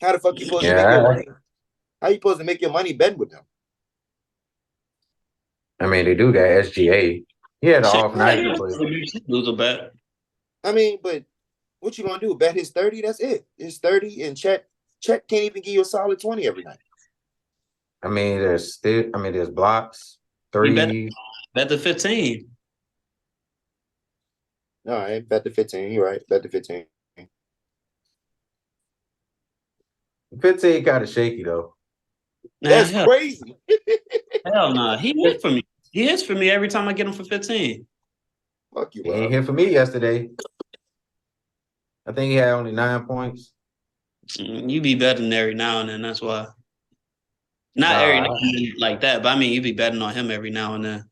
How the fuck you supposed to make your Yeah, money? How you supposed to make your money betting with them? I mean they do got SGA. He had an Shit, off night, but lose a bet. I mean, but what you gonna do? Bet his 30? That's it. It's 30 and Chet can't even give you a solid 20 every night. there's blocks, You three. bet the 15. All right, bet the 15. You're right. Bet the 15. 15 kind of shaky though. Nah, That's crazy. hell nah. He hits for me. He hits for me every time I get him for 15. Fuck you, He ain't Rob. here for me yesterday. I think he had only 9 points. You be betting every now and then. That's why. Not every now Nah, and then like that, but I mean, you be betting on him every now and then.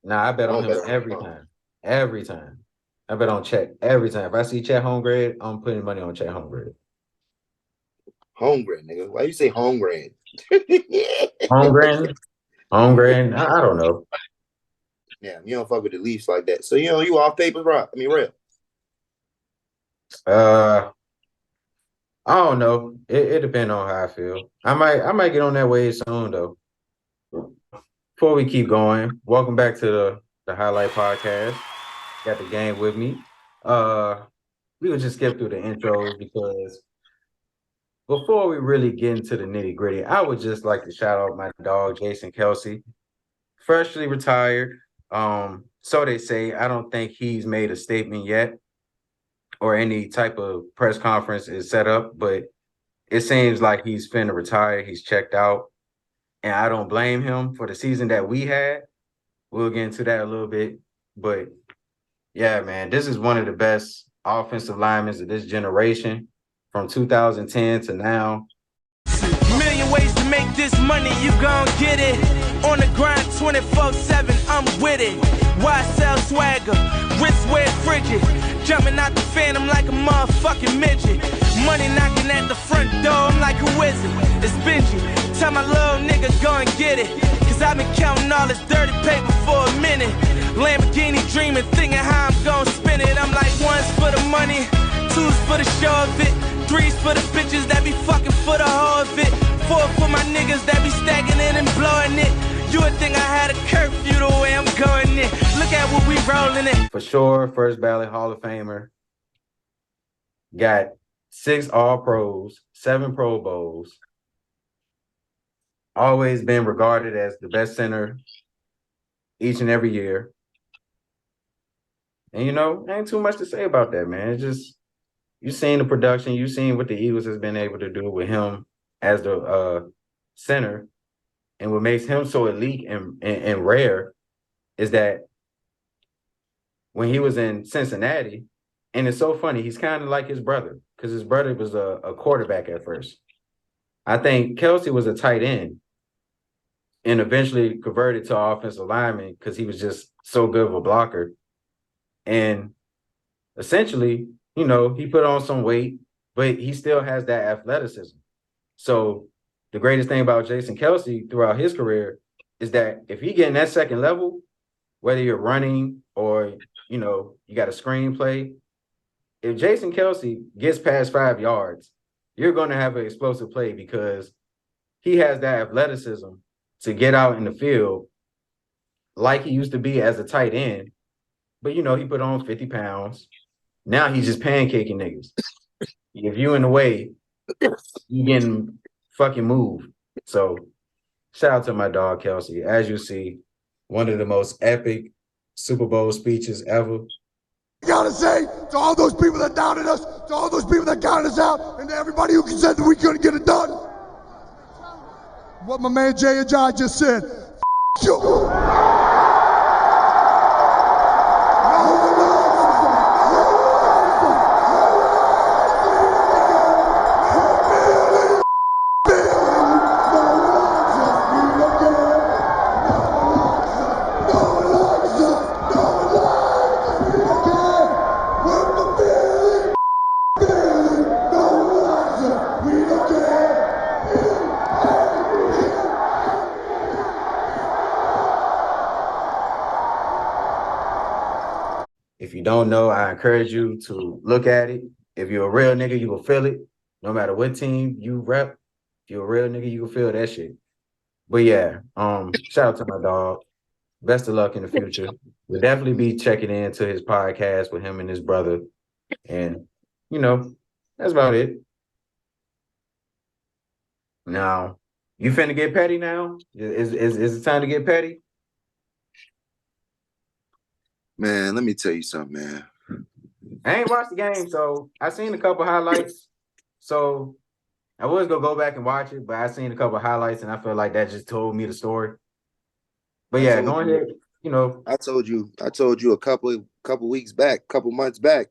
I bet I on don't him bet on every him. time. Every time. I bet on Chet every time. If I see Chet home grade, I'm putting money on Chet home grade. Holmgren, nigga. Why you say Holmgren? Home grade? Home grade? I don't know. Yeah, you don't fuck with the Leafs like that. So you off papers, Rob. I mean, real. Uh, I don't know. It depends on how I feel. I might get on that wave soon though. Before we keep going, welcome back to the HighLite podcast. Got the game with me. We will just skip through the intros because before we really get into the nitty gritty, I would just like to shout out my dog Jason Kelsey, freshly retired. So they say. I don't think he's made a statement yet, or any type of press conference is set up, but it seems like he's finna retire. He's checked out, and I don't blame him for the season that we had. We'll get into that a little bit, but yeah, man, this is one of the best offensive linemen of this generation from 2010 to now. Million ways to make this money, you gon' get it. On the grind 24/7, I'm with it. Why sell swagger? Wrist wear frigid. Jumping out the phantom like a motherfucking midget. Money knocking at the front door, I'm like a wizard. It's Benji. Tell my little nigga go and get it. Cause I've been counting all this dirty paper for a minute. Lamborghini dreaming, thinking how I'm gon' spin it. I'm like, one's for the money, two's for the show of it. Three's for the bitches that be fucking for the whole of it. Four for my niggas that be stacking it and blowing it. You would think I had a curfew the way I'm going in. Look at what we rolling it. For sure, first ballot Hall of Famer. Got 6 All-Pros, 7 Pro Bowls. Always been regarded as the best center each and every year. And ain't too much to say about that, man. It's just you've seen the production, you've seen what the Eagles has been able to do with him as the center. And what makes him so elite and rare is that when he was in Cincinnati, and it's so funny, he's kind of like his brother, because his brother was a quarterback at first. I think Kelsey was a tight end and eventually converted to offensive lineman because he was just so good of a blocker. And essentially, he put on some weight, but he still has that athleticism. So the greatest thing about Jason Kelsey throughout his career is that if he get in that second level, whether you're running or, you got a screenplay, if Jason Kelsey gets past 5 yards, you're going to have an explosive play because he has that athleticism to get out in the field like he used to be as a tight end. But, he put on 50 pounds. Now he's just pancaking niggas. If you in the way, you getting fucking moved. So shout out to my dog, Kelsey. As you see, one of the most epic Super Bowl speeches ever. I gotta say to all those people that doubted us, to all those people that counted us out, and to everybody who said that we couldn't get it done, what my man Jay and John just said, you. If you don't know, I encourage you to look at it. If you're a real nigga, you will feel it. No matter what team you rep, if you're a real nigga, you can feel that shit. But yeah, shout out to my dog. Best of luck in the future. We'll definitely be checking into his podcast with him and his brother. And, that's about it. Now, you finna get petty now? Is it time to get petty? Man, let me tell you something, man. I ain't watched the game, so I seen a couple highlights. So I was gonna go back and watch it, but I seen a couple highlights and I feel like that just told me the story. But yeah, go ahead. I told you a couple weeks back, couple months back,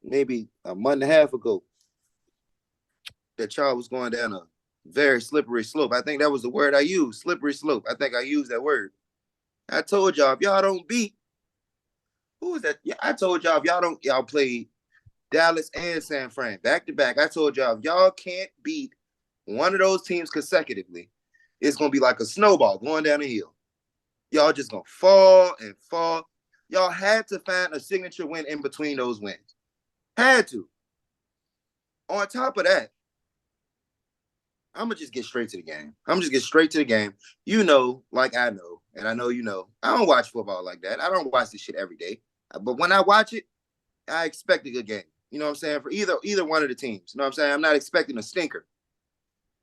maybe a month and a half ago, that y'all was going down a very slippery slope. I think that was the word I used, slippery slope. I think I used that word. I told y'all if y'all don't beat, who was that? Yeah, I told y'all if y'all played Dallas and San Fran back to back. I told y'all if y'all can't beat one of those teams consecutively, it's gonna be like a snowball going down the hill. Y'all just gonna fall and fall. Y'all had to find a signature win in between those wins. Had to. On top of that, I'm gonna just get straight to the game. You know, like I know, and I know you know, I don't watch football like that. I don't watch this shit every day. But when I watch it, I expect a good game. You know what I'm saying? For either one of the teams. You know what I'm saying? I'm not expecting a stinker.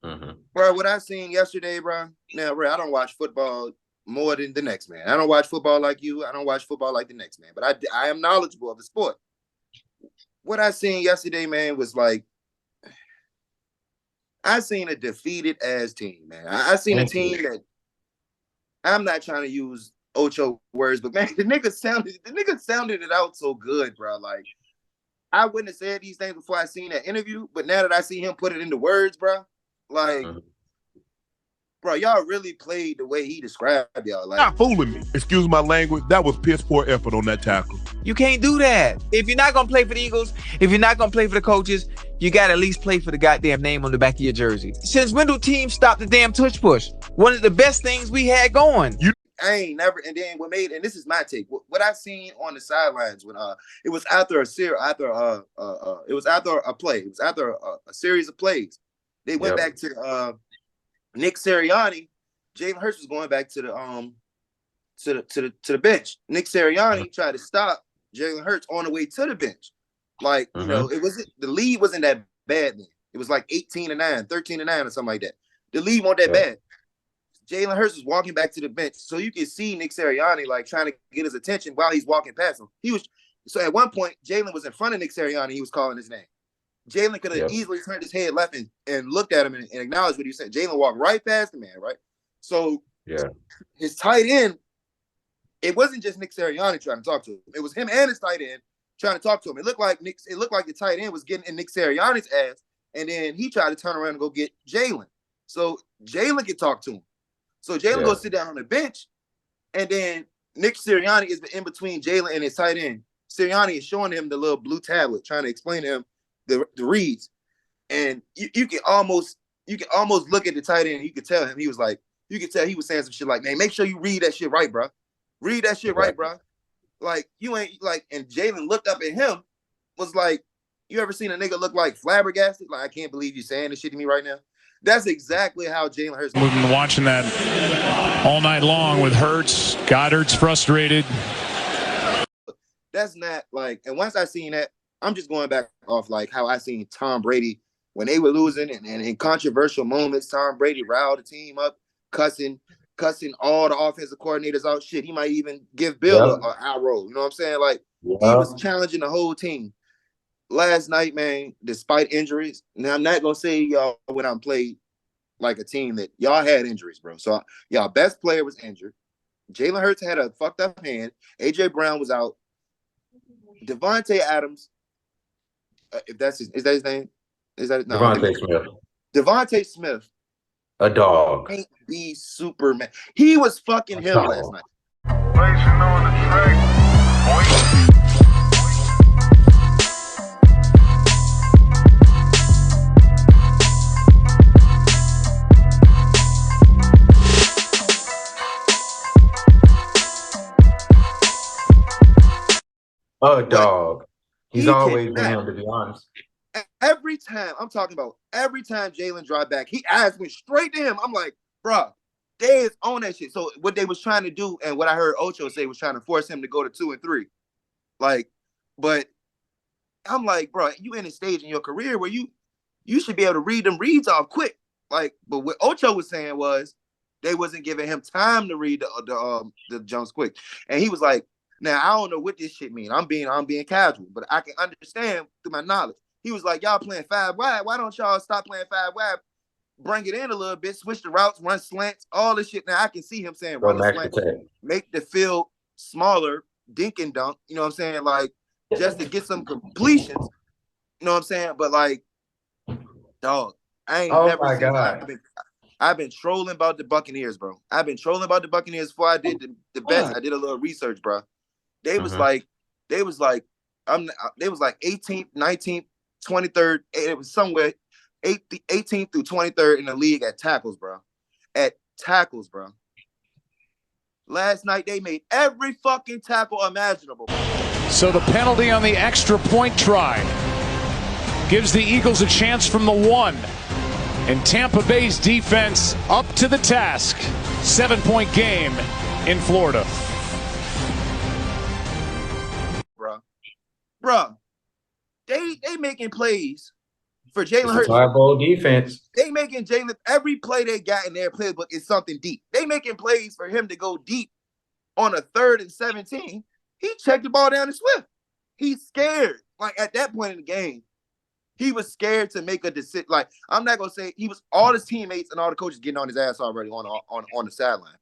Mm-hmm. Bro, what I seen yesterday, bro. Now, bro, I don't watch football more than the next man. I don't watch football like you. I don't watch football like the next man. But I am knowledgeable of the sport. What I seen yesterday, man, was like, I seen a defeated ass team, man. I seen a team that, I'm not trying to use Ocho words, but man, the nigga sounded it out so good, bro. Like, I wouldn't have said these things before I seen that interview, but now that I see him put it into words, bro, like, bro, y'all really played the way he described y'all. Like, Not fooling me. Excuse my language. That was piss poor effort on that tackle. You can't do that. If you're not going to play for the Eagles, if you're not going to play for the coaches, you got to at least play for the goddamn name on the back of your jersey. Since when do teams stop the damn tush push? One of the best things we had going. I ain't never, and then what made, and this is my take, what I seen on the sidelines when it was after a series, it was after a play, it was after a series of plays. They went back to Nick Sirianni. Jalen Hurts was going back to the bench. Nick Sirianni tried to stop Jalen Hurts on the way to the bench. Like, you know, the lead wasn't that bad then. It was like 18-9, 13-9 or something like that. The lead wasn't that bad. Jalen Hurts was walking back to the bench. So you can see Nick Sirianni like trying to get his attention while he's walking past him. So at one point, Jalen was in front of Nick Sirianni. He was calling his name. Jalen could have easily turned his head left and looked at him and acknowledged what he said. Jalen walked right past the man, right? So his tight end, it wasn't just Nick Sirianni trying to talk to him. It was him and his tight end trying to talk to him. It looked like the tight end was getting in Nick Sirianni's ass, and then he tried to turn around and go get Jalen. So Jalen could talk to him. So Jalen goes sit down on the bench, and then Nick Sirianni is in between Jalen and his tight end. Sirianni is showing him the little blue tablet, trying to explain to him the reads. And you can almost look at the tight end and you could tell him, he was saying some shit like, man, make sure you read that shit right, bro. Read that shit right, bro. Like, you ain't like, and Jalen looked up at him, was like, you ever seen a nigga look like flabbergasted? Like, I can't believe you're saying this shit to me right now. That's exactly how Jalen Hurts. We've been watching that all night long with Hurts. Goddard's frustrated. That's not like, and once I seen that, I'm just going back off like how I seen Tom Brady when they were losing and in controversial moments. Tom Brady riled the team up, cussing all the offensive coordinators out. Shit, he might even give Bill an arrow. You know what I'm saying? Like, he was challenging the whole team. Last night, man, despite injuries, now I'm not gonna say y'all when I'm played like a team that y'all had injuries, bro. So y'all best player was injured. Jalen Hurts had a fucked up hand. AJ Brown was out. Devontae Adams, if that's is that his name? Is that no? Devontae Smith. Devontae Smith, a dog. Can't be Superman. He was fucking him last night. Racing on the track, boy. A dog. He's always been him, to be honest. every time, I'm talking about every time Jalen dropped back, he eyes went straight to him. I'm like, bro, they is on that shit. So what they was trying to do, and what I heard Ocho say was trying to force him to go to 2 and 3. Like, but I'm like, bro, you in a stage in your career where you should be able to read them reads off quick. Like, but what Ocho was saying was they wasn't giving him time to read the jumps quick. And he was like, now I don't know what this shit mean. I'm being casual, but I can understand through my knowledge. He was like, y'all playing 5 wide. Why don't y'all stop playing 5 wide? Bring it in a little bit, switch the routes, run slants, all this shit. Now I can see him saying run the slant, make the field smaller, dink and dunk. You know what I'm saying? Like, just to get some completions. You know what I'm saying? But like, dog, I ain't never seen. I've been trolling about the Buccaneers, bro. I've been trolling about the Buccaneers before I did the best. I did a little research, bro. They was like 18th, 19th, 23rd. It was somewhere 18th through 23rd in the league at tackles, bro. At tackles, bro. Last night they made every fucking tackle imaginable. So the penalty on the extra point try gives the Eagles a chance from the 1. And Tampa Bay's defense up to the task. 7-point game in Florida. Bruh. They making plays for Jalen Hurts. Five-ball defense. They making Jalen, every play they got in their playbook is something deep. They making plays for him to go deep on a 3rd and 17. He checked the ball down to Swift. He's scared. Like, at that point in the game, he was scared to make a decision. Like, I'm not gonna say he was all his teammates and all the coaches getting on his ass already on the sideline.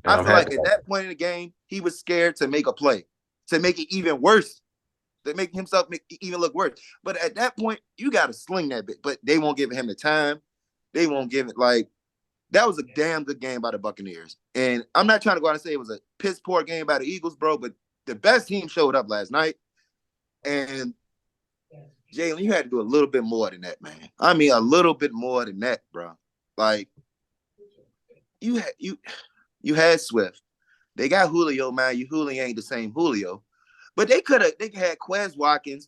I feel like at that point in the game, he was scared to make a play, to make it even worse, to make himself even look worse. But at that point, you got to sling that bit. But they won't give him the time. They won't give it. Like, that was a damn good game by the Buccaneers. And I'm not trying to go out and say it was a piss poor game by the Eagles, bro. But the best team showed up last night, and Jalen, you had to do a little bit more than that, man. I mean, a little bit more than that, bro. Like, you had Swift. They got Julio, man. Julio ain't the same Julio. But they had Quez Watkins.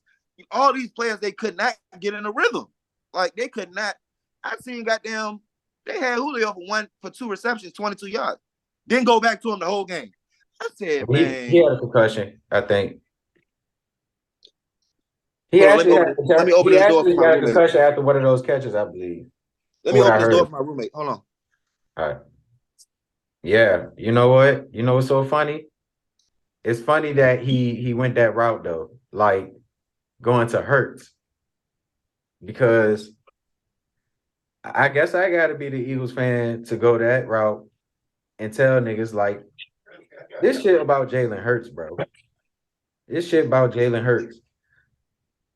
All these players, they could not get in a rhythm. Like, they could not. I seen goddamn, they had Julio for 2 receptions, 22 yards. Didn't go back to him the whole game. I said, man. He had a concussion, I think. Let me open this door for my roommate. Concussion after one of those catches, I believe. Let me open this door for my roommate. Hold on. All right. Yeah, you know what? You know what's so funny? It's funny that he went that route though, like going to Hurts, because I guess I got to be the Eagles fan to go that route and tell niggas like this shit about Jalen Hurts, bro. This shit about Jalen Hurts.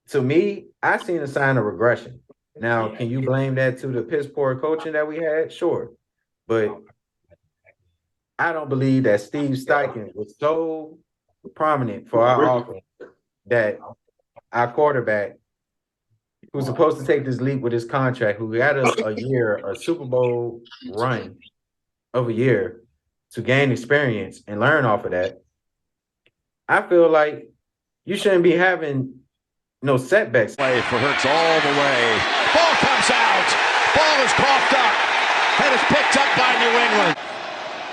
To me, I seen a sign of regression. Now, can you blame that to the piss poor coaching that we had? Sure. But I don't believe that Steve Steichen was so prominent for our offense that our quarterback, who's supposed to take this leap with his contract, who had a Super Bowl run of a year to gain experience and learn off of that, I feel like you shouldn't be having no setbacks. Play for Hurts all the way. Ball comes out. Ball is coughed up and is picked up by New England.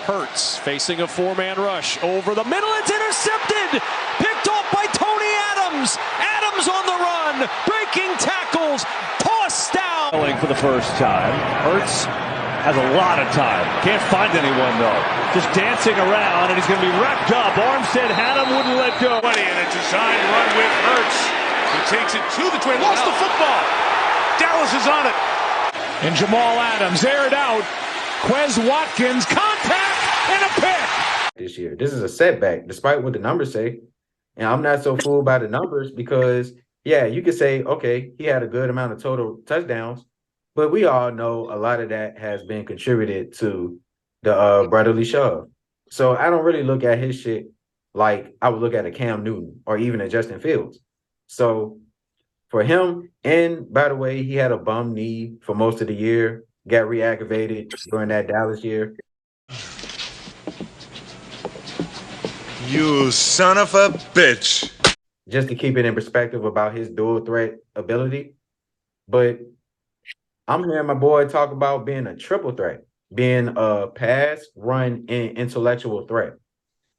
Hurts facing a 4-man rush over the middle. It's intercepted. Picked off by Tony Adams. Adams on the run. Breaking tackles. Tossed down. For the first time. Hurts has a lot of time. Can't find anyone though. Just dancing around, and he's going to be wrapped up. Armstead had him, wouldn't let go. And a designed run with Hurts. He takes it to the 20. Lost the football. Dallas is on it. And Jamal Adams aired out. Quez Watkins, contact, and a pick. This year, this is a setback, despite what the numbers say. And I'm not so fooled by the numbers because, yeah, you could say, okay, he had a good amount of total touchdowns, but we all know a lot of that has been contributed to the brotherly shove. So I don't really look at his shit like I would look at a Cam Newton or even a Justin Fields. So for him, and by the way, he had a bum knee for most of the year, got reactivated during that Dallas year. You son of a bitch. Just to keep it in perspective about his dual threat ability, But I'm hearing my boy talk about being a triple threat, being a pass, run, and intellectual threat.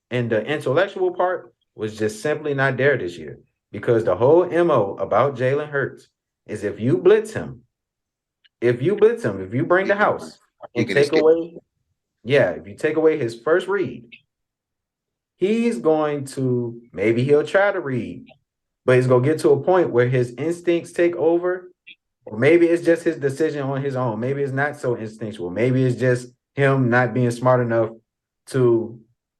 And the intellectual part was just simply not there this year because the whole MO about Jalen Hurts is if you blitz him, if you bring the house and take away, if you take away his first read, he's going to, maybe he'll try to read, but he's going to get to a point where his instincts take over. Or maybe it's just his decision on his own. Maybe it's not so instinctual. Maybe it's just him not being smart enough to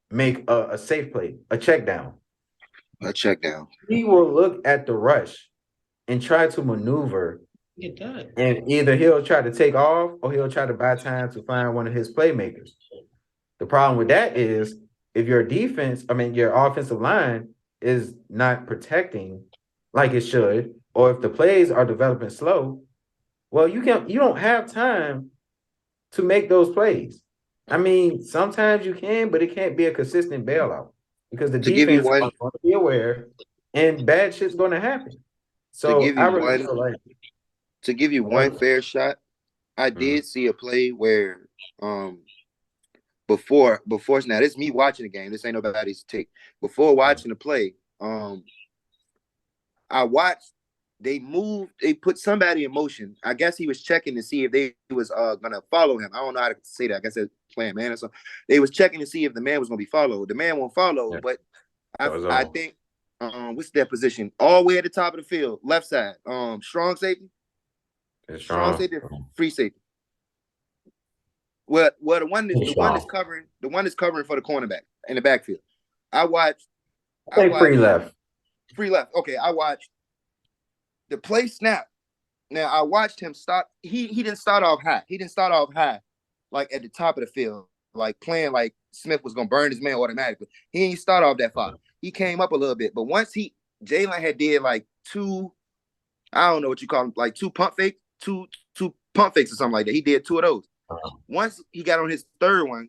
make a safe play, a check down. A check down. He will look at the rush and try to maneuver. And either he'll try to take off or he'll try to buy time to find one of his playmakers. The problem with that is if your your offensive line is not protecting like it should, or if the plays are developing slow, well, you don't have time to make those plays. I mean, sometimes you can, but it can't be a consistent bailout because the defense is going to be aware and bad shit's going to happen. So to give you one fair shot, I did see a play where before now, this is me watching the game. This ain't nobody's take. Before watching the play, I watched they put somebody in motion. I guess he was checking to see if they was gonna follow him. I don't know how to say that. I guess it's playing man or something. They was checking to see if the man was gonna be followed. The man won't follow, but I think what's their position? All the way at the top of the field, left side. Strong safety. Strong safety, free safety. Well, the one is covering for the cornerback in the backfield. I watched free left. Free left. Okay, I watched the play snap. Now I watched him start. He didn't start off high. He didn't start off high, like at the top of the field, like playing like Smith was gonna burn his man automatically. He didn't start off that far. He came up a little bit, but once Jalen had did like two, I don't know what you call them, like two pump fakes or something like that. He did two of those. Once he got on his third one,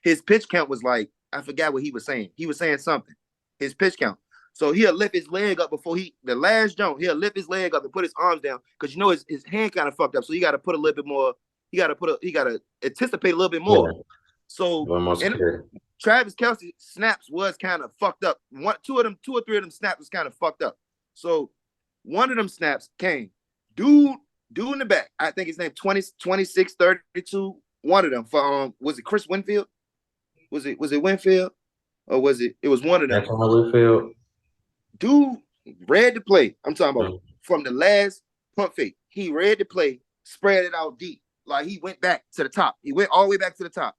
his pitch count was like, I forgot what he was saying. He was saying something. His pitch count. So he'll lift his leg up before the last jump. He'll lift his leg up and put his arms down because his hand kind of fucked up. So you got to put a little bit more. He got to anticipate a little bit more. Yeah. So Travis Kelce snaps was kind of fucked up. Two or three of them snaps was kind of fucked up. So one of them snaps came. Dude in the back. I think his name 26, 32. One of them for was it Chris Winfield? Was it Winfield? Or was it was one of them? That's on Winfield. Dude read the play. I'm talking about from the last pump fake. He read the play, spread it out deep. Like he went back to the top. He went all the way back to the top.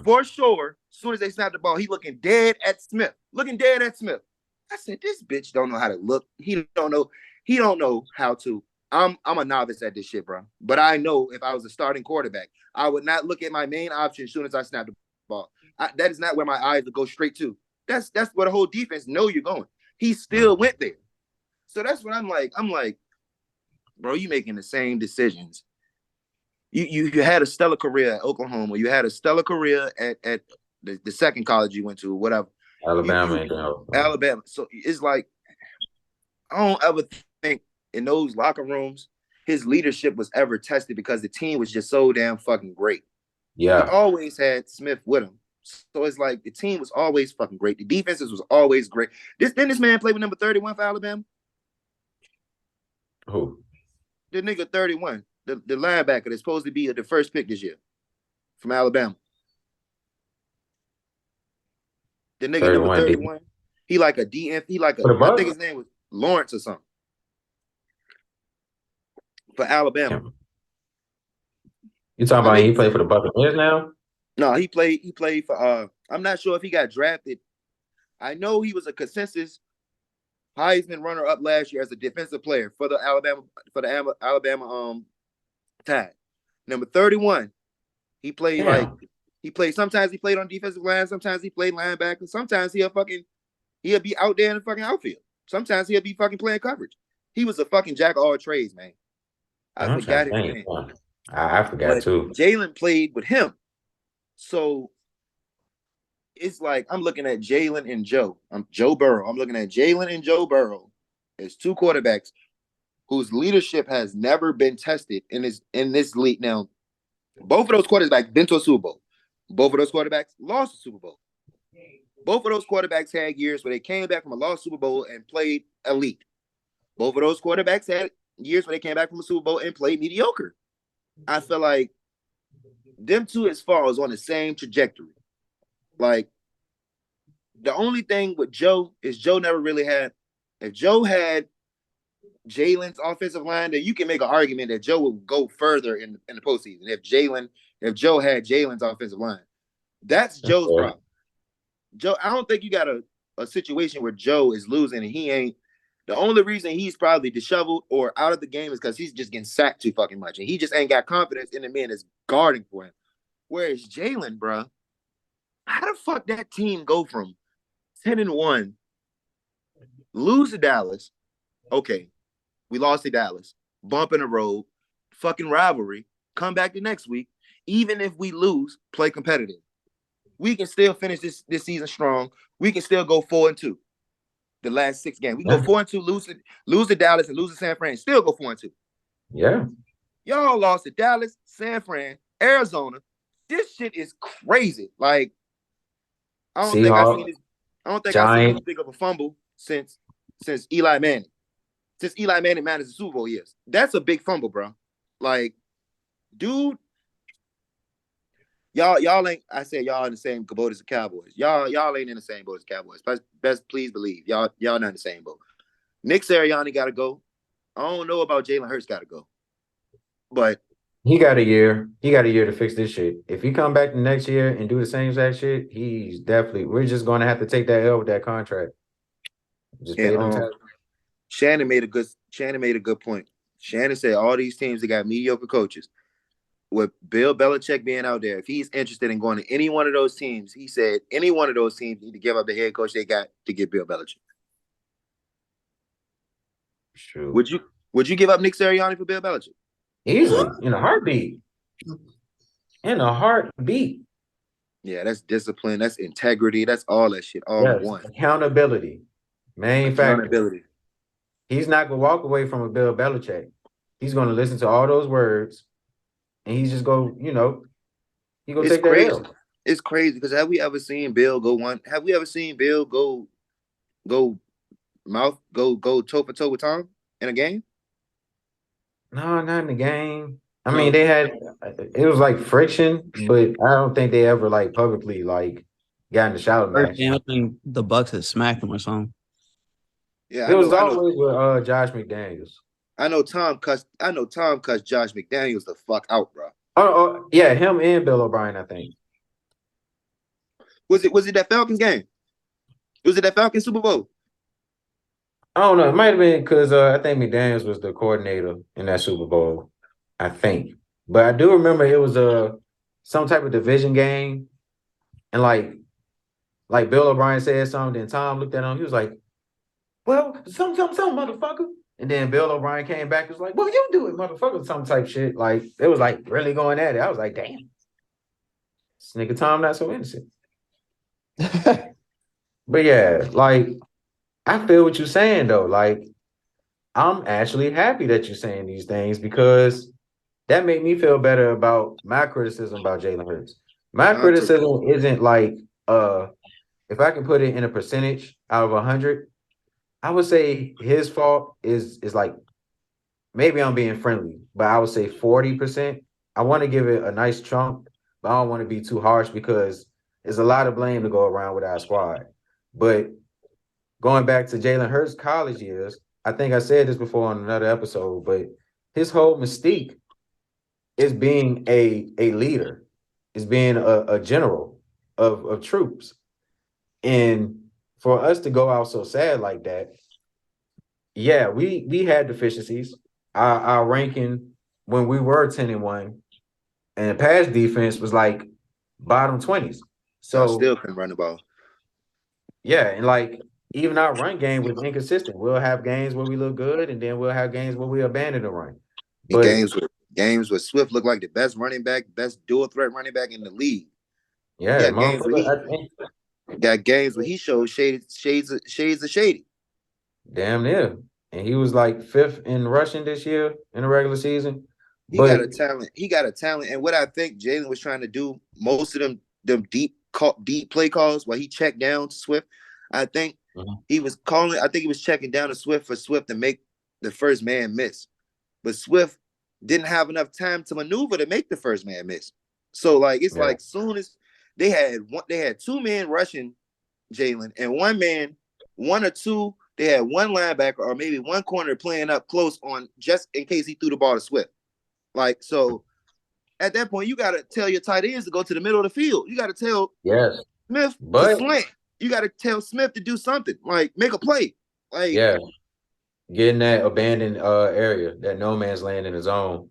For sure, as soon as they snapped the ball, he looking dead at Smith. I said, this bitch don't know how to look. He don't know how to. I'm a novice at this shit, bro. But I know if I was a starting quarterback, I would not look at my main option as soon as I snap the ball. That is not where my eyes would go straight to. That's where the whole defense know you're going. He still went there. So that's what I'm like, bro, you making the same decisions. You had a stellar career at Oklahoma. You had a stellar career at the second college you went to, whatever. Alabama. So it's like, I don't ever think in those locker rooms his leadership was ever tested because the team was just so damn fucking great. Yeah. He always had Smith with him. So it's like the team was always fucking great. The defenses was always great. Didn't this man play with number 31 for Alabama? Who? The nigga 31, the linebacker that's supposed to be the first pick this year from Alabama. The nigga number 31. He like a DF. I think his name was Lawrence or something. For Alabama. You talking about he played for the Buccaneers now? No, he played for I'm not sure if he got drafted. I know he was a consensus Heisman runner-up last year as a defensive player for the Alabama Tide. Number 31. He played sometimes he played on defensive line, sometimes he played linebacker, sometimes he'll be out there in the fucking outfield. Sometimes he'll be fucking playing coverage. He was a fucking jack of all trades, man. I forgot his name. I forgot too. Jalen played with him. So it's like I'm looking at Jalen and Joe. I'm Joe Burrow. I'm looking at Jalen and Joe Burrow as two quarterbacks whose leadership has never been tested in this league. Now, both of those quarterbacks been to a Super Bowl. Both of those quarterbacks lost the Super Bowl. Both of those quarterbacks had years where they came back from a lost Super Bowl and played elite. Both of those quarterbacks had years where they came back from a Super Bowl and played mediocre. I feel like them two as far as on the same trajectory. Like, the only thing with Joe is Joe never really had. If Joe had Jalen's offensive line, then you can make an argument that Joe would go further in the postseason. If Joe had Jalen's offensive line, that's Joe's problem. Joe, I don't think you got a situation where Joe is losing and he ain't. The only reason he's probably disheveled or out of the game is because he's just getting sacked too fucking much. And he just ain't got confidence in the man that's guarding for him. Whereas Jalen, bro, how the fuck that team go from 10-1, lose to Dallas? Okay, we lost to Dallas. Bump in the road, fucking rivalry. Come back the next week. Even if we lose, play competitive. We can still finish this season strong. We can still go 4-2. The last 6 games. We can go 4-2, lose to Dallas and lose to San Fran, still go 4-2. Yeah. Y'all lost to Dallas, San Fran, Arizona. This shit is crazy. Like, I don't think I've seen this big of a fumble since Eli Manning. Since Eli Manning managed the Super Bowl years. That's a big fumble, bro. Like, dude, y'all ain't. I said y'all in the same boat as the Cowboys. Y'all ain't in the same boat as the Cowboys. Best please believe y'all not in the same boat. Nick Sirianni got to go. I don't know about Jalen Hurts got to go, but he got a year. He got a year to fix this shit. If he come back the next year and do the same exact shit, he's definitely. We're just going to have to take that L with that contract. Just pay them taxes. Shannon made a good point. Shannon said all these teams that got mediocre coaches. With Bill Belichick being out there, if he's interested in going to any one of those teams, he said any one of those teams need to give up the head coach they got to get Bill Belichick. True. Would you give up Nick Sirianni for Bill Belichick? Easily, in a heartbeat. In a heartbeat. Yeah, that's discipline. That's integrity. That's all that shit. All in one. Accountability. Main Accountability. factor. He's not going to walk away from a Bill Belichick. He's going to listen to all those words. And he's just go, he go take that L. It's crazy because have we ever seen Bill go toe for toe with Tom in a game? No, not in the game. I mean, it was like friction, but I don't think they ever like publicly like got in the shower match. I think the Bucks had smacked him or something. Yeah, it was always with Josh McDaniels. I know Tom cussed Josh McDaniels the fuck out, bro. Oh, yeah, him and Bill O'Brien, I think. Was it that Falcons game? Was it that Falcons Super Bowl? I don't know. It might have been because I think McDaniels was the coordinator in that Super Bowl. I think. But I do remember it was some type of division game. And like Bill O'Brien said something, then Tom looked at him. He was like, well, some, motherfucker. And then Bill O'Brien came back and was like, well, you do it, motherfucker, some type shit. Like, it was like really going at it. I was like, damn. This nigga Tom not so innocent. But yeah, like, I feel what you're saying, though. Like, I'm actually happy that you're saying these things because that made me feel better about my criticism about Jalen Hurts. My criticism isn't like, if I can put it in a percentage out of 100, I would say his fault is like, maybe I'm being friendly, but I would say 40%. I want to give it a nice chunk, but I don't want to be too harsh because there's a lot of blame to go around with our squad. But going back to Jalen Hurts' college years, I think I said this before on another episode, but his whole mystique is being a leader, is being a general of troops. And for us to go out so sad like that, yeah, we had deficiencies. Our ranking when we were 10-1 and pass defense was like bottom 20s. So I still couldn't run the ball. Yeah, and like even our run game was inconsistent. We'll have games where we look good, and then we'll have games where we abandon the run. But games where Swift looked like the best running back, best dual threat running back in the league. Yeah, got games where he showed shades of shady. Damn near. and he was like 5th in rushing this year in the regular season. He got But a talent. He got a talent. And what I think Jalen was trying to do, most of them deep play calls while he checked down to Swift, I think he was calling. I think he was checking down to Swift for Swift to make the first man miss. But Swift didn't have enough time to maneuver to make the first man miss. So like it's like soon as they had 2 men rushing Jalen and one or two, they had one linebacker or maybe one corner playing up close on just in case he threw the ball to Swift. Like, so at that point, you got to tell your tight ends to go to the middle of the field. You got to tell Smith to slant. You got to tell Smith to do something, like make a play. Like, getting that abandoned area, that no man's land in his own.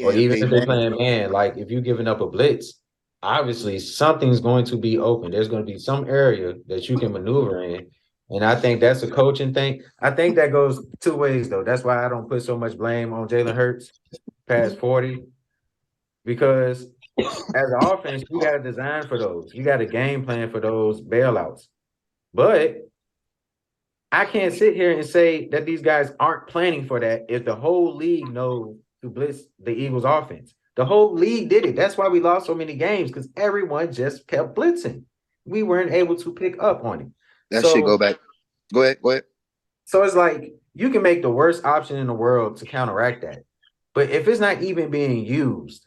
Or even if they're playing man, like if you're giving up a blitz, obviously something's going to be open. There's going to be some area that you can maneuver in. And I think that's a coaching thing. I think that goes 2 ways, though. That's why I don't put so much blame on Jalen Hurts past 40. Because as an offense, you got to design for those. You got a game plan for those bailouts. But I can't sit here and say that these guys aren't planning for that if the whole league knows to blitz the Eagles offense. The whole league did it. That's why we lost so many games, because everyone just kept blitzing. We weren't able to pick up on it. That should go back. Go ahead. So it's like you can make the worst option in the world to counteract that. But if it's not even being used,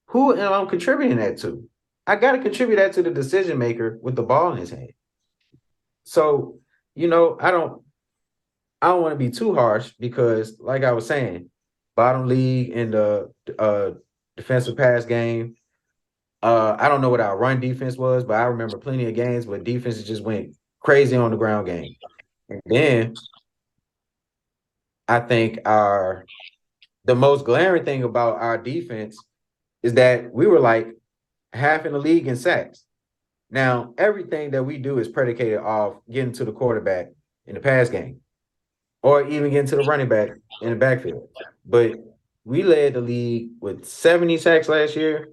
who am I contributing that to? I got to contribute that to the decision maker with the ball in his hand. So, I don't want to be too harsh because, like I was saying, bottom league in the defensive pass game. I don't know what our run defense was, but I remember plenty of games where defenses just went crazy on the ground game. And then I think the most glaring thing about our defense is that we were like half in the league in sacks. Now, everything that we do is predicated off getting to the quarterback in the pass game or even getting to the running back in the backfield. But we led the league with 70 sacks last year.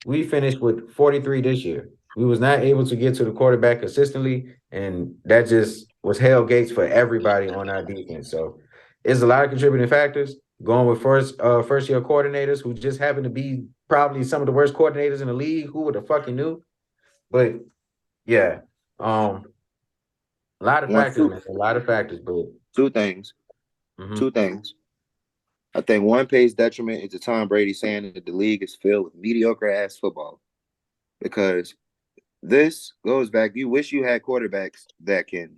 We finished with 43 this year. We was not able to get to the quarterback consistently, and that just was hell gates for everybody on our defense. So it's a lot of contributing factors. Going with first year coordinators who just happen to be probably some of the worst coordinators in the league. Who would have fucking knew? But yeah, a lot of factors, man. A lot of factors, but 2 things. 2 things. I think one pays detriment is to Tom Brady saying that the league is filled with mediocre ass football. Because this goes back, you wish you had quarterbacks that can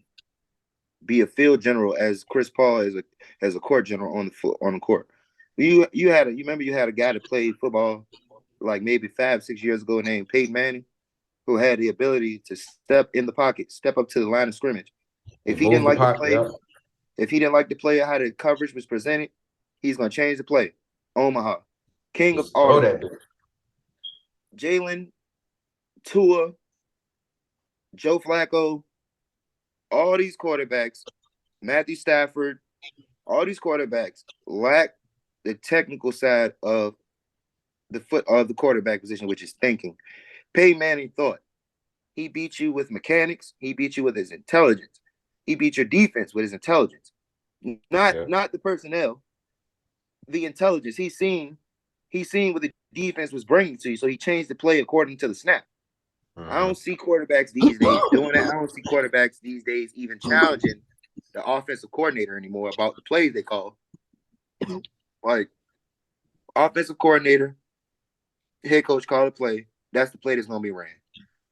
be a field general as Chris Paul is as a court general on the court. You remember you had a guy that played football like maybe 5-6 years ago named Peyton Manning, who had the ability to step in the pocket, step up to the line of scrimmage. If he didn't like the play, if he didn't like the play, how the coverage was presented, he's gonna change the play. Omaha, king of all that. Jalen, Tua, Joe Flacco, all these quarterbacks, Matthew Stafford, all these quarterbacks lack the technical side of the quarterback position, which is thinking. Peyton Manning thought. He beat you with mechanics. He beat you with his intelligence. He beat your defense with his intelligence. Not the personnel, the intelligence. He's seen what the defense was bringing to you, so he changed the play according to the snap. I don't see quarterbacks these days doing that. I don't see quarterbacks these days even challenging the offensive coordinator anymore about the plays they call. Like, offensive coordinator, head coach call a play. That's the play that's going to be ran.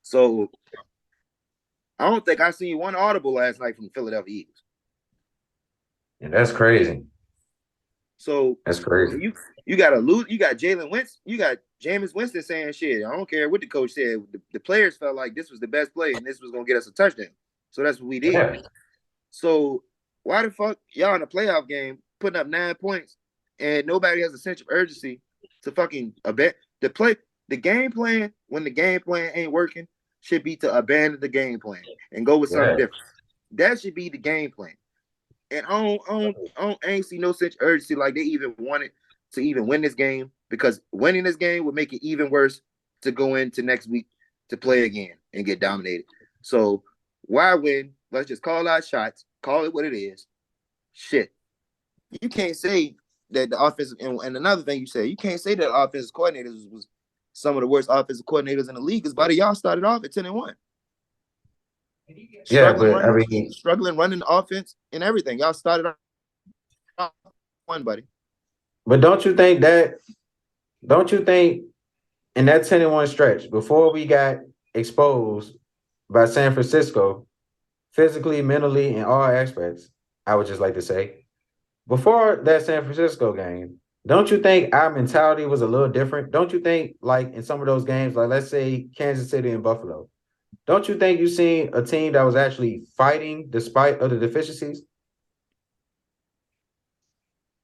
So, I don't think I seen one audible last night from the Philadelphia Eagles. And that's crazy. So that's crazy. You got Jalen Winston, you got Jameis Winston saying shit. I don't care what the coach said. The players felt like this was the best play and this was gonna get us a touchdown. So that's what we did. Yeah. So why the fuck y'all in a playoff game putting up 9 points and nobody has a sense of urgency to fucking the game plan when the game plan ain't working should be to abandon the game plan and go with something different. That should be the game plan. And I ain't see no such urgency like they even wanted to even win this game, because winning this game would make it even worse to go into next week to play again and get dominated. So why win? Let's just call our shots, call it what it is, shit. You can't say that the offensive and another thing you said, you can't say that offensive coordinators was some of the worst offensive coordinators in the league. Because buddy, y'all started off at 10-1. Yeah, but I mean, struggling running the offense and everything. Y'all started off 1, buddy. But don't you think in that 10-1 stretch, before we got exposed by San Francisco, physically, mentally, in all aspects, I would just like to say, before that San Francisco game, don't you think our mentality was a little different? Don't you think, like, in some of those games, like, let's say Kansas City and Buffalo, don't you think you seen a team that was actually fighting despite of the deficiencies?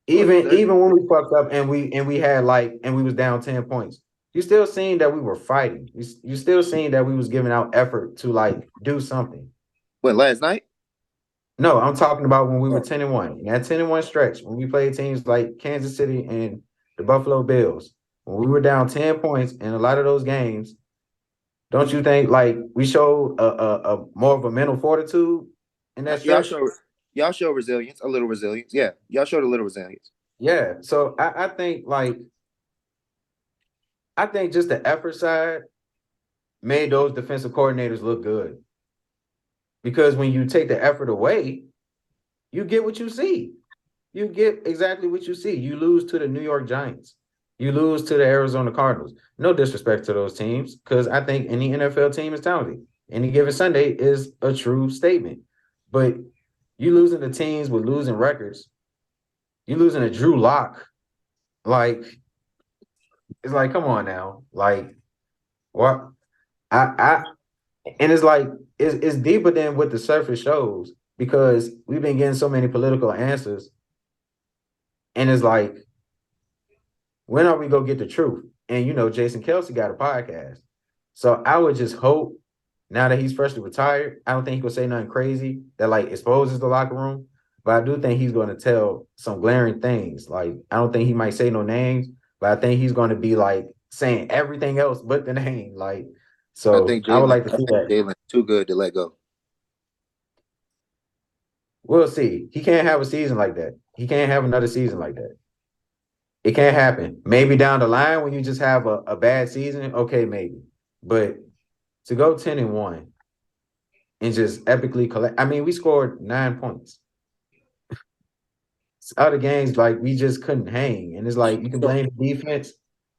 Even when we fucked up and we had and we was down 10 points, you still seen that we were fighting. You still seen that we was giving out effort to like do something. What, last night? No, I'm talking about when we were 10-1. In that 10-1 stretch, when we played teams like Kansas City and the Buffalo Bills, when we were down 10 points in a lot of those games, don't you think like we showed a more of a mental fortitude in that stretch? Y'all show resilience, a little resilience. Yeah, y'all showed a little resilience. Yeah, so I think just the effort side made those defensive coordinators look good. Because when you take the effort away, you get what you see. You get exactly what you see. You lose to the New York Giants. You lose to the Arizona Cardinals. No disrespect to those teams, because I think any NFL team is talented. Any given Sunday is a true statement. But you losing to teams with losing records, you losing to Drew Lock, like, it's like, come on now. Like, what? And it's like, it's deeper than what the surface shows, because we've been getting so many political answers. And it's like, when are we going to get the truth? And, Jason Kelce got a podcast. So I would just hope, now that he's freshly retired, I don't think he will say nothing crazy that, like, exposes the locker room. But I do think he's going to tell some glaring things. Like, I don't think he might say no names, but I think he's going to be, like, saying everything else but the name. Like, so I would like to see that. Jalen's too good to let go. We'll see. He can't have a season like that. He can't have another season like that. It can't happen. Maybe down the line when you just have a bad season, okay, maybe. But to go 10-1 and just epically collect. I mean, we scored 9 points. Other games, like, we just couldn't hang. And it's like, you can blame the defense,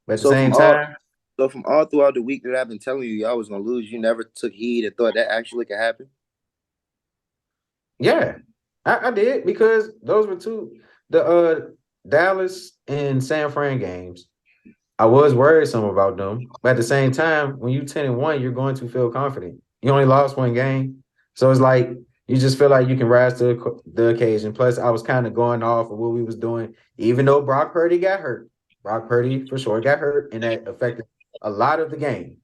but at the same time. So from all throughout the week that I've been telling you y'all was going to lose, you never took heed and thought that actually could happen? Yeah, I did, because those were the Dallas and San Fran games. I was worried some about them, but at the same time, when you 10-1, you're going to feel confident. You only lost one game, so it's like you just feel like you can rise to the occasion. Plus, I was kind of going off of what we was doing, even though Brock Purdy got hurt. Brock Purdy for sure got hurt, and that affected a lot of the game.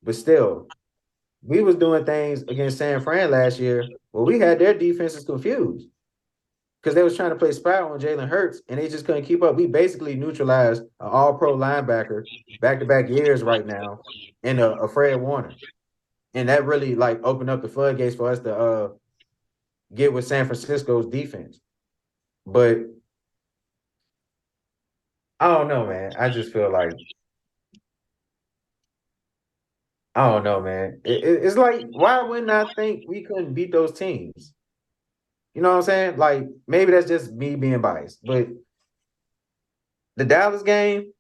But still, we was doing things against San Fran last year where we had their defenses confused because they was trying to play spy on Jalen Hurts, and they just couldn't keep up. We basically neutralized an all-pro linebacker back-to-back years right now in a Fred Warner. And that really, like, opened up the floodgates for us to get with San Francisco's defense. But I don't know, man. I just feel like, I don't know, man. It's like, why wouldn't I think we couldn't beat those teams? You know what I'm saying? Like, maybe that's just me being biased. But the Dallas game,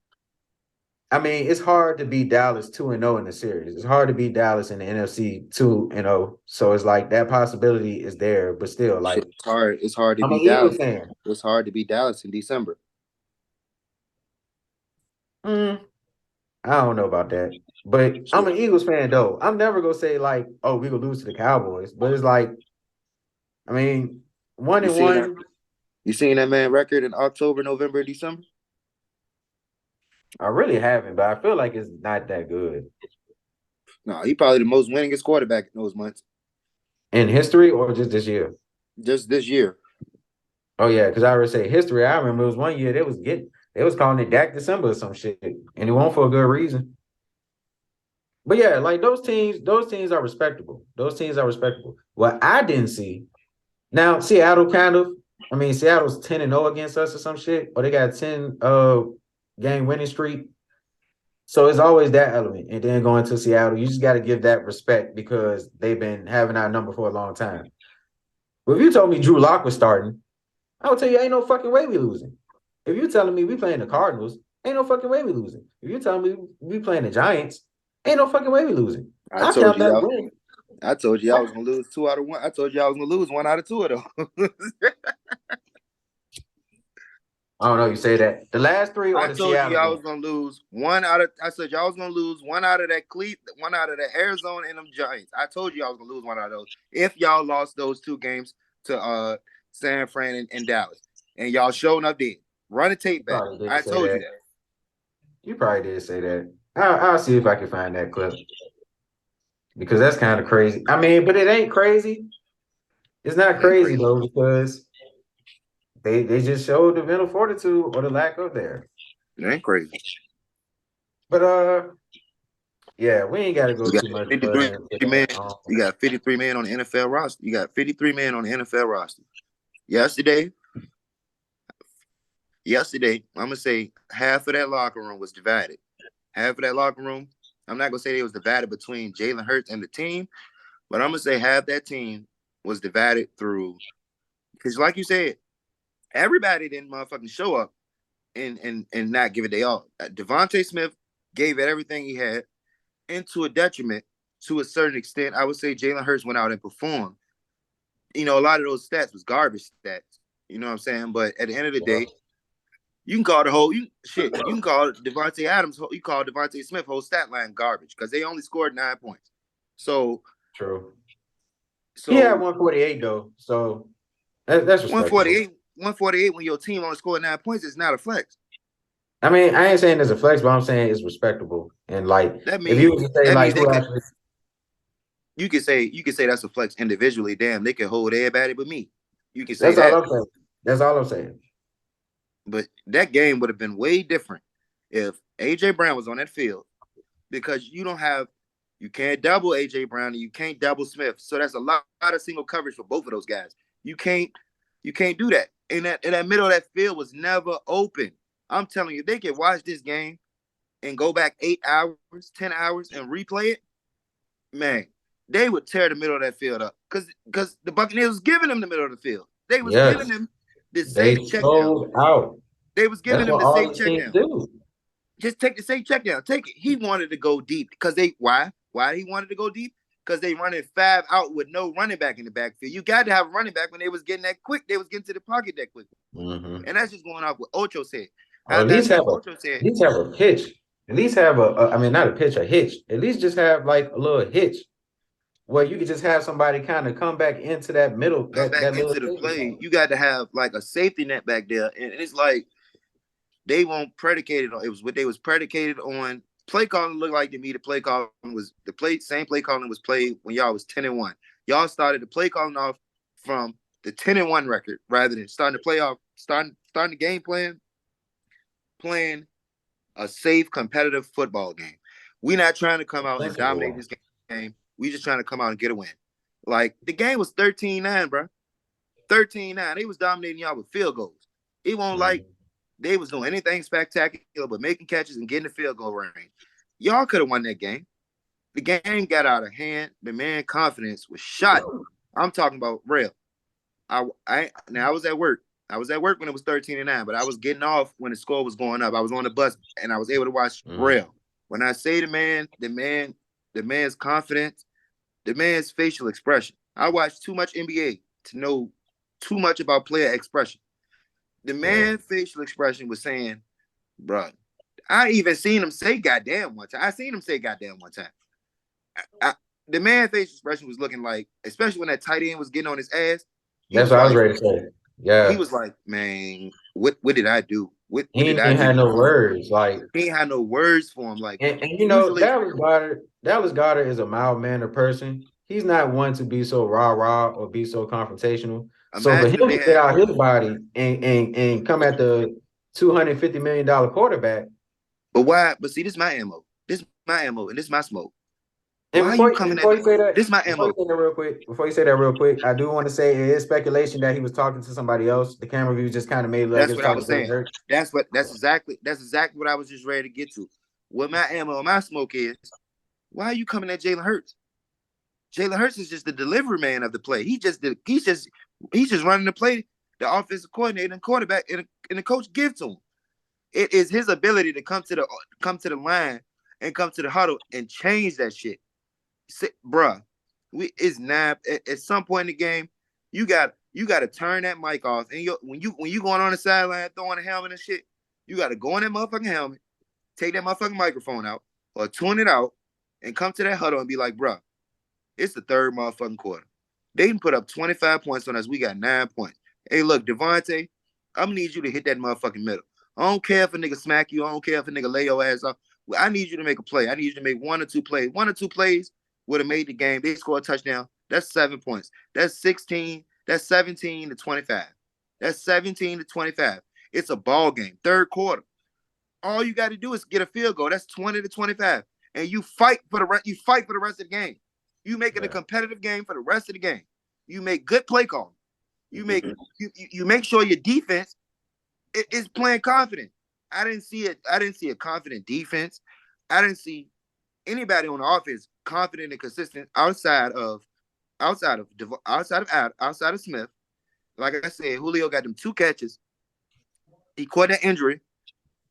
I mean, it's hard to beat Dallas 2-0 in the series. It's hard to beat Dallas in the NFC 2-0. So it's like that possibility is there, but still, like, it's hard. It's hard to beat Dallas. It's hard to beat Dallas in December. I don't know about that. But I'm an Eagles fan, though. I'm never going to say, like, oh, we're going to lose to the Cowboys. But it's like, I mean, 1-1. You seen that man record in October, November, December? I really haven't, but I feel like it's not that good. No, he probably the most winningest quarterback in those months. In history or just this year? Just this year. Oh, yeah, because I already say history. I remember it was one year they was calling it Dak December or some shit, and it won't for a good reason. But yeah, like those teams are respectable. Those teams are respectable. What I didn't see, now Seattle kind of, I mean, Seattle's 10-0 against us or some shit, or they got 10 game winning streak. So it's always that element. And then going to Seattle, you just got to give that respect because they've been having our number for a long time. But if you told me Drew Lock was starting, I would tell you ain't no fucking way we losing. If you're telling me we playing the Cardinals, ain't no fucking way we losing. If you're telling me we playing the Giants, ain't no fucking way we losing. I told you y'all was gonna lose 2 out of 1. I told you I was gonna lose 1 out of 2 of those. I don't know. You say that the last 3 on I the told Seattle you y'all game. was gonna lose 1 out of. I said y'all was gonna lose 1 out of that Cleveland, 1 out of the Arizona and them Giants. I told you I was gonna lose 1 out of those if y'all lost those 2 games to San Fran and Dallas, and y'all showing up did. Run the tape back. I told you that. You probably did say that. I'll see if I can find that clip because that's kind of crazy. I mean, but it ain't crazy. It's not crazy though because they just showed the mental fortitude or the lack of there. It ain't crazy. But yeah, we ain't got to go too much. 53 man. You got 53 men on the NFL roster. You got 53 men on the NFL roster. Yesterday, I'm gonna say half of that locker room was divided. Half of that locker room, I'm not gonna say it was divided between Jalen Hurts and the team, but I'm gonna say half that team was divided through because, like you said, everybody didn't motherfucking show up and not give it they all. Devontae Smith gave it everything he had, and to a detriment, to a certain extent, I would say Jalen Hurts went out and performed. You know, a lot of those stats was garbage stats. You know what I'm saying? But at the end of the day, you can call you can call Devontae Adams, you call Devontae Smith whole stat line garbage because they only scored 9 points. So true. So he had 148 though. So that's 148 when your team only scored 9 points is not a flex. I mean, I ain't saying it's a flex, but I'm saying it's respectable. And like, that means, if you was to say like, you could say that's a flex individually. Damn, they can hold everybody but me. You can say that's all I'm saying. That's all I'm saying. But that game would have been way different if AJ Brown was on that field because you can't double AJ Brown and you can't double Smith. So that's a lot of single coverage for both of those guys. You can't do that. And that middle of that field was never open. I'm telling you, they could watch this game and go back 8 hours, 10 hours and replay it. Man, they would tear the middle of that field up because the Buccaneers was giving them the middle of the field. They was giving them the safe check down. They was giving them the safe check down. Just take the safe check down. Take it. He wanted to go deep because why? Why he wanted to go deep? Because they running 5 out with no running back in the backfield. You got to have a running back when they was getting that quick. They was getting to the pocket that quick. Mm-hmm. And that's just going off what Ocho said. At least have a pitch. At least have not a pitch, a hitch. At least just have like a little hitch where you could just have somebody kind of come back into that middle. Into the play. You got to have like a safety net back there. And it's like they won't predicate it on. It was what they was predicated on. Play calling looked like to me. The play calling was same play calling was played when y'all was 10-1. Y'all started the play calling off from the 10-1 record rather than starting the game plan, playing a safe, competitive football game. We're not trying to come out and dominate this game. We just trying to come out and get a win. Like the game was 13-9, bro. 13-9. They was dominating y'all with field goals. It won't like they was doing anything spectacular but making catches and getting the field goal range. Y'all could have won that game. The game got out of hand. The man confidence was shot. I'm talking about real. I was at work. I was at work when it was 13-9, but I was getting off when the score was going up. I was on the bus and I was able to watch real. When I say the man's confidence, the man's facial expression. I watched too much NBA to know too much about player expression. The man's facial expression was saying, bro, I even seen him say goddamn one time. The man's facial expression was looking like, especially when that tight end was getting on his ass. That's what I was ready to say. Yeah. He was like, man, what did I do? What he did I do? He had no words. Like he ain't had no words for him. Like and you know, Dallas Goedert is a mild-mannered person. He's not one to be so rah-rah or be so confrontational. So for him to get out his body and come at the $250 million quarterback. But why? But see, this is my ammo. This is my ammo, and this is my smoke. And Why are you coming at me? This is my before MO. you say that real quick, I do want to say it is speculation that he was talking to somebody else. The camera view just kind of made it look like That's he was what I talking was to Jalen saying. Hurts. That's exactly what I was just ready to get to. What my ammo, my smoke is, why are you coming at Jalen Hurts? Jalen Hurts is just the delivery man of the play. He's just running the play, the offensive coordinator and quarterback, and the coach give to him. It is his ability to come to the line and come to the huddle and change that shit. Bruh, it's nap at some point in the game, you got to turn that mic off. And when you going on the sideline throwing a helmet and shit, you got to go in that motherfucking helmet, take that motherfucking microphone out or tune it out, and come to that huddle and be like, bruh, it's the third motherfucking quarter. They can put up 25 points on us. We got 9 points. Hey, look, Devontae, I'm gonna need you to hit that motherfucking middle. I don't care if a nigga smack you. I don't care if a nigga lay your ass off. I need you to make a play. I need you to make 1 or 2 plays. 1 or 2 plays would have made the game. They score a touchdown. That's 7 points. That's 16. That's 17 to 25. That's 17 to 25. It's a ball game. Third quarter. All you got to do is get a field goal. That's 20 to 25. And you fight for the rest of the game. You make it a competitive game for the rest of the game. You make good play calling. You make sure your defense is playing confident. I didn't see a confident defense. I didn't see anybody on the offense confident and consistent outside of Smith. Like I said, Julio got them 2 catches. He caught that injury.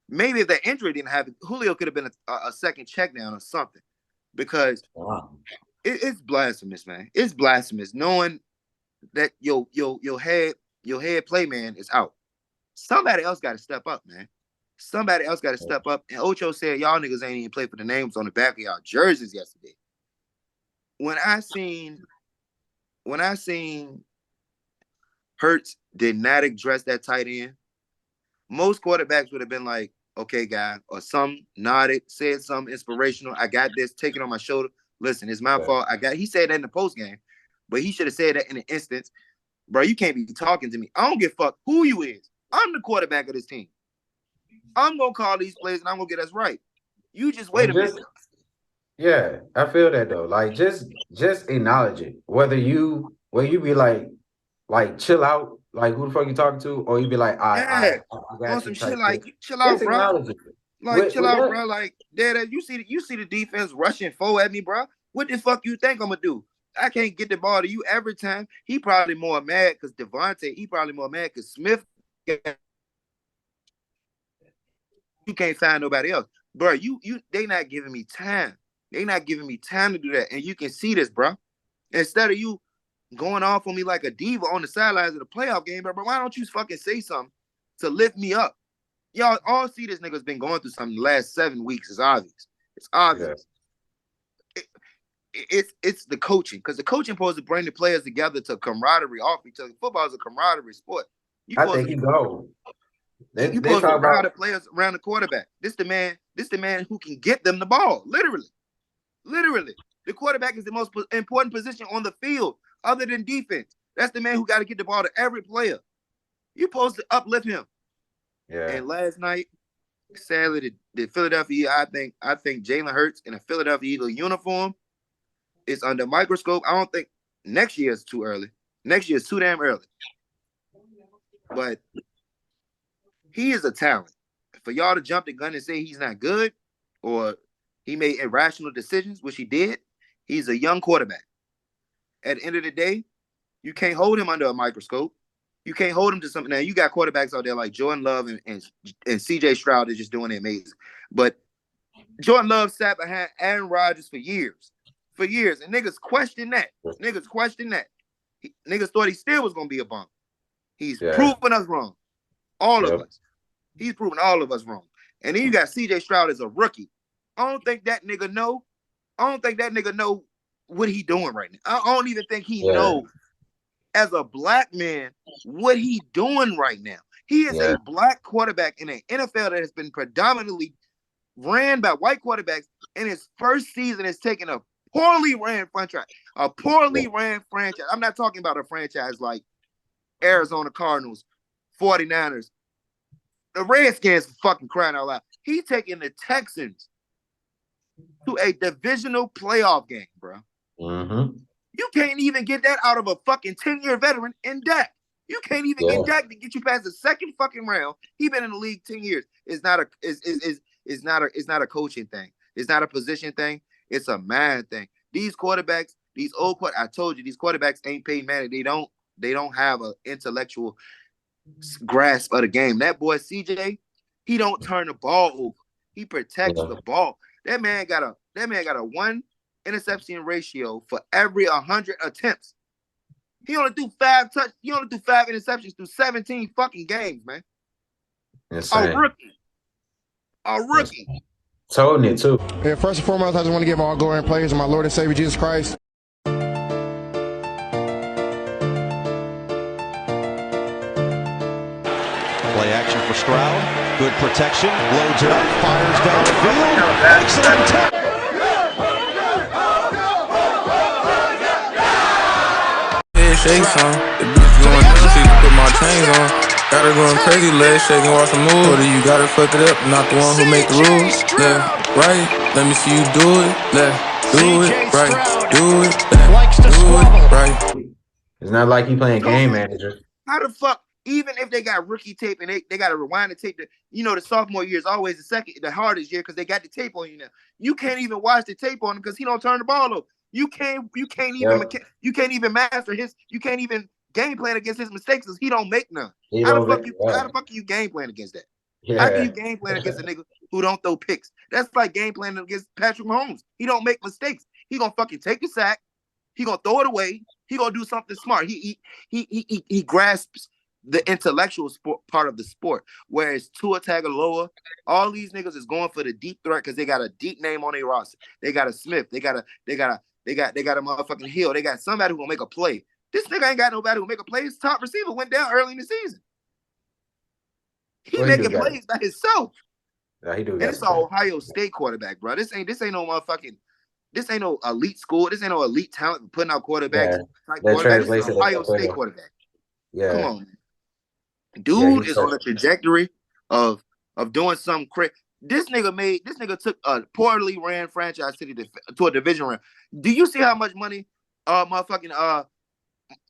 Maybe if that injury didn't happen, Julio could have been a second check down or something. Because it's blasphemous, man. It's blasphemous knowing that your head play man is out. Somebody else got to step up, man. Somebody else got to step up. And Ocho said, y'all niggas ain't even play for the names on the back of y'all jerseys yesterday. When I seen Hurts did not address that tight end, most quarterbacks would have been like, okay, guy, or some nodded, said something inspirational. I got this, take it on my shoulder. Listen, it's my fault. He said that in the post game, but he should have said that in the instance. Bro, you can't be talking to me. I don't give a fuck who you is. I'm the quarterback of this team. I'm gonna call these plays and I'm gonna get us right. You just wait a minute. Yeah, I feel that though. Like just acknowledge it. Whether you be like chill out, like who the fuck you talking to, or you be like, I got some you shit type chill out, just bro. acknowledge it. Like chill out, bro. Like Dad, you see the defense rushing 4 at me, bro. What the fuck you think I'm gonna do? I can't get the ball to you every time. He probably more mad because Devontae. He probably more mad because Smith. You can't find nobody else, bro. They not giving me time. They not giving me time to do that, and you can see this, bro. Instead of you going off on me like a diva on the sidelines of the playoff game, bro, why don't you fucking say something to lift me up? Y'all all see this nigga's been going through something the last 7 weeks. It's obvious. It's obvious. Yeah. It's the coaching, because the coaching supposed to bring the players together to camaraderie off each other. Football is a camaraderie sport. I think he go. You supposed to ride the players around the quarterback. This the man who can get them the ball. Literally. The quarterback is the most important position on the field other than defense. That's the man who got to get the ball to every player. You're supposed to uplift him. Yeah. And last night, sadly, the Philadelphia, I think Jalen Hurts in a Philadelphia Eagle uniform is under microscope. I don't think next year is too early. Next year is too damn early. But he is a talent. For y'all to jump the gun and say he's not good or he made irrational decisions, which he did, he's a young quarterback. At the end of the day, you can't hold him under a microscope. You can't hold him to something. Now, you got quarterbacks out there like Jordan Love and C.J. Stroud is just doing it amazing. But Jordan Love sat behind Aaron Rodgers for years. And niggas question that. Niggas thought he still was going to be a bum. He's proven us wrong. All of us. He's proven all of us wrong. And then you got C.J. Stroud as a rookie. I don't think that nigga know what he doing right now. I don't even think he know as a black man what he doing right now. He is a black quarterback in an NFL that has been predominantly ran by white quarterbacks. In his first season, has taken a poorly ran franchise. A poorly ran franchise. I'm not talking about a franchise like Arizona Cardinals, 49ers, the Redskins, for fucking crying out loud. He taking the Texans to a divisional playoff game, bro. Mm-hmm. You can't even get that out of a fucking 10-year veteran in Dak. You can't even get Dak to get you past the second fucking round. He been in the league 10 years. It's not a coaching thing. It's not a position thing. It's a man thing. These quarterbacks, I told you, these quarterbacks ain't Peyton Manning. They don't have an intellectual grasp of the game. That boy CJ, he don't turn the ball over. He protects the ball. That man got a 1 interception ratio for every 100 attempts. He only threw 5 interceptions through 17 fucking games, man. Insane. A rookie. Told it too. Yeah, first and foremost, I just want to give all glory and praise to my Lord and Savior Jesus Christ. Play action for Stroud. Good protection. Loads it up. Fires down the field. Excellent tackle. Shake some. The bitch going empty, put my chains on. Got her going crazy, legs shaking, watch the move. Or you gotta fuck it up, not the one who make the rules. Yeah, right. Let me see you do it. Do it right. Do it. Do it right. It's not like he playing game manager. How the fuck? Even if they got rookie tape and they got to rewind the tape, the sophomore year is always the hardest year because they got the tape on you now. You can't even watch the tape on him because he don't turn the ball over. You can't even master his. You can't even game plan against his mistakes because he don't make none. How the fuck you game plan against that? Yeah. How can you game plan against a nigga who don't throw picks? That's like game planning against Patrick Mahomes. He don't make mistakes. He gonna fucking take the sack. He gonna throw it away. He gonna do something smart. He grasps the intellectual part of the sport, whereas Tua Tagovailoa, all these niggas is going for the deep threat because they got a deep name on their roster. They got a Smith. They got a motherfucking Hill. They got somebody who will make a play. This nigga ain't got nobody who will make a play. His top receiver went down early in the season. He making plays by himself. Yeah, he do. And it's an Ohio State quarterback, bro. This ain't no motherfucking. This ain't no elite school. This ain't no elite talent for putting out quarterbacks. This is an Ohio State quarterback. Yeah, come on, man. Dude is on a trajectory of doing something crazy. This nigga took a poorly ran franchise to a division round. Do you see how much money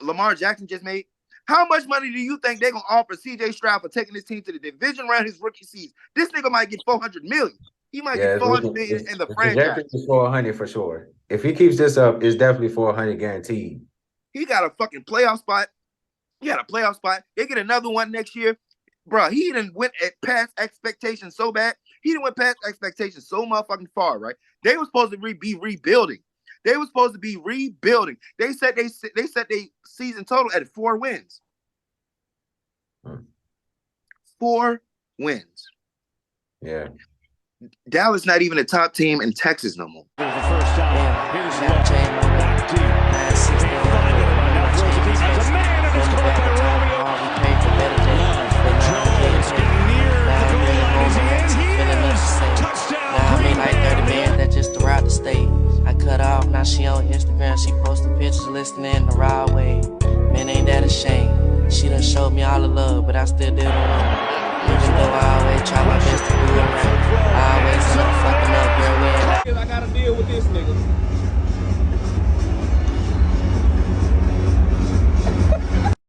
Lamar Jackson just made? How much money do you think they're gonna offer CJ Stroud for taking his team to the division round his rookie season? This nigga might get $400 million. He might get $400 million in the franchise. Is $400 for sure. If he keeps this up, it's definitely $400 guaranteed. He got a fucking playoff spot. He got a playoff spot. They get another one next year. Bro, he didn't went past expectations so bad. He didn't went past expectations so motherfucking far, right? They were supposed to be rebuilding. They said they season total at 4 wins. 4 wins. Yeah. Dallas not even a top team in Texas no more. Here's the first down. Here's back just throughout the state. I cut off, now she on Instagram, she posting pictures listening the right way. Man, ain't that a shame? She done showed me all the love, but I still did it wrong. Even though I always try my best to do it right, I always end up fucking up, girl. I gotta deal with this nigga.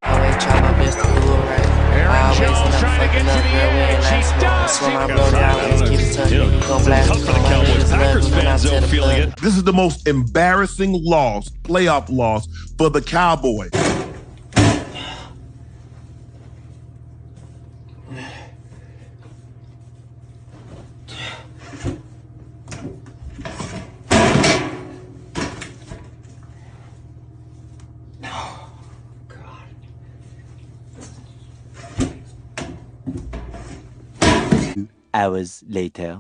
I always try my best to do it right. I always end up fucking up, girl. This is the most embarrassing loss, playoff loss for the Cowboys. Hours later.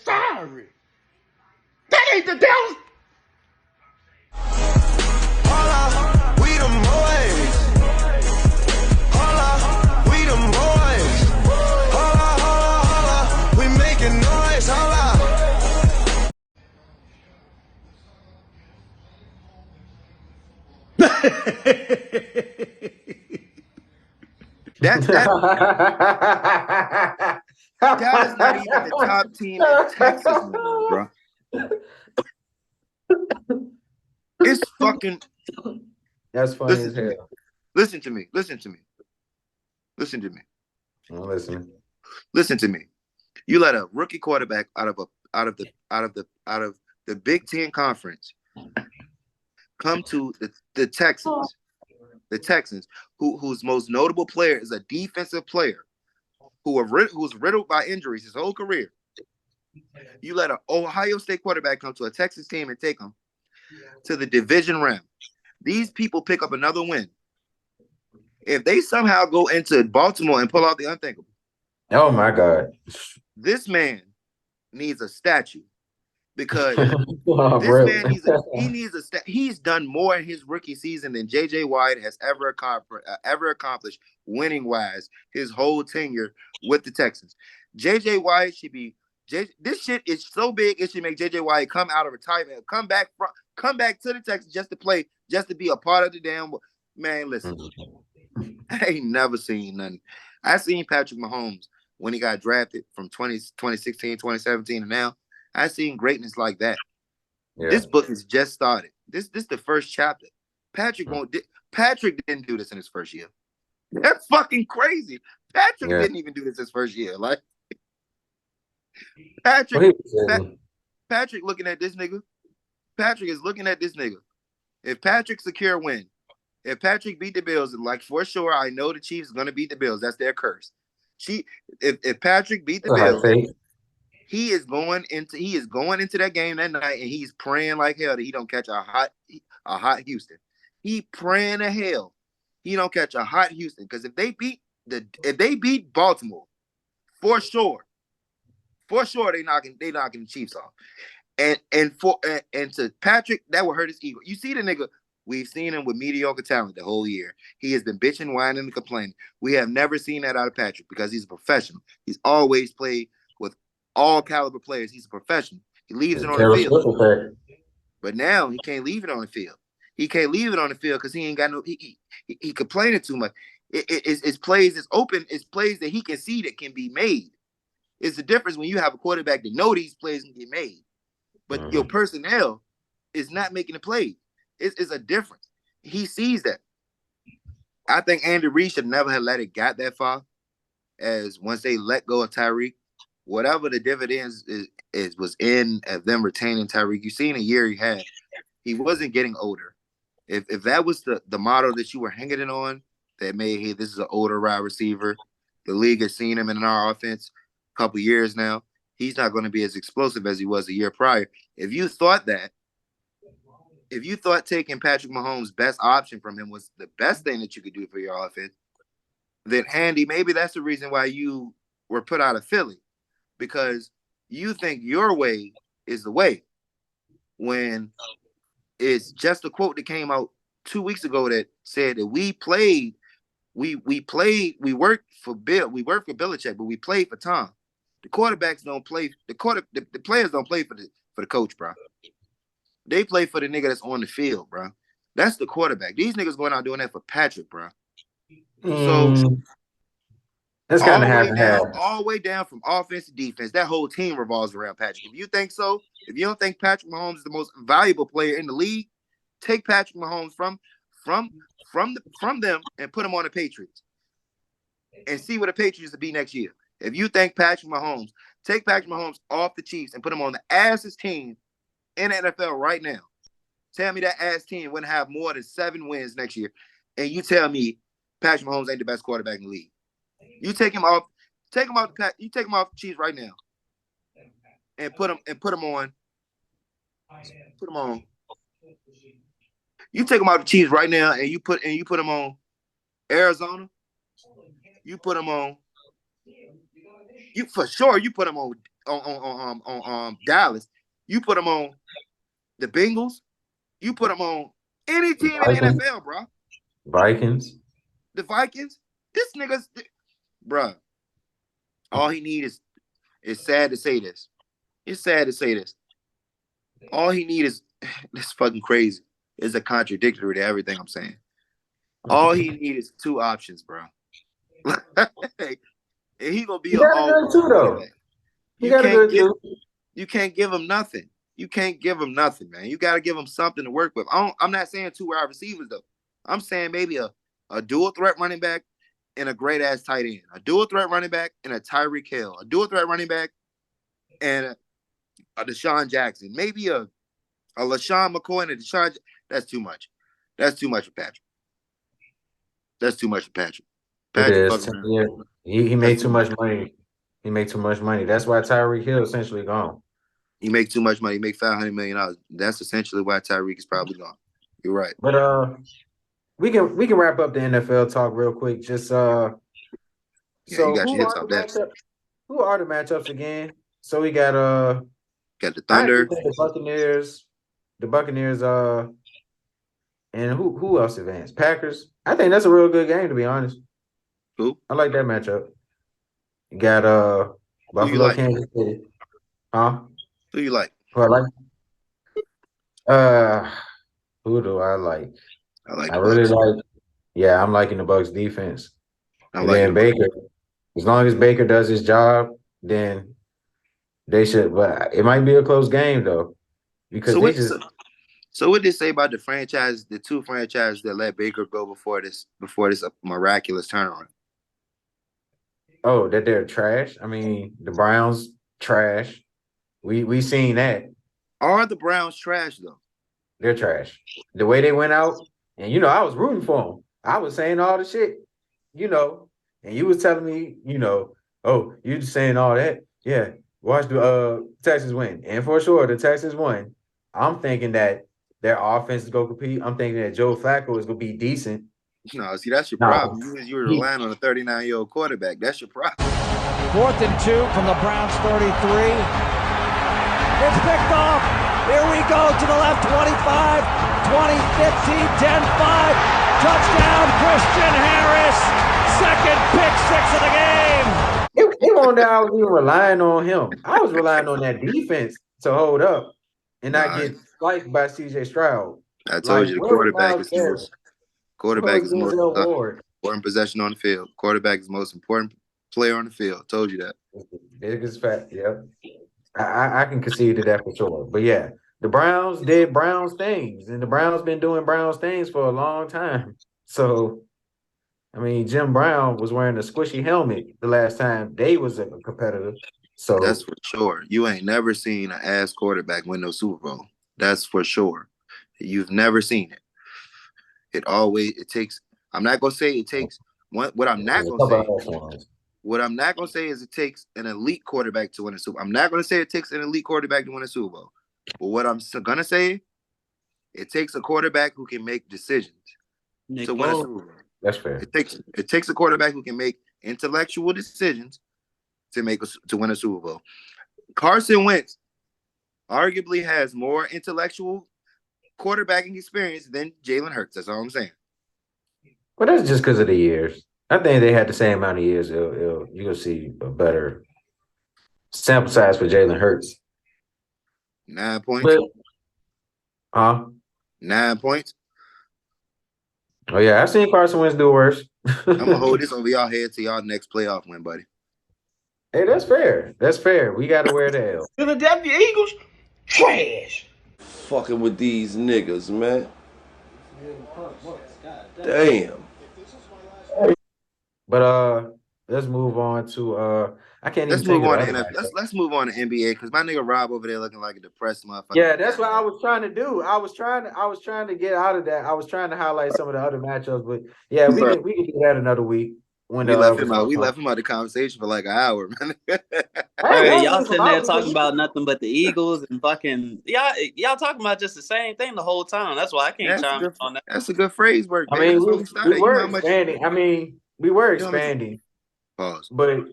Sorry. That ain't the Dallas. We the boys. That is not even the top team in Texas no more, bro. It's fucking. That's funny as hell. Listen to me. Listen to me. Listen to me. I'm listening. Listen to me. You let a rookie quarterback out of the Big Ten conference come to the Texans. The Texans, whose most notable player is a defensive player who's riddled by injuries his whole career. You let an Ohio State quarterback come to a Texas team and take them to the division round. These people pick up another win. If they somehow go into Baltimore and pull out the unthinkable, oh my God, this man needs a statue because he's done more in his rookie season than J.J. White has ever accomplished winning wise his whole tenure with the Texans. J.J. White should be this shit is so big it should make J.J. White come out of retirement, come back to the Texans just to play, just to be a part of the damn man. Listen, I ain't never seen nothing. I seen Patrick Mahomes when he got drafted from 2016, 2017, and now. I seen greatness like that. Yeah. This book has just started. This the first chapter. Patrick didn't do this in his first year. That's fucking crazy. Patrick didn't even do this his first year. Like Patrick looking at this nigga. Patrick is looking at this nigga. If Patrick secure a win, if Patrick beat the Bills, like for sure, I know the Chiefs are gonna beat the Bills. That's their curse. If Patrick beat the Bills. He is going into that game that night, and he's praying like hell that he don't catch a hot Houston. He praying to hell he don't catch a hot Houston, because if they beat Baltimore, for sure they knocking the Chiefs off. And to Patrick, that will hurt his ego. You see the nigga, we've seen him with mediocre talent the whole year. He has been bitching, whining, and complaining. We have never seen that out of Patrick because he's a professional. He's always played with all caliber players. He's a professional. He leaves it on the field. But now he can't leave it on the field. He can't leave it on the field because he ain't got no. He complaining too much. It's plays. It's open. It's plays that he can see that can be made. It's the difference when you have a quarterback that know these plays can get made, but your personnel is not making the play. It's a difference. He sees that. I think Andy Reid should never have let it got that far. As once they let go of Tyreek, whatever the dividends was in of them retaining Tyreek, you seen a year he had. He wasn't getting older. If that was the model that you were hanging it on, that made, hey, this is an older wide receiver. The league has seen him in our offense a couple years now. He's not going to be as explosive as he was a year prior. If you thought taking Patrick Mahomes' best option from him was the best thing that you could do for your offense, then Andy, maybe that's the reason why you were put out of Philly, because you think your way is the way, when it's just a quote that came out 2 weeks ago that said that we worked for Belichick, but we played for Tom. The quarterbacks don't play. The players don't play for the coach, bro. They play for the nigga that's on the field, bro. That's the quarterback. These niggas going out doing that for Patrick, bro. So that's kind of half. All the way down from offense to defense, that whole team revolves around Patrick. If you think so, if you don't think Patrick Mahomes is the most valuable player in the league, take Patrick Mahomes from them and put him on the Patriots, and see what the Patriots will be next year. If you think Patrick Mahomes, take Patrick Mahomes off the Chiefs and put him on the assest team in the NFL right now. Tell me that ass team wouldn't have more than 7 wins next year, and you tell me Patrick Mahomes ain't the best quarterback in the league. You take him off the Chiefs right now, and put him on. You take him off the Chiefs right now, and you put him on Arizona. You put him on. You for sure. You put him on Dallas. You put him on the Bengals. You put him on any team in the NFL, bro. Vikings. The Vikings. This nigga's, bro. All he needs is sad to say this. It's sad to say this. All he needs is, this fucking crazy. is a contradictory to everything I'm saying. All he needs is 2 options, bro. And he gonna be He an got a all good too, though. He got a good too. You can't give him nothing. You can't give him nothing, man. You got to give him something to work with. I'm not saying 2 wide receivers though. I'm saying maybe a dual threat running back and a great ass tight end. A dual threat running back and a Tyreek Hill. A dual threat running back and a Deshaun Jackson. Maybe a LaShawn McCoy and a Deshaun. That's too much. That's too much for Patrick. That's too much for Patrick. It is. Yeah. He made too much money. He made too much money. That's why Tyreek Hill essentially gone. He make too much money. He make $500 million. That's essentially why Tyreek is probably gone. You're right. But we can wrap up the NFL talk real quick. Just so you got your hits off that. Who are the matchups again? So we got the Thunder, the Buccaneers, and who else advanced? Packers. I think that's a real good game, to be honest. Who? I like that matchup. You got Buffalo, like? Kansas City. Huh? Who you like? Who I like? Who do I like? I really like. Yeah, I'm liking the Bucs defense. I'm and then Baker. As long as Baker does his job, then they should. But it might be a close game though, because So what did they say about the 2 franchises that let Baker go before this miraculous turnaround? Oh, that they're trash. I mean, the Browns trash. We seen that. Are the Browns trash though? They're trash. The way they went out, and I was rooting for them. I was saying all the shit, and you was telling me, oh, you just saying all that. Yeah, watch the Texans win, and for sure the Texans won. I'm thinking that their offense is gonna compete. I'm thinking that Joe Flacco is gonna be decent. No, see, that's your problem. You were relying on a 39-year-old quarterback. That's your problem. 4th and 2 from the Browns 33. It's picked off. Here we go to the left, 25, 20, 15, 10, 5. Touchdown, Christian Harris. Second pick 6 of the game. It won't that I was even relying on him. I was relying on that defense to hold up and not get sliced by CJ Stroud. I told you the quarterback is the most important possession on the field. Quarterback is the most important player on the field. Told you that. Biggest fact, yeah. I can concede to that for sure. But yeah, the Browns did Browns things, and the Browns been doing Browns things for a long time. So, I mean, Jim Brown was wearing a squishy helmet the last time they was a competitor. So that's for sure. You ain't never seen an ass quarterback win no Super Bowl. That's for sure. You've never seen it. It takes. I'm not gonna say it takes. What I'm not gonna say is it takes an elite quarterback to win a Super Bowl. I'm not gonna say it takes an elite quarterback to win a Super Bowl. But what I'm gonna say, it takes a quarterback who can make decisions to win a Super Bowl. That's fair. It takes a quarterback who can make intellectual decisions to win a Super Bowl. Carson Wentz arguably has more intellectual quarterbacking experience than Jalen Hurts. That's all I'm saying. Well, that's just because of the years. I think they had the same amount of years. You're gonna see a better sample size for Jalen Hurts. 9 points. 9 points. Oh yeah, I've seen Carson Wentz do worse. I'm gonna hold this over y'all head to y'all next playoff win, buddy. Hey, that's fair. That's fair. We gotta wear the L. Philadelphia Eagles, trash. Fucking with these niggas, man. Damn. But let's move on to let's move on to NBA because my nigga Rob over there looking like a depressed motherfucker. Yeah, that's what I was trying to do. I was trying to get out of that. I was trying to highlight some of the other matchups, but yeah, we can do that another week. We left him out of the conversation for like an hour, man. Hey, y'all sitting there talking about nothing but the Eagles and fucking y'all talking about just the same thing the whole time. That's why I can't chime in on that. That's a good phrase work. I mean, we were expanding. We were expanding. Pause. But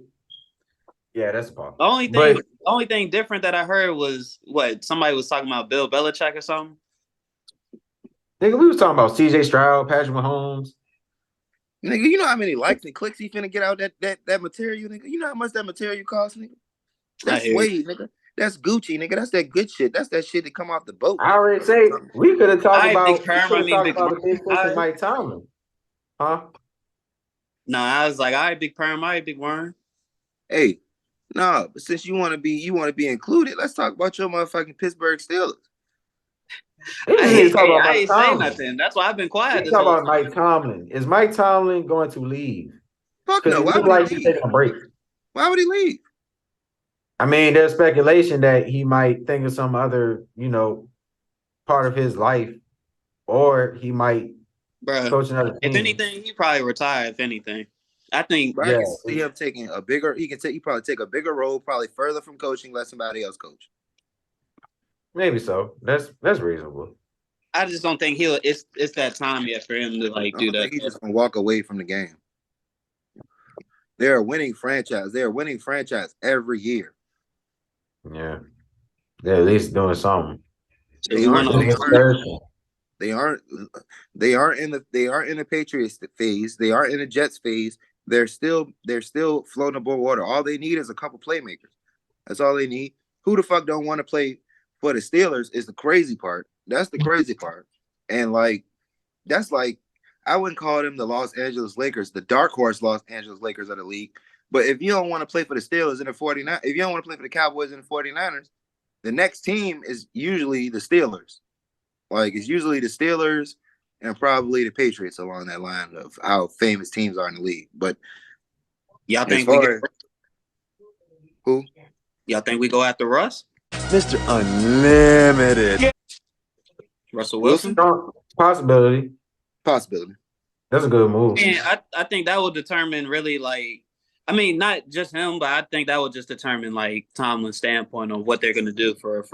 yeah, that's a pause. The only thing different that I heard was what somebody was talking about Bill Belichick or something. Nigga, we was talking about CJ Stroud, Patrick Mahomes. Nigga, you know how many likes and clicks he finna get out that material, nigga? You know how much that material costs, nigga? That's way, nigga. That's Gucci, nigga. That's that good shit. That's that shit that come off the boat. I already say we could have talked about Big Perm. I mean, Big the big fish and Mike Tomlin, huh? No, I was like, all right, Big Perm, all right, Big Worm. Hey, no, but since you want to be included, let's talk about your motherfucking Pittsburgh Steelers. I ain't saying nothing. That's why I've been quiet. Let's talk about Mike Tomlin. Is Mike Tomlin going to leave? Fuck no. Why would he leave? Taking a break. Why would he leave? I mean, there's speculation that he might think of some other, part of his life, or he might coach another team. If anything, he probably retire. If anything, I think. I can see him taking a bigger. He probably take a bigger role, probably further from coaching, let somebody else coach. Maybe so. That's reasonable. I just don't think he'll. It's that time yet for him to do that. He's just gonna walk away from the game. They're a winning franchise. They're a winning franchise every year. Yeah, they're at least doing something. They aren't in the Patriots phase. They aren't in the Jets phase. They're still floating above water. All they need is a couple playmakers. That's all they need. Who the fuck don't want to play for the Steelers is the crazy part. That's the crazy part. And that's I wouldn't call them the Los Angeles Lakers, the dark horse Los Angeles Lakers of the league. But if you don't want to play for the Steelers and the 49ers, if you don't want to play for the Cowboys and the 49ers, the next team is usually the Steelers. It's usually the Steelers and probably the Patriots along that line of how famous teams are in the league. But y'all think who? Y'all think we go after Russ? Mr. Unlimited. Russell Wilson? Possibility. That's a good move. And I think that will determine really not just him, but I think that will just determine Tomlin's standpoint of what they're going to do for.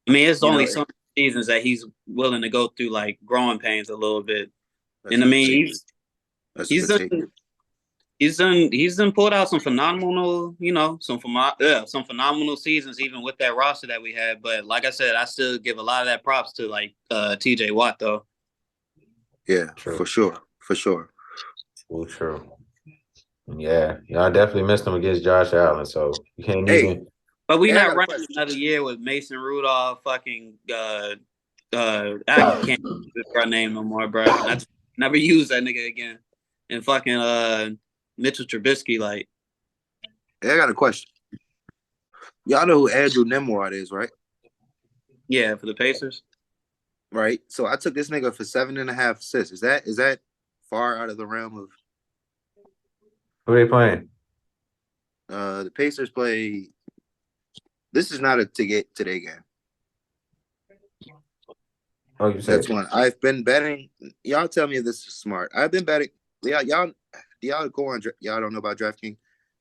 It's only some seasons that he's willing to go through growing pains a little bit, and he's done pulled out some phenomenal, some phenomenal seasons even with that roster that we had. But like I said, I still give a lot of that props to T.J. Watt though. Yeah, true. For sure. Well, true. Yeah, y'all definitely missed him against Josh Allen, so you can't even. But we not running another year with Mason Rudolph, fucking. I can't remember name no more, bro. I never use that nigga again. And fucking Mitchell Trubisky, Hey, I got a question. Y'all know who Andrew Nimrod is, right? Yeah, for the Pacers. Right. So I took this nigga for 7.5 assists. Is that far out of the realm of who they playing? The Pacers play. This is not a today game. Oh, you said that's one. I've been betting. Y'all tell me if this is smart. I've been betting. Y'all go on. Y'all don't know about DraftKings?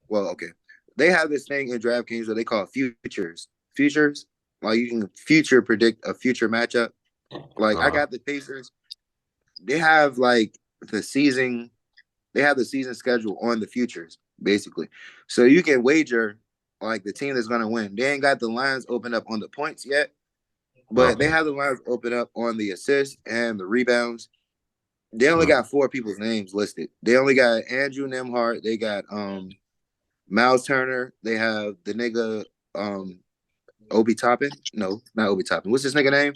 Well, okay. They have this thing in DraftKings where they call futures. Futures, you can future predict a future matchup. I got the Pacers. They have the season. They have the season schedule on the futures, basically. So you can wager the team that's gonna win. They ain't got the lines open up on the points yet, but they have the lines open up on the assists and the rebounds. They only got 4 people's names listed. They only got Andrew Nimhart. They got Miles Turner. They have the nigga Obi Toppin. No, not Obi Toppin. What's this nigga name?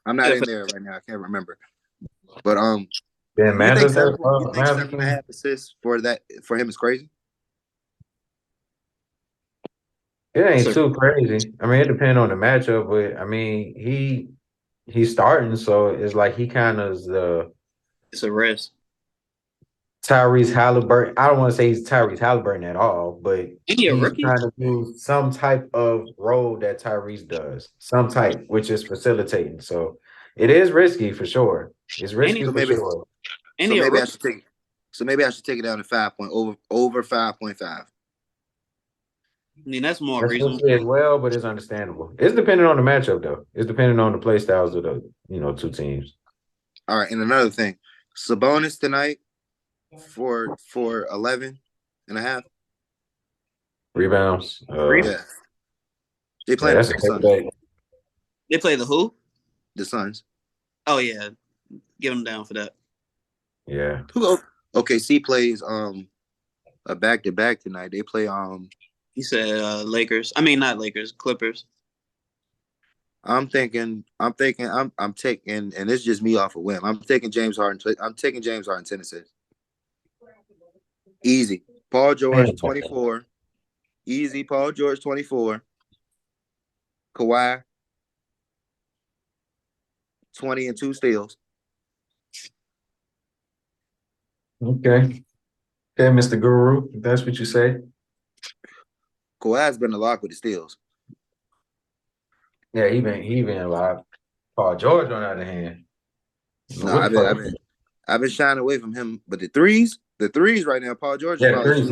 I'm not in there right now. I can't remember. But you think 7.5 assists for him is crazy? It ain't too crazy. It depends on the matchup, but he's starting, so it's he kind of is the. It's a risk. Tyrese Halliburton. I don't want to say he's Tyrese Halliburton at all, but he's trying to do some type of role that Tyrese does, some type, which is facilitating. So it is risky for sure. It's risky for sure. So maybe I should take it down to 5 point over 5.5. That's more reasonable as well, but it's understandable. It's depending on the matchup, though. It's depending on the play styles of the 2 teams. All right, and another thing, Sabonis tonight for 11.5 rebounds. Yeah. They play the Suns. They play the who? The Suns. Oh yeah, get them down for that. Yeah. OKC plays a back-to-back tonight. They play He said Lakers. I mean, not Lakers, Clippers. I'm taking, and it's just me off a whim. I'm taking James Harden. I'm taking James Harden 10 assists. Easy. Paul George 24. Easy. Paul George 24. Kawhi 20 and 2 steals. Okay, Mr. Guru, if that's what you say. Kawhi's been a lock with the steals. Yeah, he been live. Paul George, on the other hand. No, I've been shying away from him. But the threes right now, Paul George is probably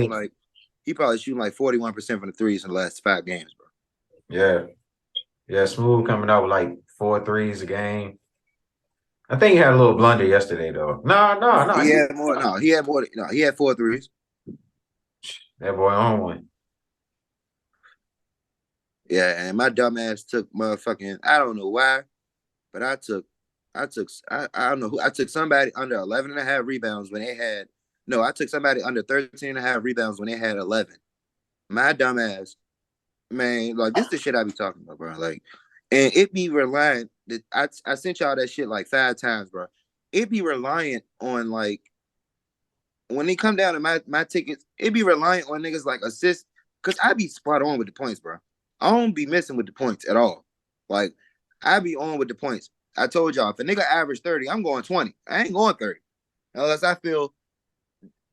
shooting like 41% from the threes in the last 5 games, bro. Yeah, Smooth coming out with like 4 threes a game. I think he had a little blunder yesterday though. No. He had more. No, he had more. No, he had 4 threes. That boy on one. Yeah, and my dumb ass took motherfucking, I don't know why, but I don't know who, I took somebody under 11 and a half rebounds when they had, no, I took somebody under 13 and a half rebounds when they had 11. My dumb ass, man, like, this is the shit I be talking about, bro. Like, and it be reliant, that I sent y'all that shit like 5 times, bro. It be reliant on, like, when they come down to my tickets, it be reliant on niggas like assists, because I be spot on with the points, bro. I don't be messing with the points at all. Like, I be on with the points. I told y'all, if a nigga average 30, I'm going 20. I ain't going 30. Unless I feel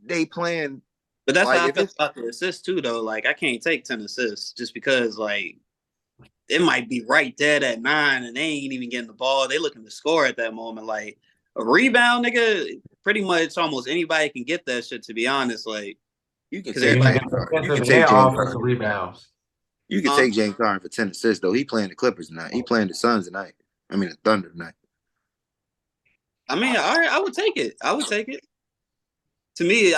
they playing. But that's like, how I feel about the assists too, though. Like, I can't take 10 assists just because, like, it might be right dead at 9 and they ain't even getting the ball. They looking to score at that moment. Like, a rebound, nigga, pretty much almost anybody can get that shit, to be honest. Like, you can take James Harden. Rebounds. You can take James Harden for 10 assists, though. He playing the Clippers tonight. He playing the Suns tonight. I mean, the Thunder tonight. I mean, all right, I would take it. To me,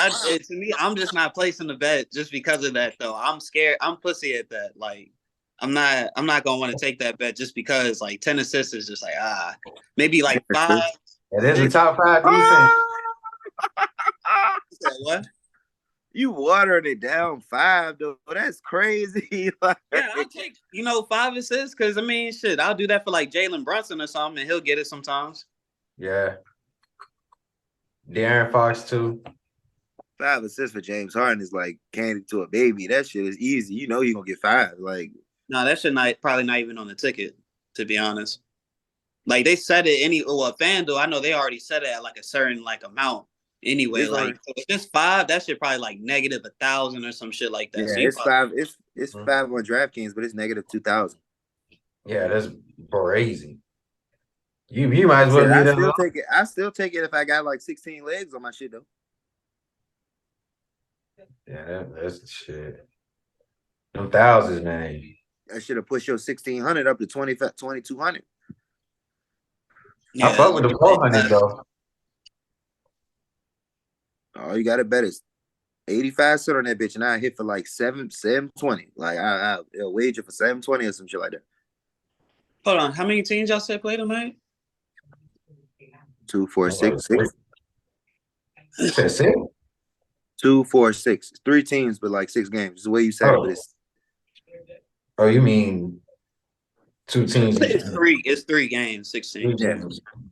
I'm just not placing the bet just because of that, though. I'm scared. I'm pussy at that. Like, I'm not gonna want to take that bet just because, like, 10 assists is just like, maybe like 5. It is a top 5 defense. What? You watering it down 5, though. That's crazy. Like, yeah, I'll take 5 assists because, I mean, shit, I'll do that for like Jalen Brunson or something, and he'll get it sometimes. Yeah. De'Aaron Fox too. 5 assists for James Harden is like candy to a baby. That shit is easy. You know you're gonna get 5. Like, no, that shit probably not even on the ticket, to be honest. Like, they set it FanDuel, I know they already set it at like a certain like amount anyway. It's like, if it's just 5, that shit probably like negative 1,000 or some shit like that. Yeah, so it's 5. It's 5 on DraftKings, but it's negative 2,000. Yeah, that's crazy. You might as well I still take it. I still take it if I got like 16 legs on my shit though. Yeah, that's the shit. Them thousands, man. I should have pushed your 1,600 up to 2,200. Yeah, I fuck with the 400 though. All you got to bet is 85 cents on that bitch, and I hit for like 720. Like, I'll wager for 720 or some shit like that. Hold on, how many teams y'all said play tonight? 2, 4, 6, 6. You said 6? 2, 4, 6. 3 teams, but like 6 games. It's the way you said it, but it's. Oh, you mean 2 teams? It's 3 games, 16. Yeah,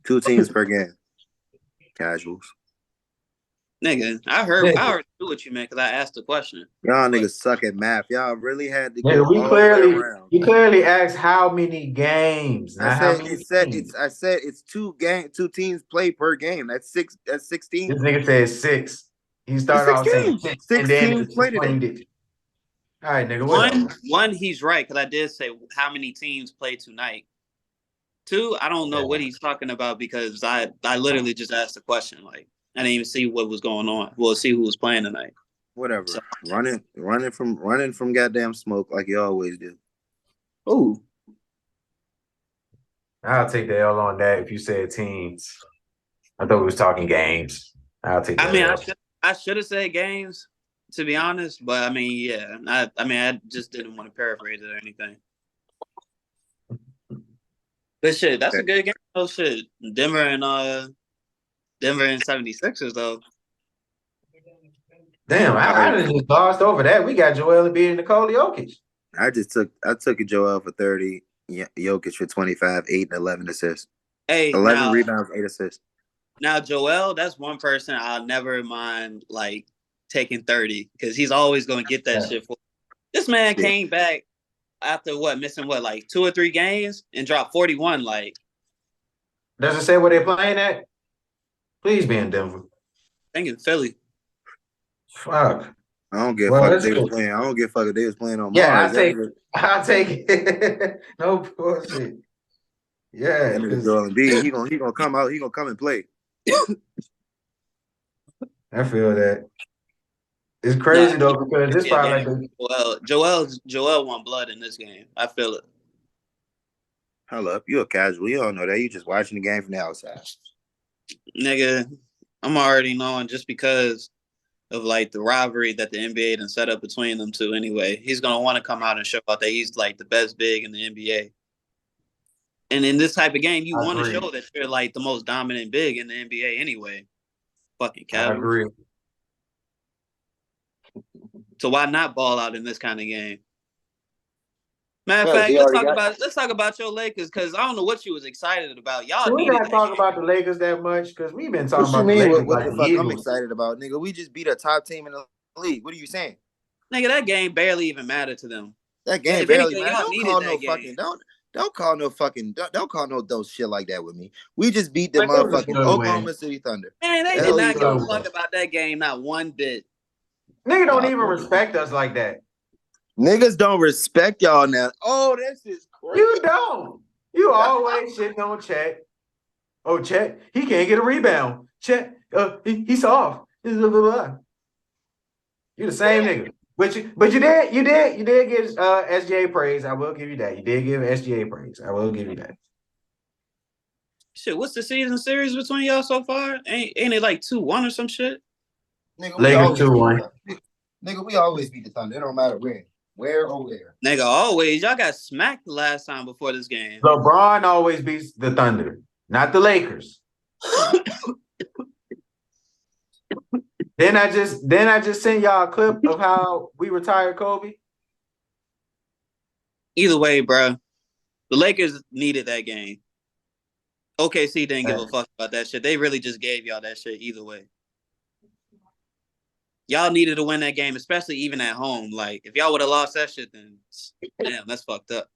2 teams per game. Casuals. Nigga, I heard what you meant because I asked the question. Y'all niggas suck at math. Y'all really had to go we all the way around. You clearly asked how many games. I said it's 2 teams play per game. That's 6. That's 16. This nigga said 6. He started off saying 6 and then explained it. All right, nigga. One, he's right because I did say how many teams play tonight. 2, I don't know what he's talking about because I literally just asked the question. Like, I didn't even see what was going on. We'll see who was playing tonight. Whatever. So, running from goddamn smoke like you always do. Ooh. I'll take the L on that if you said teams. I thought we was talking games. I'll take that. I mean, I should have said games, to be honest. But, I mean, yeah. I just didn't want to paraphrase it or anything. But, shit, that's a good game. Oh, shit. Denver and 76ers, though. Damn, I done just glossed over that. We got Joel Embiid and Nikola Jokic. I took a Joel for 30, Jokic for 25, 8 and 11 assists. Hey, 11 rebounds, 8 assists. Now Joel, that's one person I'll never mind like taking 30 because he's always gonna get that shit for. This man came back after missing like 2 or 3 games and dropped 41. Like, does it say where they're playing at? Please be in Denver. I think in Philly. Fuck. I don't give a fuck if they was playing. I don't give a fuck if they was playing on Mars. Yeah, I'll take it. No bullshit. Yeah. That nigga Joel Embiid, he gonna come out, he gonna come and play. I feel that. It's crazy though, because this probably like Joel won blood in this game. I feel it. Hold up, you a casual. You don't know that. You just watching the game from the outside. Nigga, I'm already knowing just because of like the rivalry that the NBA done set up between them two anyway. He's gonna want to come out and show out that he's like the best big in the NBA. And in this type of game, you want to show that you're like the most dominant big in the NBA anyway. Fucking casual. I agree. So why not ball out in this kind of game? Matter of fact, let's talk about your Lakers because I don't know what you was excited about. Y'all we not talking about the Lakers that much because we've been talking about the Lakers. What the fuck I'm excited about, nigga? We just beat a top team in the league. What are you saying? Nigga, that game barely even mattered to them. That game barely mattered. Don't call no those shit like that with me. We just beat the motherfucking Oklahoma City Thunder. Man, they did not give a fuck about that game, not one bit. Nigga don't even respect us like that. Niggas don't respect y'all now. Oh, this is crazy. You don't. You always shitting on Chet. Oh, Chet, he can't get a rebound. Chet, he's soft. You the same nigga. But you did give SGA praise. I will give you that. You did give SGA praise. I will give you that. Shit, what's the season series between y'all so far? Ain't it like 2-1 or some shit? Nigga, Lakers 2-1. Nigga, we always beat the Thunder. It don't matter when. Where or where. Nigga, always. Y'all got smacked the last time before this game. LeBron always beats the Thunder, not the Lakers. Then I just sent y'all a clip of how we retired Kobe. Either way, bro, the Lakers needed that game. OKC didn't give a fuck about that shit. They really just gave y'all that shit either way. Y'all needed to win that game, especially even at home. Like, if y'all would have lost that shit, then damn, that's fucked up.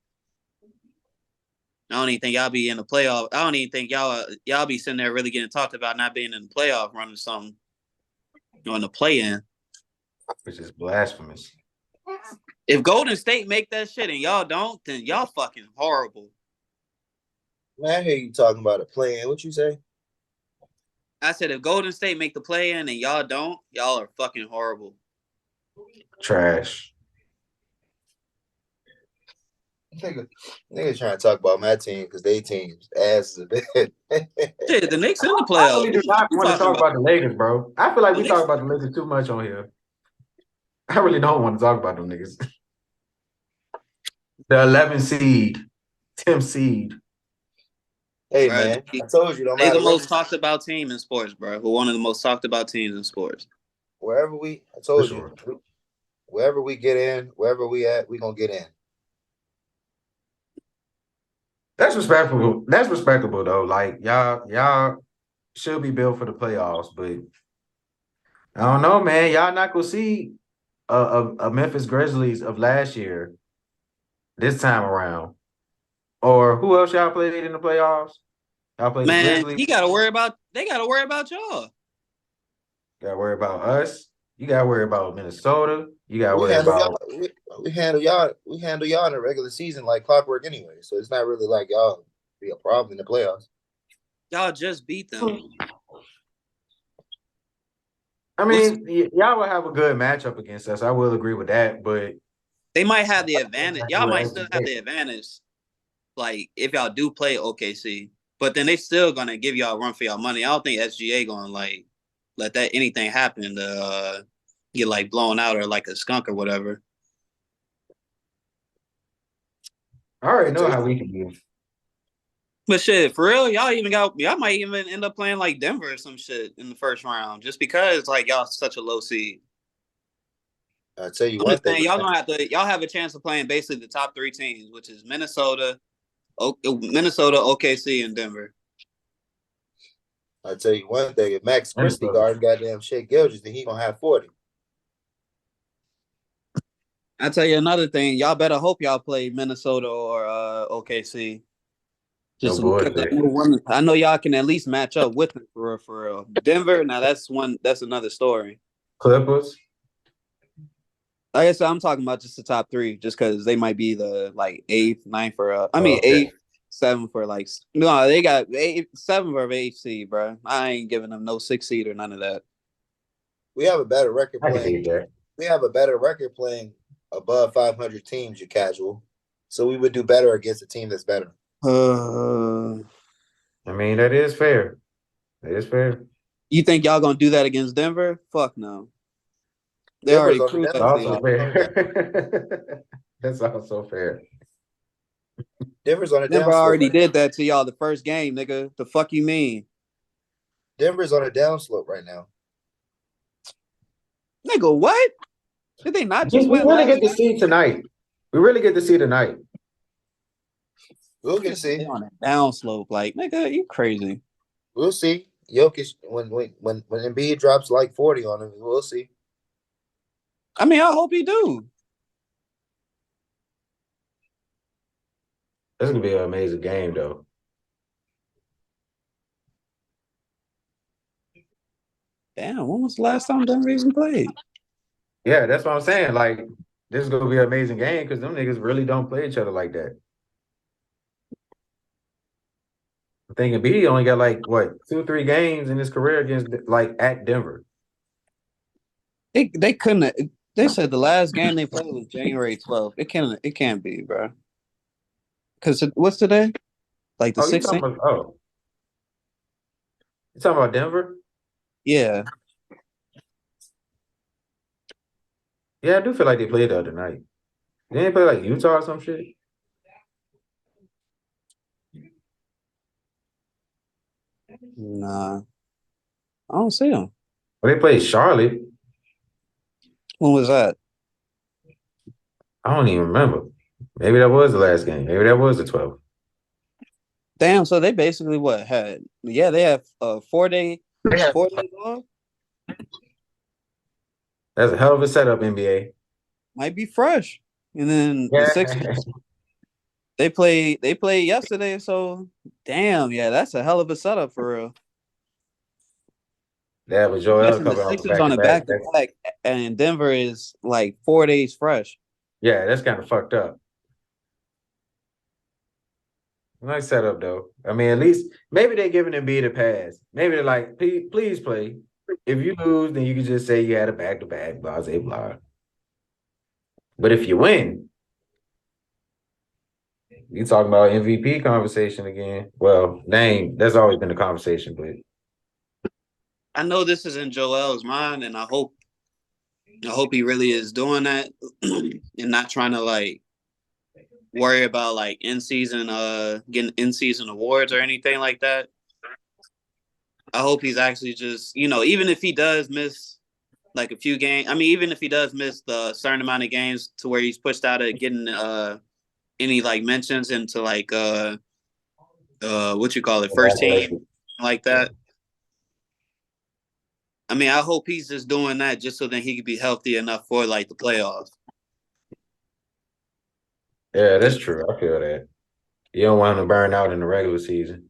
I don't even think y'all be in the playoff. I don't even think y'all be sitting there really getting talked about not being in the playoff run or something. On the play-in. Which is blasphemous. If Golden State make that shit and y'all don't, then y'all fucking horrible. Man, I hear you talking about a play-in. What you say? I said if Golden State make the play-in and y'all don't, y'all are fucking horrible. Trash. Niggas trying to talk about my team because they team's ass is a bit. Shit, the Knicks in the playoffs. I really do not want to talk about the Lakers, bro. I feel like we talk about the Lakers too much on here. I really don't want to talk about them niggas. The 11 seed, 10 seed. Hey, man, I told you. They're the most talked about team in sports, bro. We're one of the most talked about teams in sports. I told you, wherever we get in, wherever we at, we going to get in. That's respectable. That's respectable though. Like y'all should be built for the playoffs, but I don't know, man. Y'all not gonna see a Memphis Grizzlies of last year this time around. Or who else y'all played in the playoffs? Y'all played the Grizzlies. They gotta worry about y'all. Gotta worry about us. You gotta worry about Minnesota. You gotta worry about we handle y'all in the regular season like clockwork anyway. So it's not really like y'all be a problem in the playoffs. Y'all just beat them. I mean, y'all will have a good matchup against us. I will agree with that, but they might have the advantage. Y'all might still have the advantage. Like if y'all do play OKC, but then they still gonna give y'all a run for y'all money. I don't think SGA gonna like let that anything happen to get like blown out or like a skunk or whatever. I already know how we can do. But shit, for real, y'all might even end up playing like Denver or some shit in the first round, just because like y'all such a low seed. I tell you I'm one just saying, thing. y'all have a chance of playing basically the top 3 teams, which is Minnesota, OKC, and Denver. I tell you one thing. If Max Christie Minnesota. guard goddamn Shea Gilgeous, then he gonna have 40. I tell you another thing. Y'all better hope y'all play Minnesota or OKC. Just No because bullshit. I know y'all can at least match up with them for real. Denver. Now that's another story. Clippers. Like I said, I'm talking about just the top 3, just because they might be the like 8th, 9th for Okay. 8th, 7th for like no, they got 7th or 8th seed, bro. I ain't giving them no 6th seed or none of that. We have a better record I can playing. see that. We have a better record playing above 500 teams. You casual, so we would do better against a team that's better. I mean, that is fair. That is fair. You think y'all gonna do that against Denver? Fuck no. They Denver's already on proved the that down to Also y'all. fair. That's also fair. Denver's on a Denver down slope. already did that to y'all the first game, nigga. The fuck you mean? Denver's on a down slope right now. Nigga, what? Did they not just We win really last get to see tonight. We really get to see tonight. We'll get to see. They on a down slope. Like, nigga, you crazy. We'll see. Jokic, when Embiid drops like 40 on him, we'll see. I mean, I hope he do. This is gonna be an amazing game, though. Damn, when was the last time Denver even played? Yeah, that's what I'm saying. Like, this is gonna be an amazing game because them niggas really don't play each other like that. I'm thinking B only got like what 2-3 games in his career against like at Denver. They couldn't. They said the last game they played was January 12th. It can't be, bro. Because what's today? Like the 16th? You talking about Denver? Yeah. Yeah, I do feel like they played the other night. They didn't play like Utah or some shit. Nah. I don't see them. Well, they played Charlotte. When was that? I don't even remember. Maybe that was the last game. Maybe that was the 12th. Damn, so they basically what had they have 4 days off. That's a hell of a setup, NBA. Might be fresh. And then the Sixers they played yesterday, so damn, yeah, that's a hell of a setup for real. Yeah, but Joel The coming off Sixers on a back to back, and Denver is like 4 days fresh. Yeah, that's kind of fucked up. Nice setup though. I mean, at least maybe they're giving Embiid a pass. Maybe they're like, please play. If you lose, then you can just say you had a back to back, blah blah blah. But if you win, you talking about MVP conversation again. Well, that's always been the conversation, but I know this is in Joel's mind, and I hope he really is doing that and not trying to like worry about like getting in season awards or anything like that. I hope he's actually just, even if he does miss like a few games, I mean, even if he does miss the certain amount of games to where he's pushed out of getting any like mentions into like what you call it, first team like that. I mean, I hope he's just doing that just so that he could be healthy enough for like the playoffs. Yeah, that's true. I feel that. You don't want him to burn out in the regular season.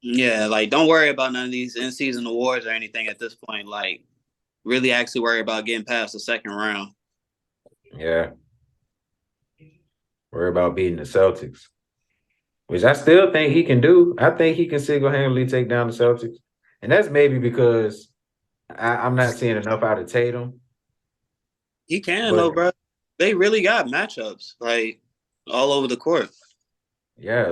Yeah, like don't worry about none of these in-season awards or anything at this point. Like, really actually worry about getting past the second round. Yeah. Worry about beating the Celtics, which I still think he can do. I think he can single-handedly take down the Celtics. And that's maybe because I'm not seeing enough out of Tatum. He can, though, bro. They really got matchups, like, all over the court. Yeah,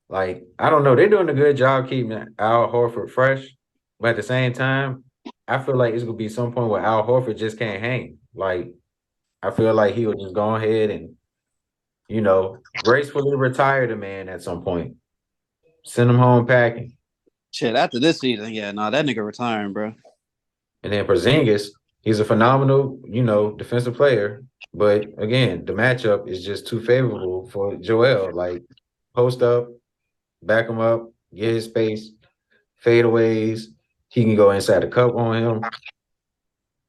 like I don't know. They're doing a good job keeping Al Horford fresh. But at the same time, I feel like it's going to be some point where Al Horford just can't hang. Like, I feel like he will just go ahead and, gracefully retire the man at some point. Send him home packing. Shit, after this season, that nigga retiring, bro. And then Porzingis, He's a phenomenal, defensive player. But again, the matchup is just too favorable for Joel. Like, post up, back him up, get his space, fadeaways. He can go inside the cup on him.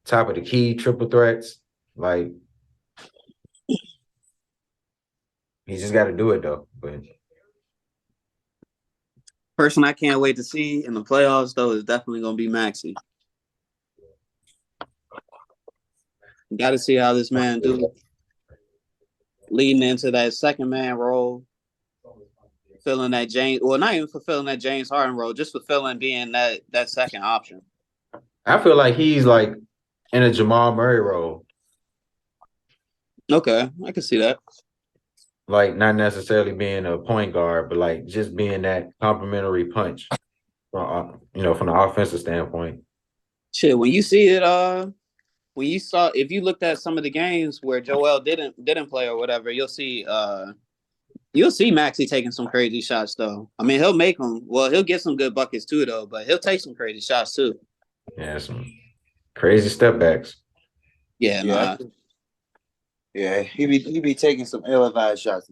Top of the key, triple threats. Like, he just got to do it, though. But person I can't wait to see in the playoffs, though, is definitely going to be Maxey. Got to see how this man do leading into that second man role, filling that James. Well, not even fulfilling that James Harden role, just fulfilling being that second option. I feel like he's like in a Jamal Murray role. Okay, I can see that. Like, not necessarily being a point guard, but like just being that complimentary punch, from the offensive standpoint. Shit, when you see it, if you looked at some of the games where Joel didn't play or whatever, you'll see Maxey taking some crazy shots though. I mean, he'll make them. Well, he'll get some good buckets too though, but he'll take some crazy shots too. Yeah, some crazy step backs. Yeah. Yeah, he be taking some ill-advised shots.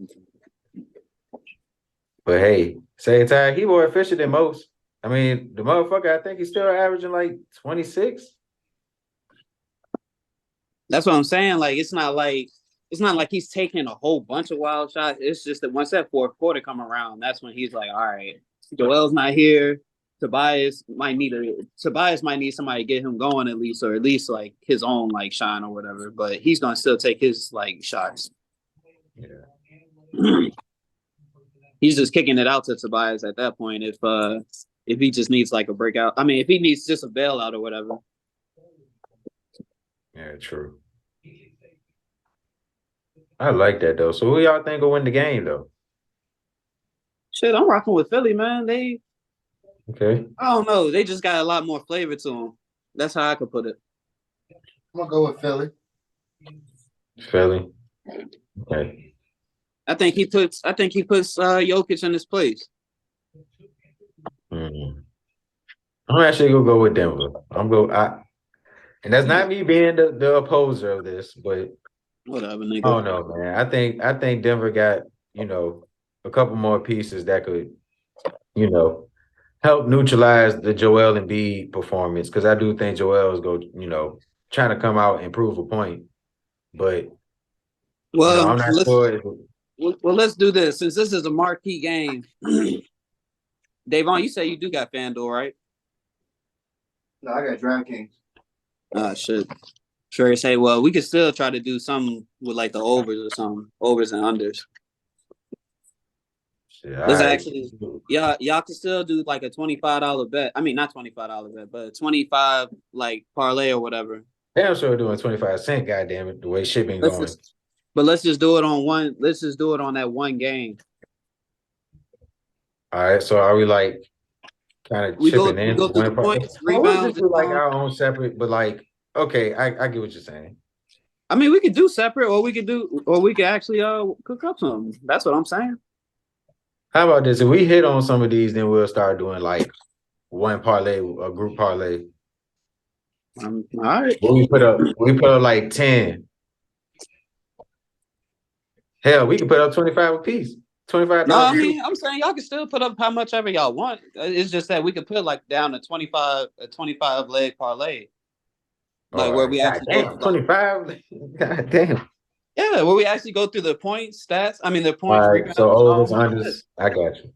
But hey, same time, he more efficient than most. I mean, the motherfucker, I think he's still averaging like 26. That's what I'm saying. Like, it's not like he's taking a whole bunch of wild shots. It's just that once that fourth quarter come around, that's when he's like, all right, Joel's not here. Tobias might need somebody to get him going at least, or at least like his own like shine or whatever. But he's gonna still take his like shots. Yeah. He's just kicking it out to Tobias at that point if he just needs like a breakout. I mean, if he needs just a bailout or whatever. Yeah, true. I like that though. So who y'all think will win the game though? Shit, I'm rocking with Philly, man. Okay. I don't know. They just got a lot more flavor to them. That's how I could put it. I'm gonna go with Philly. Philly. Okay. I think he puts Jokic in his place. Mm-hmm. I'm actually gonna go with Denver. And that's not me being the opposer of this, but whatever, nigga. I don't know, man. I think Denver got, a couple more pieces that could, help neutralize the Joel Embiid performance. Because I do think Joel is trying to come out and prove a point. But I'm not sure. Well, let's do this. Since this is a marquee game, Davon, you say you do got FanDuel, right? No, I got DraftKings. Shit. Sure. Say, well, we could still try to do something with like the overs or something, overs and unders. Yeah, Let's actually, y'all can still do like a $25 bet. I mean, not $25 bet, but a 25 like parlay or whatever. Damn sure doing 25 cents. Goddamn it, the way shipping going. But let's just do it on one. Let's just do it on that one game. All right. So are we like kind of chipping in? We go through the points, rebounds. Just like our own separate, but like, okay, I get what you're saying. I mean, we could do separate, or we could actually cook up something. That's what I'm saying. How about this? If we hit on some of these, then we'll start doing like one parlay, a group parlay. All right. We put up like 10. Hell, we can put up 25 apiece. $25. No, I mean, I'm saying y'all can still put up how much ever y'all want. It's just that we could put like down a 25 leg parlay. Like where we actually go 25. God damn. Yeah, where we actually go through the points, stats. I mean, the points. All right, so overs, unders. I got you.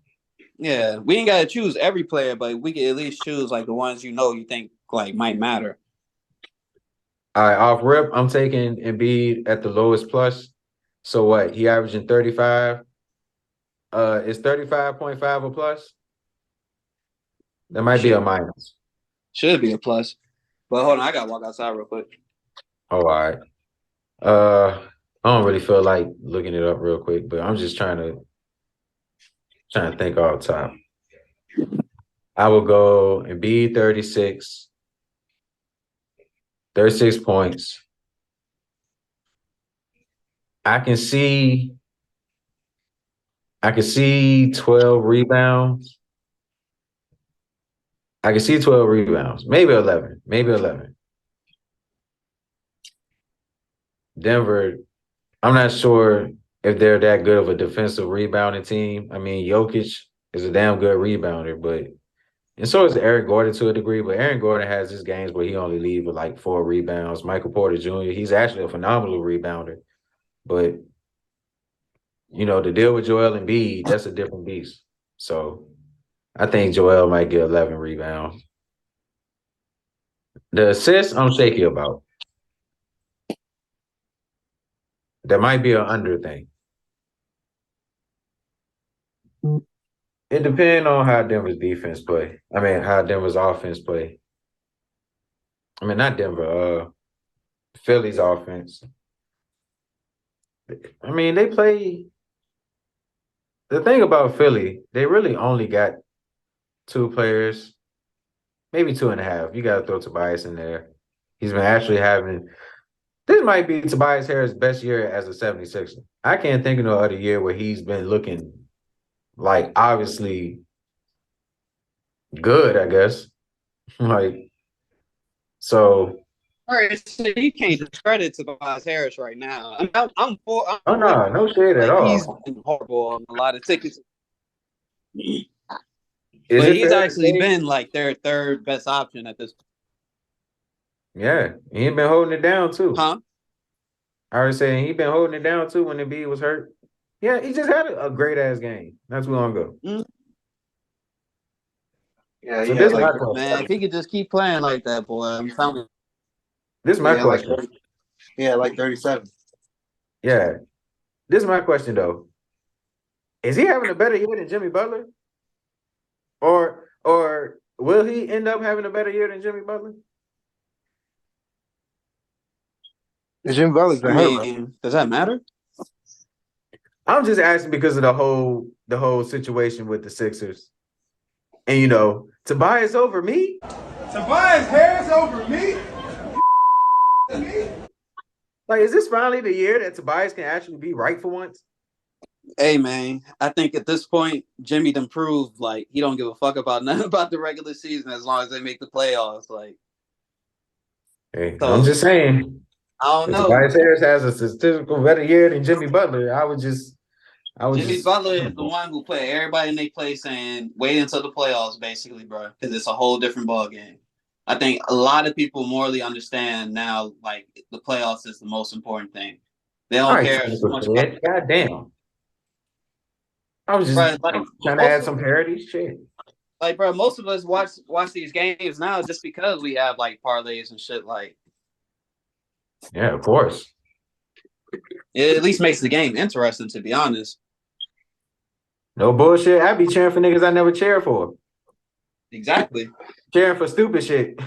Yeah, we ain't gotta choose every player, but we can at least choose like the ones you think like might matter. All right, off rip, I'm taking Embiid at the lowest plus. So what? He averaging 35. Is 35.5 a plus? That might be a minus. Should be a plus. But hold on, I gotta walk outside real quick. Oh, all right. I don't really feel like looking it up real quick, but I'm just trying to think all the time. I will go Embiid 36 points. I can see 12 rebounds. Maybe 11. Denver, I'm not sure if they're that good of a defensive rebounding team. I mean, Jokic is a damn good rebounder, and so is Eric Gordon to a degree, but Aaron Gordon has his games where he only leaves with like 4 rebounds. Michael Porter Jr., he's actually a phenomenal rebounder. But, the deal with Joel Embiid, that's a different beast. So I think Joel might get 11 rebounds. The assists, I'm shaky about. That might be an under thing. It depends on how Denver's defense play. I mean, how Denver's offense play. I mean, not Denver, Philly's offense. I mean, they play. The thing about Philly, they really only got 2 players, maybe 2.5. You got to throw Tobias in there. He's been actually having. This might be Tobias Harris' best year as a 76er. I can't think of no other year where he's been looking like obviously good, I guess. So. All right, so you can't discredit Tobias Harris right now. I'm for. No shade at all. He's been horrible on a lot of tickets. He's actually been like their third best option at this point. Yeah, he ain't been holding it down too. Huh? I was saying he been holding it down too when Embiid was hurt. Yeah, he just had a great ass game. Not too long ago. Mm-hmm. Yeah, so this man, if he could just keep playing like that, boy, I'm telling you. This is my question. Like 37. Yeah. This is my question though. Is he having a better year than Jimmy Butler? Or will he end up having a better year than Jimmy Butler? Jimmy Butler's been hurt. Does that matter? I'm just asking because of the whole situation with the Sixers. And Tobias over me? Tobias Harris over me? Like, is this finally the year that Tobias can actually be right for once? Hey, man, I think at this point, Jimmy done proved, like, he don't give a fuck about nothing about the regular season as long as they make the playoffs. Like, hey, I'm just saying. I don't know. Tobias Harris has a statistical better year than Jimmy Butler. Jimmy Butler is the one who put everybody in their place and wait until the playoffs, basically, bro, because it's a whole different ball game. I think a lot of people morally understand now, like, the playoffs is the most important thing. They don't care as much about. God damn. I was just trying to add some parity. Shit. Like, bro, most of us watch these games now just because we have, like, parlays and shit. Like, yeah, of course. It at least makes the game interesting, to be honest. No bullshit. I be cheering for niggas I never cheer for. Exactly. Cheering for stupid shit.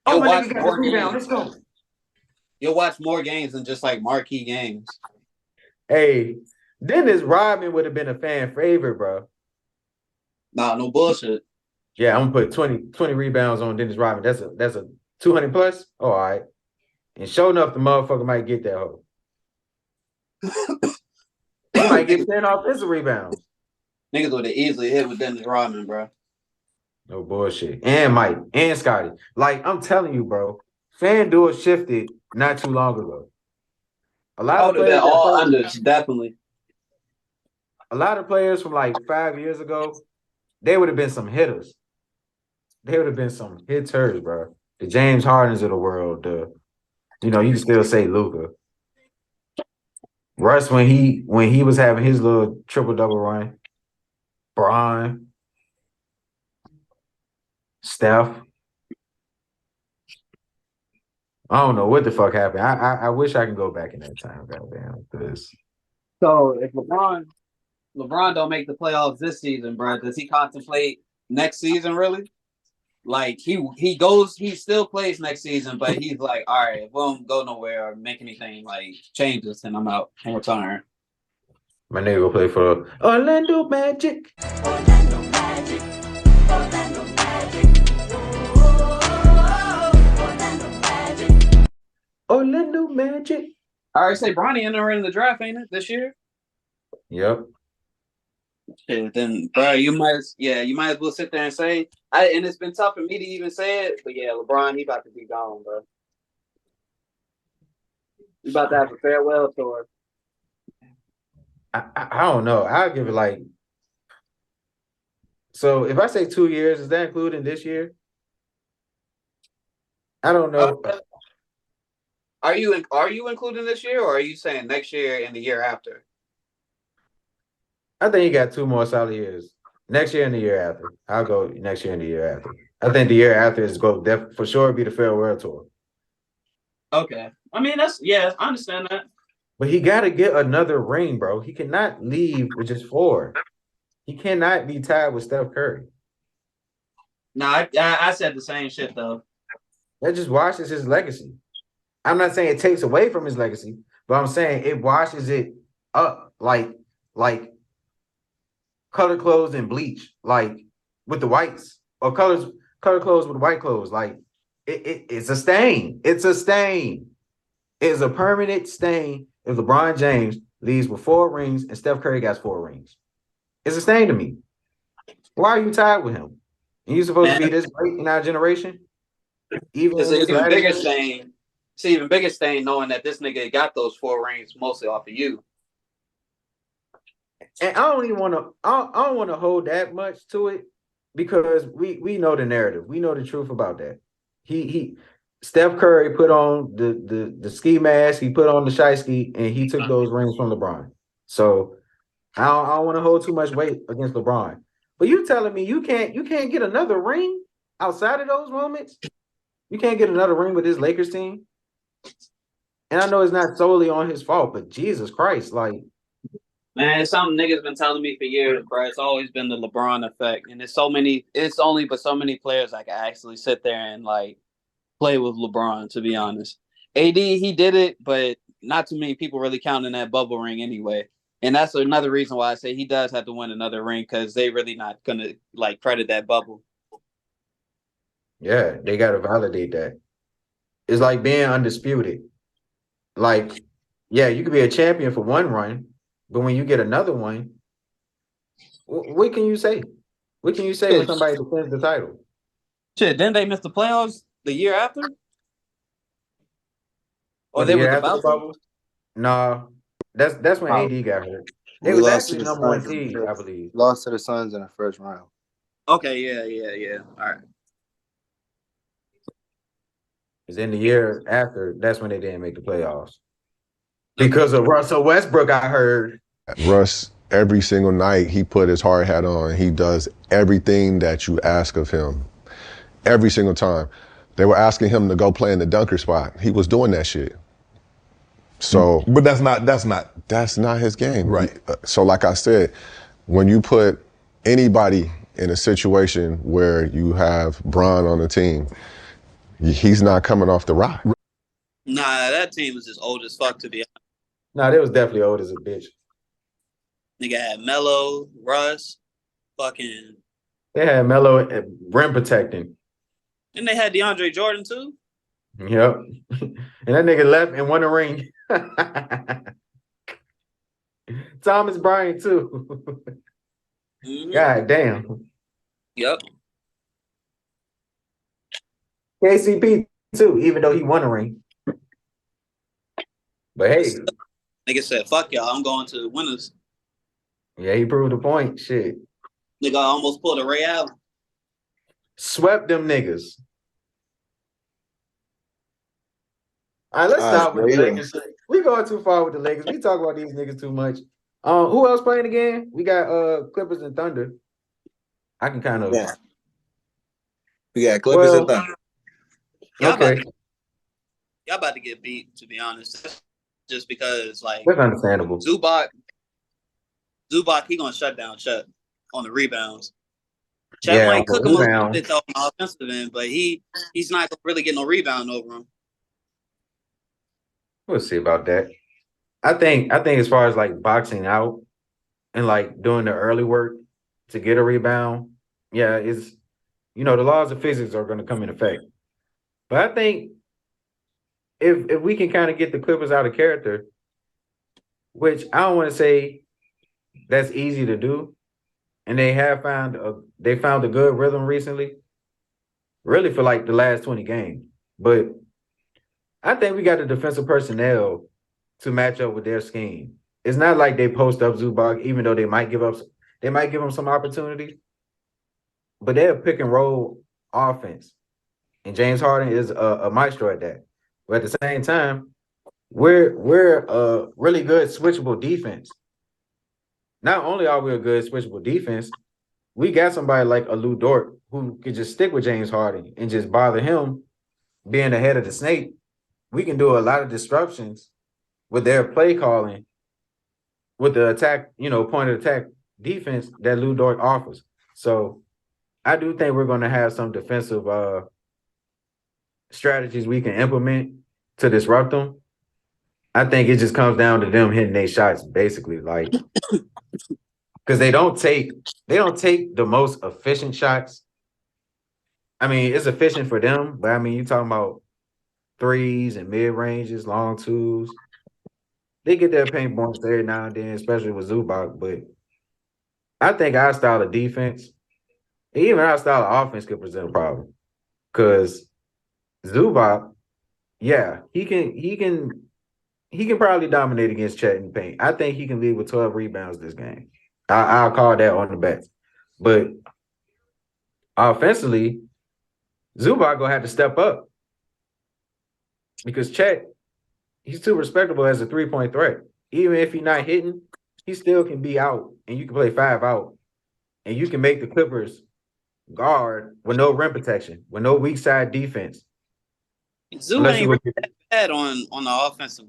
Oh, my nigga got the rebound. Let's go. You'll watch more games than just like marquee games. Hey, Dennis Rodman would have been a fan favorite, bro. Nah, no bullshit. Yeah, I'm gonna put 20 rebounds on Dennis Rodman. That's a 200 plus. Oh, all right. And sure enough, the motherfucker might get that hoe. He might get 10 offensive rebounds. Niggas would have easily hit with Dennis Rodman, bro. No bullshit. And Mike and Scotty. Like, I'm telling you, bro, FanDuel shifted not too long ago. A lot of players all unders, definitely. A lot of players from like 5 years ago, they would have been some hitters. They would have been some hitters, bro. The James Hardens of the world. You can still say Luka. Russ when he was having his little triple-double run. Bron. Steph. I don't know what the fuck happened. I wish I could go back in that time, goddamn. So if LeBron don't make the playoffs this season, bro, does he contemplate next season really? Like he still plays next season, but he's like, all right, if we don't go nowhere or make anything like changes, then I'm out. I'm retiring. My nigga will play for Orlando Magic. Orlando Magic. Orlando Magic. Orlando Magic. Orlando Magic. I already say Bronny entering the draft, ain't it, this year? Yep. Shit, then, bro, you might as well sit there and say, and it's been tough for me to even say it, but yeah, LeBron, he about to be gone, bro. We about to have a farewell tour. I don't know. I'll give it like. So if I say 2 years, is that including this year? I don't know. Are you including this year, or are you saying next year and the year after? I think he got 2 more solid years. Next year and the year after. I'll go next year and the year after. I think the year after is for sure be the farewell tour. Okay. I mean, I understand that. But he got to get another ring, bro. He cannot leave with just 4. He cannot be tied with Steph Curry. No, I said the same shit though. That just washes his legacy. I'm not saying it takes away from his legacy, but I'm saying it washes it up like color clothes and bleach, like with the whites, or color clothes with white clothes. Like it's a stain. It's a stain. It's a permanent stain if LeBron James leaves with 4 rings and Steph Curry got 4 rings. It's a stain to me. Why are you tied with him? And you supposed to be this great in our generation? Even It's an even bigger stain. It's an even bigger stain knowing that this nigga got those 4 rings mostly off of you. And I don't even want to. I don't want to hold that much to it because we know the narrative. We know the truth about that. Steph Curry put on the ski mask. He put on the shiesty, and he took those rings from LeBron. So I don't want to hold too much weight against LeBron. But you telling me you can't get another ring outside of those moments? You can't get another ring with this Lakers team? And I know it's not solely on his fault, but Jesus Christ, like. Man, it's something niggas been telling me for years, bro. It's always been the LeBron effect. And it's only but so many players I can actually sit there and like play with LeBron, to be honest. AD, he did it, but not too many people really counting that bubble ring anyway. And that's another reason why I say he does have to win another ring, because they really not gonna like credit that bubble. Yeah, they gotta validate that. It's like being undisputed. Like, yeah, you could be a champion for one run, but when you get another one, what can you say? What can you say when somebody defends the title? Shit, didn't they miss the playoffs the year after? Or they was about to? No, that's when AD got hurt. They was actually the number 1 seed, I believe. Lost to the Suns in the first round. Okay, yeah. All right. Because in the year after, that's when they didn't make the playoffs. Because of Russell Westbrook, I heard. Russ, every single night, he put his hard hat on. He does everything that you ask of him. Every single time. They were asking him to go play in the dunker spot. He was doing that shit. So, but that's not his game. Right. So like I said, when you put anybody in a situation where you have Bron on the team, he's not coming off the rock. Nah, that team was just old as fuck, to be honest. Nah, they was definitely old as a bitch. Nigga had Melo, Russ, fucking. They had Melo and rim protecting. And they had DeAndre Jordan too. Yep. And that nigga left and won a ring. Thomas Bryant too. Mm-hmm. God damn. Yep. KCP too, even though he won a ring. But hey. Nigga said, fuck y'all, I'm going to the winners. Yeah, he proved the point. Shit. Nigga almost pulled a Ray Allen. Swept them niggas. All right, let's stop with the Lakers. We going too far with the Lakers. We talk about these niggas too much. Who else playing again? We got Clippers and Thunder. I can kind of. Yeah. We got Clippers and Thunder. Okay. Y'all about to get beat, to be honest. Just because, like, that's understandable. Zubac, he gonna shut down Chet on the rebounds. Chet might cook him a little bit though on the offensive end, but he's not gonna really get no rebound over him. We'll see about that. I think as far as like boxing out and like doing the early work to get a rebound, yeah, it's the laws of physics are going to come in effect. But I think if we can kind of get the Clippers out of character, which I don't want to say that's easy to do, and they found a good rhythm recently, really for like the last 20 games. But I think we got the defensive personnel to match up with their scheme. It's not like they post up Zubac, even though they might give him some opportunity, but they're a pick and roll offense. And James Harden is a maestro at that. But at the same time, we're a really good switchable defense. Not only are we a good switchable defense, we got somebody like a Lou Dort who could just stick with James Harden and just bother him being ahead of the snake. We can do a lot of disruptions with their play calling, with the attack, point of attack defense that Lou Dort offers. So I do think we're going to have some defensive strategies we can implement to disrupt them. I think it just comes down to them hitting their shots, basically, like because they don't take the most efficient shots. I mean, it's efficient for them, but I mean, you're talking about threes and mid ranges, long twos. They get their paint points every now and then, especially with Zubac. But I think our style of defense, even our style of offense, could present a problem. Because Zubac, yeah, he can probably dominate against Chet in the paint. I think he can lead with 12 rebounds this game. I'll call that on the bets. But offensively, Zubac gonna have to step up because Chet, he's too respectable as a 3-point threat. Even if he's not hitting, he still can be out, and you can play 5 out, and you can make the Clippers guard with no rim protection, with no weak side defense. Zoo ain't really that bad on the offensive,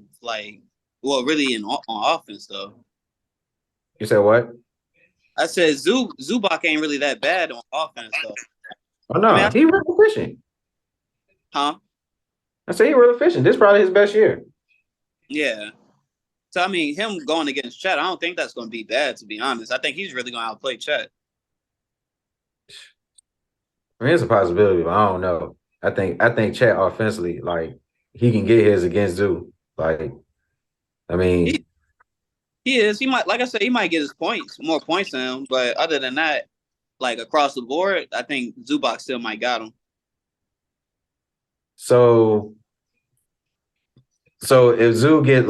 really on offense though. You said what? I said Zubac ain't really that bad on offense though. Oh no, he real efficient. Huh? I say he real efficient. This is probably his best year. Yeah. So I mean, him going against Chet, I don't think that's going to be bad. To be honest, I think he's really going to outplay Chet. I mean, it's a possibility, but I don't know. I think Chet offensively, he can get his against Zoo. I mean, he is. He might, like I said, he might get his more points than him. But other than that, across the board, I think Zubac still might got him. So if Zoo get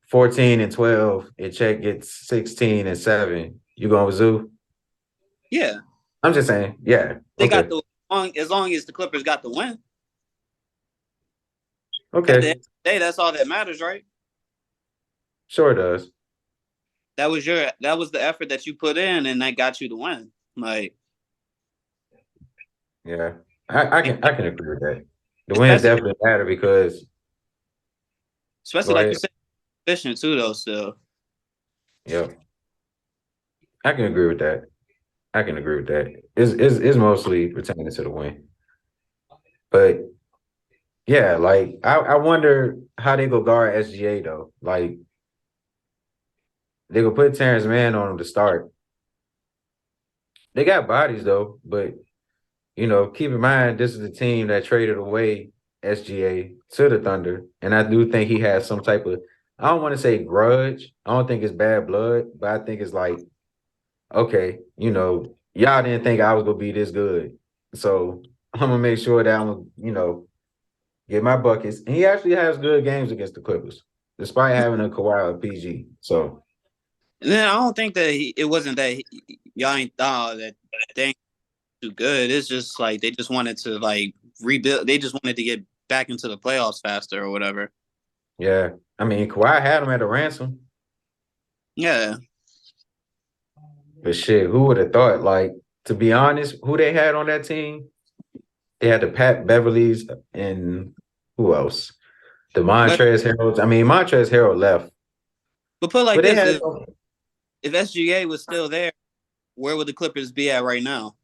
14 and 12, and Chet gets 16 and 7, you going with Zoo? Yeah. I'm just saying, yeah. They got as long as the Clippers got the win. Okay. At the end of the day, that's all that matters, right? Sure it does. That was the effort that you put in, and that got you the win. Yeah, I can agree with that. The wins definitely matter because, especially like you said, efficient too, though. Still, yep, I can agree with that. It's mostly pertaining to the win, but yeah, I wonder how they go guard SGA though. They go put Terrence Mann on him to start. They got bodies though, but keep in mind this is the team that traded away SGA to the Thunder, and I do think he has some type of, I don't want to say grudge. I don't think it's bad blood, but I think it's okay, y'all didn't think I was gonna be this good, so I'm gonna make sure that I'm get my buckets. And he actually has good games against the Clippers, despite having a Kawhi PG. So. And then I don't think that it wasn't that y'all ain't thought that they ain't too good. It's just they just wanted to rebuild. They just wanted to get back into the playoffs faster or whatever. Yeah, I mean Kawhi had him at a ransom. Yeah, but shit, who would have thought? To be honest, who they had on that team? They had the Pat Beverleys and who else? The Montrezl Harrells. I mean, Montrezl Harrell left. But put like this: if SGA was still there, where would the Clippers be at right now?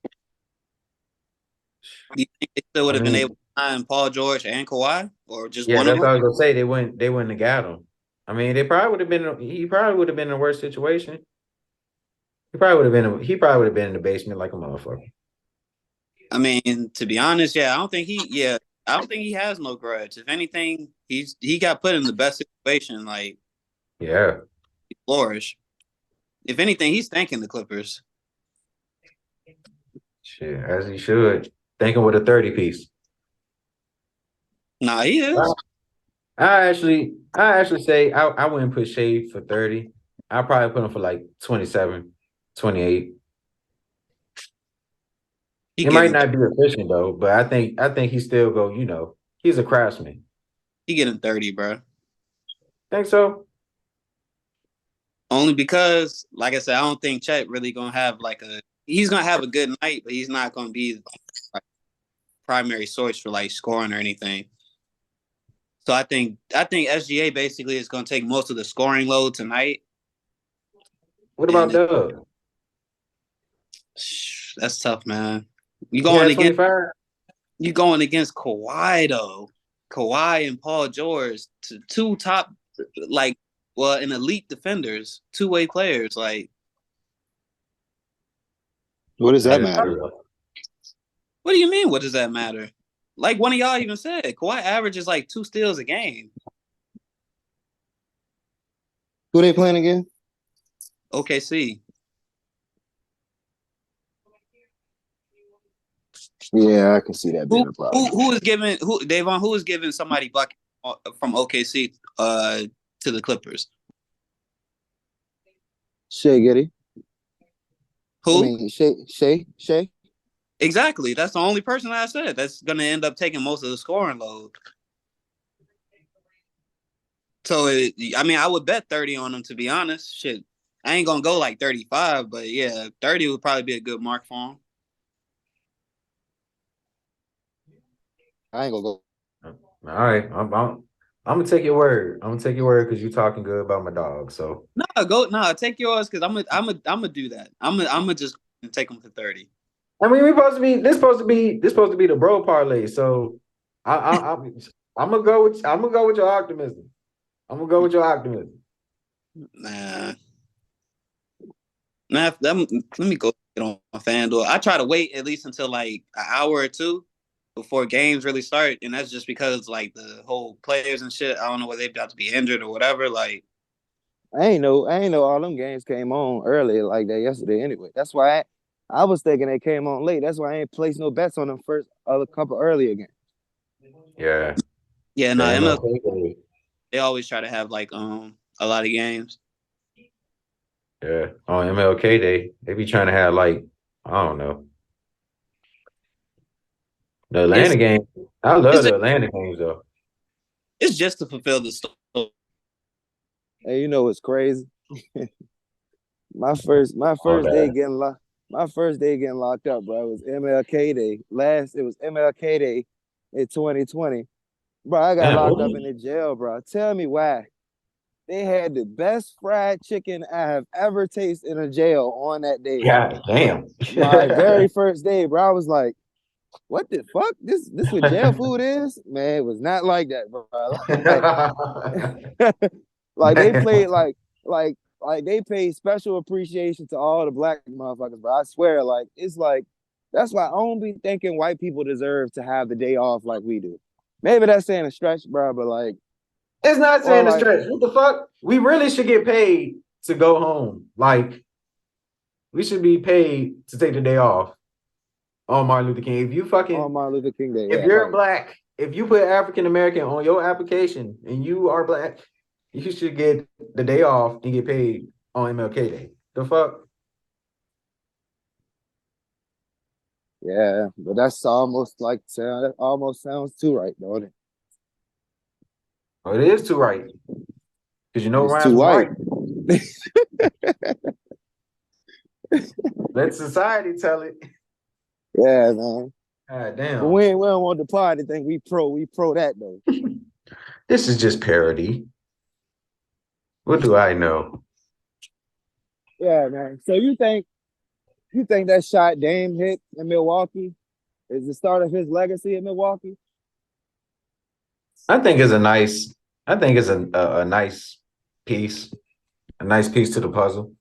Do you think they still would have been able to sign Paul George and Kawhi, or just one of them? Yeah, that's what I was gonna say. They wouldn't have got him. I mean, he probably would have been in a worse situation. He probably would have been in the basement like a motherfucker. I mean, to be honest, I don't think he has no grudge. If anything, he got put in the best situation. Yeah, he flourished. If anything, he's thanking the Clippers. Shit, as he should. Thanking with a 30-piece. Nah, he is. I actually say I wouldn't put Shade for 30. I'll probably put him for like 27, 28. He It might getting not be efficient though, but I think he still go, he's a craftsman. he getting 30, bro. Think so? Only because, like I said, I don't think Chet really gonna have he's gonna have a good night, but he's not gonna be like primary source for like scoring or anything. So I think SGA basically is gonna take most of the scoring load tonight. What about Doug? That's tough, man. You going against 25? You going against Kawhi though. Kawhi and Paul George, two top and elite defenders, two-way players. Like, what does that matter? What do you mean? What does that matter? Like one of y'all even said, Kawhi averages like 2 steals a game. Who they playing again? OKC. Yeah, I can see that being a problem. Who is giving somebody bucket from OKC to the Clippers? Shea Giddy. Who? I mean, Shea. Exactly. That's the only person I said that's going to end up taking most of the scoring load. So, I would bet 30 on him, to be honest. Shit, I ain't going to go like 35, but yeah, 30 would probably be a good mark for him. I ain't gonna go. All right, I'm gonna take your word. I'm gonna take your word because you're talking good about my dog. So take yours because I'm gonna do that. I'm gonna just take him for 30. I mean, this supposed to be the bro parlay. So I'm gonna go with your optimism. I'm gonna go with your optimism. Nah, let me go get on FanDuel. I try to wait at least until like an hour or two before games really start, and that's just because like the whole players and shit. I don't know whether they've about to be injured or whatever. Like, I ain't know all them games came on early like that yesterday. Anyway, that's why I was thinking they came on late. That's why I ain't placed no bets on them first a couple earlier games. Yeah. Yeah, no, MLK, they always try to have like a lot of games. Yeah, on MLK they be trying to have like, I don't know. The Atlanta game, I love the Atlanta games though. It's just to fulfill the story. Hey, you know what's crazy? my first day getting locked. My first day getting locked up, bro. It was MLK Day. It was MLK Day in 2020. Bro, I got locked up in the jail, bro. Tell me why. They had the best fried chicken I have ever tasted in a jail on that day. God damn. My very first day, bro. I was like, what the fuck? This what jail food is? Man, it was not like that, bro. Like they played like they paid special appreciation to all the black motherfuckers, bro. I swear, like it's like that's why I don't be thinking white people deserve to have the day off like we do. Maybe that's saying a stretch, bro, but like it's not saying a stretch. What the fuck? We really should get paid to go home. Like we should be paid to take the day off on Martin Luther King. If you fucking on Martin Luther King Day, if you're black, if you put African American on your application and you are black, you should get the day off and get paid on MLK Day. The fuck? Yeah, but that's almost like that almost sounds too right, don't it? Oh, it is too right. Because you know it's too white. Let society tell it. Yeah, man. God damn. But we don't want the party thing. We pro that though. This is just parody. What do I know? Yeah, man. So you think that shot Dame hit in Milwaukee is the start of his legacy in Milwaukee? I think it's a nice piece. A nice piece to the puzzle.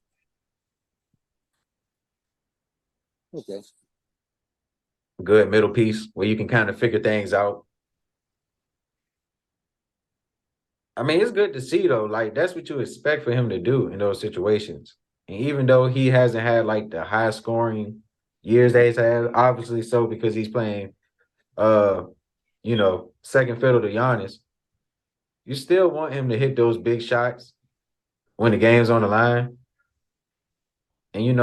Okay. Good middle piece where you can kind of figure things out. I mean, it's good to see though. Like that's what you expect for him to do in those situations. And even though he hasn't had like the high scoring years that he's had, obviously so because he's playing second fiddle to Giannis. you still want him to hit those big shots when the game's on the line. And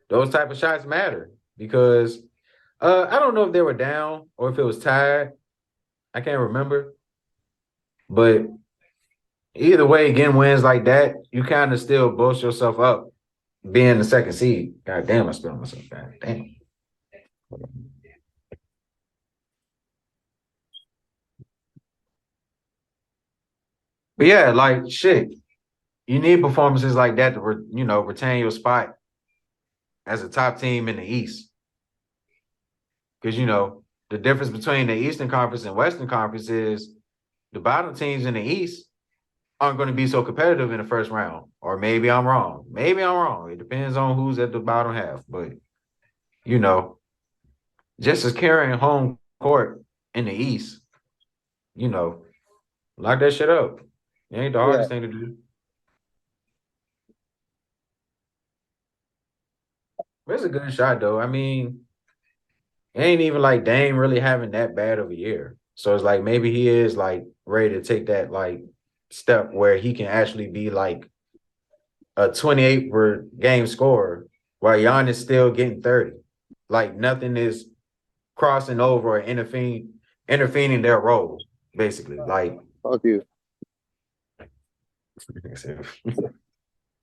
those type of shots matter because I don't know if they were down or if it was tied. I can't remember. But either way, getting wins like that, you kind of still boost yourself up being the second seed. God damn, I spilled myself. God damn. But yeah, like shit, you need performances like that to retain your spot as a top team in the East. Because the difference between the Eastern Conference and Western Conference is the bottom teams in the East aren't going to be so competitive in the first round. Or maybe I'm wrong. Maybe I'm wrong. It depends on who's at the bottom half. But just as carrying home court in the East, lock that shit up. It ain't the hardest thing to do. But it's a good shot, though. I mean, it ain't even like Dame really having that bad of a year. So it's like maybe he is like ready to take that like step where he can actually be like a 28 per game scorer while Giannis still getting 30. Like nothing is crossing over or intervening their role, basically. Like fuck you.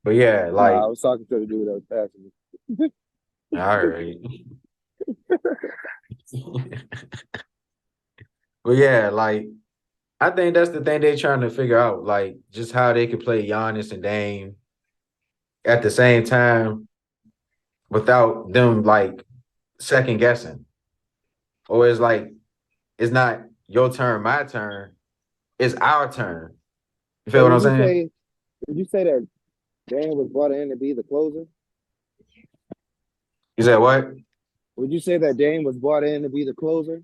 But yeah, like I was talking to the dude that was passing me. I heard. But yeah, like I think that's the thing they're trying to figure out, like just how they could play Giannis and Dame at the same time without them like second guessing. Or it's like it's not your turn, my turn, it's our turn. You feel what I'm saying? Did you say that Dame was brought in to be the closer? You said what? Would you say that Dame was brought in to be the closer?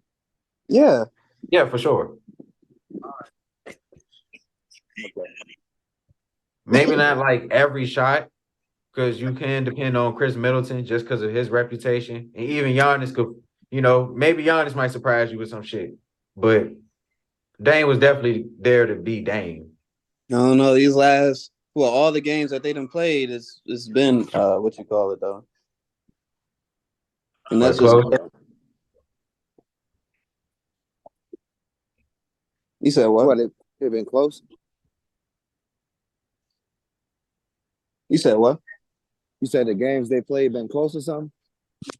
Yeah. Yeah, for sure. Maybe not like every shot, because you can depend on Chris Middleton just because of his reputation. And even Giannis could, maybe Giannis might surprise you with some shit. But Dame was definitely there to be Dame. I don't know. These last all the games that they done played it's been what you call it though. And that's just You said what? What, it been close? You said what? You said the games they played been close or something?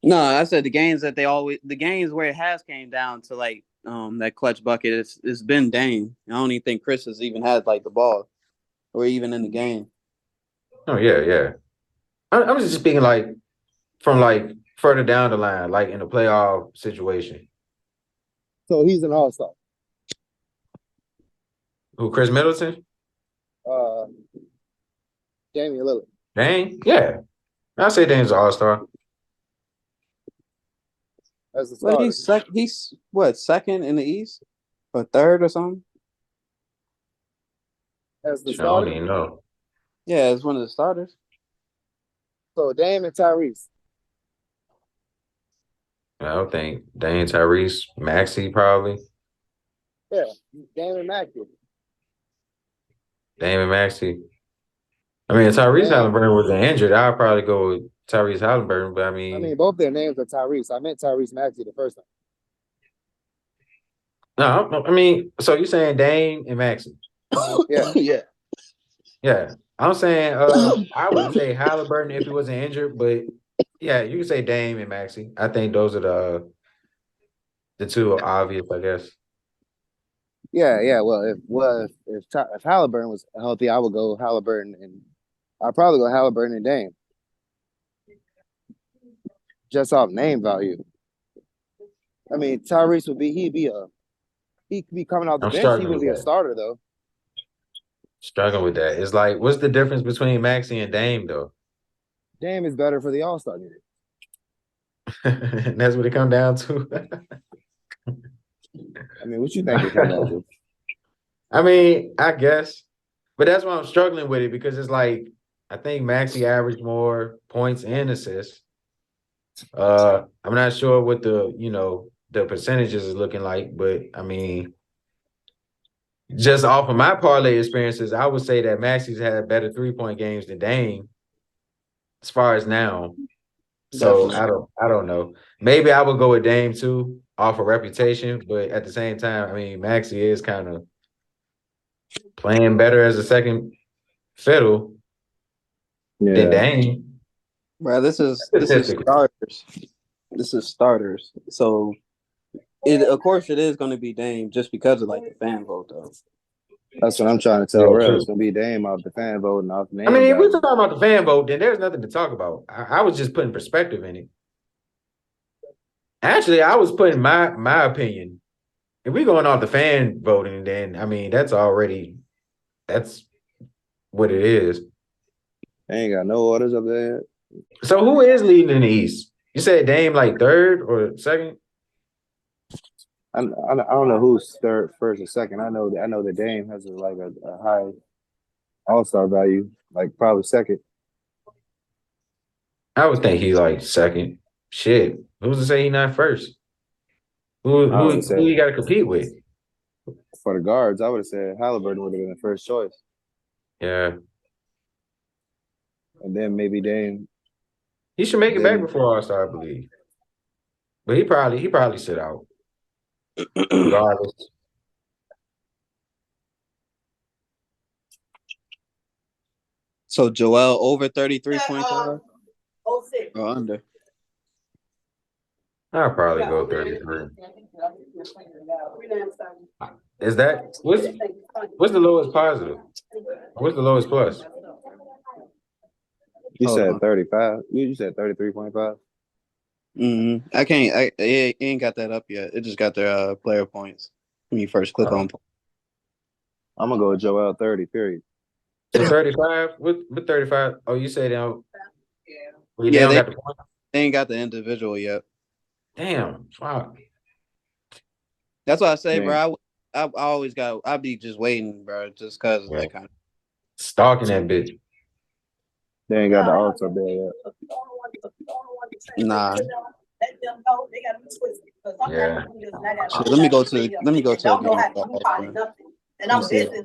No, I said the games that the games where it has came down to like that clutch bucket, it's been Dame. I don't even think Chris has even had like the ball or even in the game. Oh yeah. I'm just speaking like from like further down the line, like in a playoff situation. So he's an all-star. Who, Chris Middleton? Damian Lillard. Dame? Yeah. I say Dame's an all-star. As the starter. He's what, second in the East? Or third or something? As the starter? I don't even know. Yeah, it's one of the starters. So Dame and Tyrese. I don't think Dame, Tyrese, Maxey probably. Yeah, Dame and Maxey. Dame and Maxey. I mean, Tyrese Halliburton wasn't injured. I'd probably go with Tyrese Halliburton, but I mean, both their names are Tyrese. I meant Tyrese Maxey the first time. No, I mean, so you're saying Dame and Maxey? Yeah. Yeah. I'm saying I would say Halliburton if he wasn't injured, but yeah, you can say Dame and Maxey. I think those are the two obvious, I guess. Yeah. Well, if Halliburton was healthy, I would go Halliburton, and I'd probably go Halliburton and Dame. Just off name value. I mean, Tyrese he could be coming out the bench. He would be a starter though. Struggling with that. It's like, what's the difference between Maxey and Dame though? Dame is better for the All-Star game. And that's what it comes down to. I mean, what you think it comes down to? I mean, I guess, but that's why I'm struggling with it, because it's like I think Maxey averaged more points and assists. I'm not sure what the percentages is looking like, but I mean, just off of my parlay experiences, I would say that Maxi's had better 3-point games than Dame as far as now. So I don't know. Maybe I would go with Dame too, off of reputation, but at the same time, I mean, Maxi is kind of playing better as a second fiddle than Dame. Bro, this is starters. This is starters. So of course it is gonna be Dame just because of like the fan vote though. That's what I'm trying to tell Real. It's gonna be Dame off the fan vote and off the name. I mean, if we're talking about the fan vote, then there's nothing to talk about. I was just putting perspective in it. Actually, I was putting my opinion. If we're going off the fan voting, then I mean that's what it is. They ain't got no orders up there. So who is leading in the East? You said Dame like third or second? I don't know who's third, first, or second. I know that Dame has a high all-star value, like probably second. I would think he like second. Shit, who's to say he not first? Who you got to compete with? For the guards, I would have said Halliburton would have been the first choice. Yeah, and then maybe Dame. He should make it back before All-Star, I believe. But he probably sit out. Regardless. So Joel over 33.5 or under? I'll probably go 33. Is that what's the lowest positive? What's the lowest plus? You said 35. You said 33.5. It ain't got that up yet. It just got their player points when you first click on. I'm gonna go with Joel 30. Period. So 35 with 35. Oh, you say they don't. Yeah, they ain't got the individual yet. Damn, wow. That's why I say, bro. I always got. I be just waiting, bro, just cause of that kind of stalking that bitch. They ain't got the odds up there yet. Nah. Yeah. Let me go to a game. And I'm busy.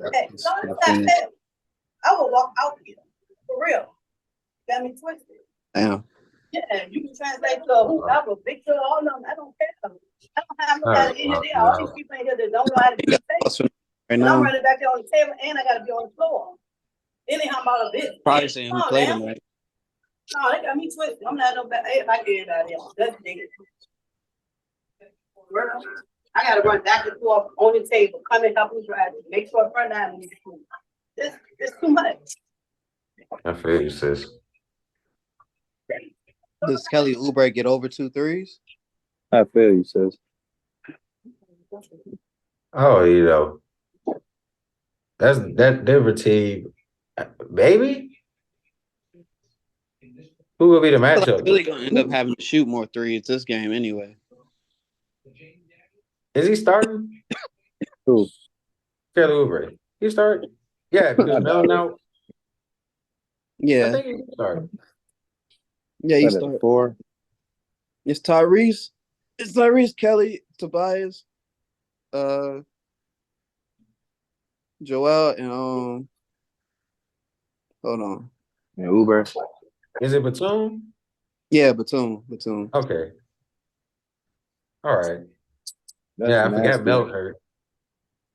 I will walk out here for real. Got me twisted. Damn. Yeah, you can translate to whoever, Victor, all of them. I don't care. I don't have nobody in here. All these people in here that don't know how to do things. And I'm running back there on the table, and I got to be on the floor. Anyhow, about a bit. Probably saying who played tonight. No, they got me twisted. I'm not no bad. I get out there. That's nigga. I got to run back and forth on the table, come and help me drive it. Make sure I front line is cool. It's too much. I feel you, sis. Does Kelly Oubre get over 2 threes? I feel you, sis. Oh, you know. That Liberty, baby. Who will be the matchup? I'm really gonna end up having to shoot more threes this game anyway. Is he starting? Who? Kelly Oubre. He started? Yeah, because Melo now. Yeah. I think he started. Yeah, he started 4. It's Tyrese. It's Tyrese, Kelly, Tobias, Joel, and hold on. And Oubre. Is it Batum? Yeah, Batum. Okay. All right. That's I nasty. forgot Mel hurt.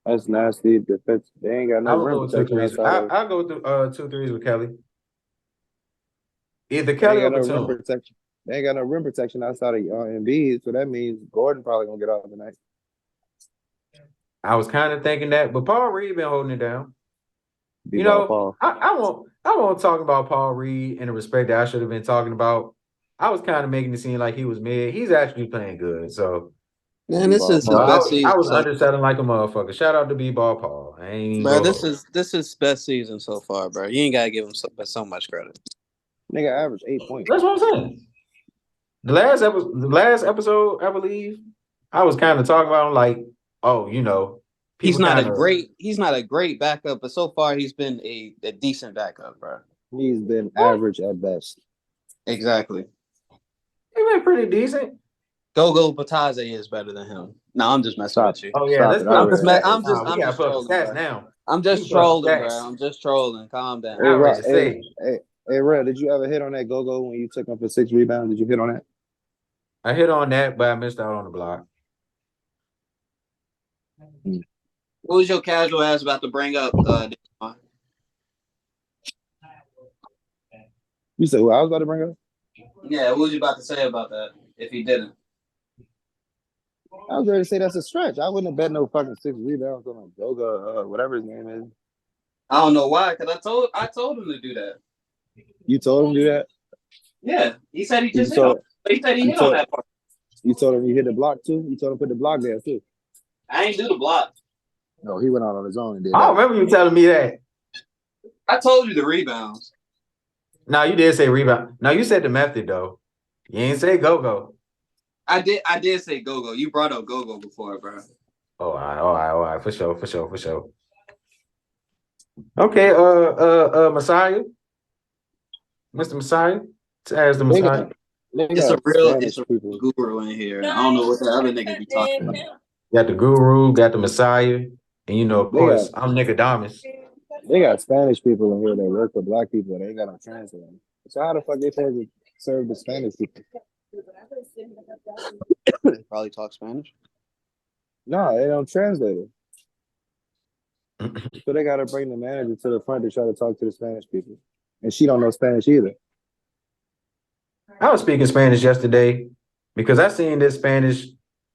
That's nasty. They ain't got no rim protection. I'll go with 2 threes with Kelly. Either Kelly or Batum. They ain't got no rim protection outside of Embiid, so that means Gordon probably gonna get off tonight. I was kind of thinking that, but Paul Reed been holding it down. I won't talk about Paul Reed in the respect that I should have been talking about. I was kind of making it seem like he was mid. He's actually playing good. So, man, this is his best season. I was underselling like a motherfucker. Shout out to B-Ball Paul. Bro, this is best season so far, bro. You ain't gotta give him so much credit. Nigga averaged 8 points. That's what I'm saying. The last episode, I believe, I was kind of talking about him like, oh, you know, he's not a great backup, but so far he's been a decent backup, bro. He's been average at best. Exactly. He been pretty decent. Gogo Bataze is better than him. No, I'm just messing with you. Oh yeah, let's put I'm up the just, stats. I'm We gotta just put up trolling, the stats bro. now. I'm just trolling, bro. I'm just trolling. Calm down. Hey, Rob, say. hey, Red, did you ever hit on that Gogo when you took him for 6 rebounds? Did you hit on that? I hit on that, but I missed out on the block. What was your casual ass about to bring up? You said who I was about to bring up? Yeah, what was you about to say about that if he didn't? I was ready to say that's a stretch. I wouldn't have bet no fucking 6 rebounds on a Goga, whatever his name is. I don't know why, because I told him to do that. You told him to do that? Yeah, he said he just hit on. He said he hit on that part. You told him you hit the block too? You told him put the block there too? I ain't do the block. No, he went out on his own and did I don't remember you telling me that. I told you the rebounds. No, you did say rebound. No, you said the method though. You ain't say go-go. I did say go-go. You brought up go-go before, bro. All right. For sure. Okay, Messiah. Mr. Messiah. As the Messiah. It's a real guru in here. I don't know what the other niggas be talking about. Got the guru, got the Messiah, and you know, of course, I'm Nicodemus. They got Spanish people in here that work for black people. They ain't got no translator. So how the fuck they supposed to serve the Spanish people? They probably talk Spanish. No, they don't translate it. So they got to bring the manager to the front to try to talk to the Spanish people, and she don't know Spanish either. I was speaking Spanish yesterday because I seen this Spanish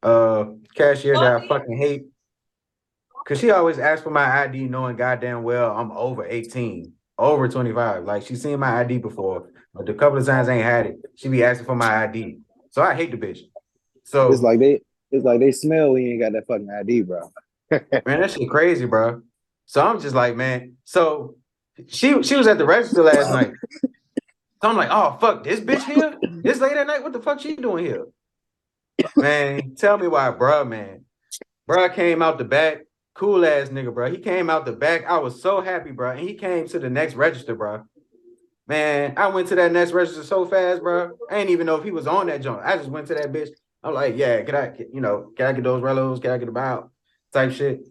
cashier that I fucking hate. Cause she always asks for my ID knowing goddamn well I'm over 18, over 25. Like she seen my ID before, but the couple of times I ain't had it. She be asking for my ID. So I hate the bitch. So it's like they smell when you ain't got that fucking ID, bro. Man, that shit crazy, bro. So I'm just like, man. So she was at the register last night. So I'm like, oh fuck, this bitch here? This late at night? What the fuck she doing here? Man, tell me why, bro, man. Bro came out the back. Cool ass nigga, bro. He came out the back. I was so happy, bro. And he came to the next register, bro. Man, I went to that next register so fast, bro. I didn't even know if he was on that joint. I just went to that bitch. I'm like, yeah, can I get those relos? Can I get them out? Type shit.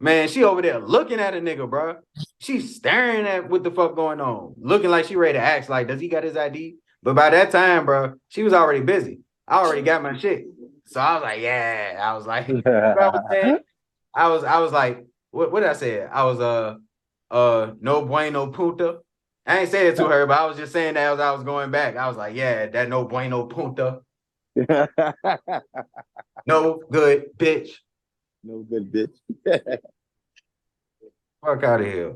Man, she over there looking at a nigga, bro. She's staring at what the fuck going on. Looking like she ready to ask, like, does he got his ID? But by that time, bro, she was already busy. I already got my shit. So I was like, yeah. I was like, you know what I'm saying? I was like, what did I say? I was no bueno punta. I ain't say it to her, but I was just saying that as I was going back. I was like, yeah, that no bueno punta. No good bitch. No good bitch. Fuck out of here.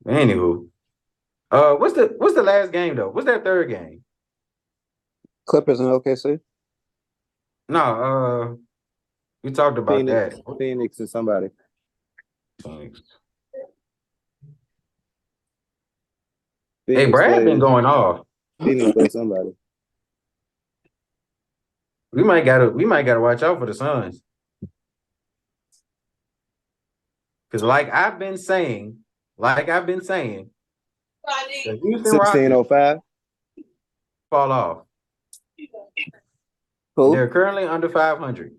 Anywho, what's the last game though? What's that third game? Clippers and OKC. No, we talked about that. Phoenix and somebody. Phoenix. Phoenix Hey, Brad been going off. Phoenix play somebody. We might gotta watch out for the Suns. Because like I've been saying, the Houston 1605 fall off. Who? They're currently under 500.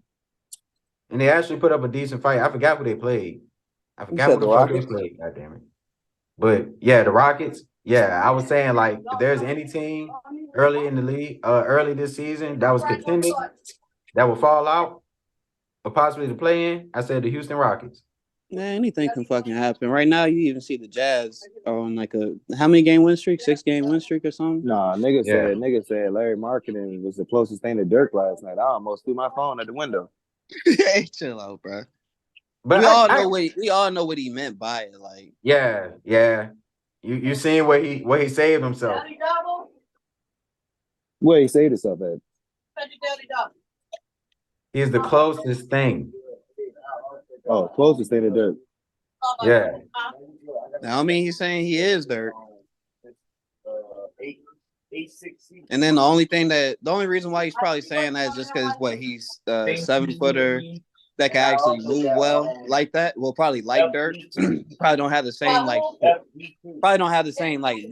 And they actually put up a decent fight. I forgot who they played. I forgot who the fuck they played. God damn it. But yeah, the Rockets. Yeah, I was saying like if there's any team early in the league, early this season that was contending, that will fall out or possibly to play in, I said the Houston Rockets. Man, anything can fucking happen. Right now, you even see the Jazz on like a how many game win streak? 6-game win streak or something? Nah, nigga said Larry Marketing was the closest thing to Dirk last night. I almost threw my phone at the window. Hey, chill out, bro. But we all know what he meant by it. Like, yeah. You seen where he saved himself. Where he saved himself at? He's the closest thing. Oh, closest thing to Dirk. Yeah. Now, I mean, he's saying he is Dirk. And then the only reason why he's probably saying that is just because he's 7-footer that can actually move well like that. Well, probably like Dirk. Probably don't have the same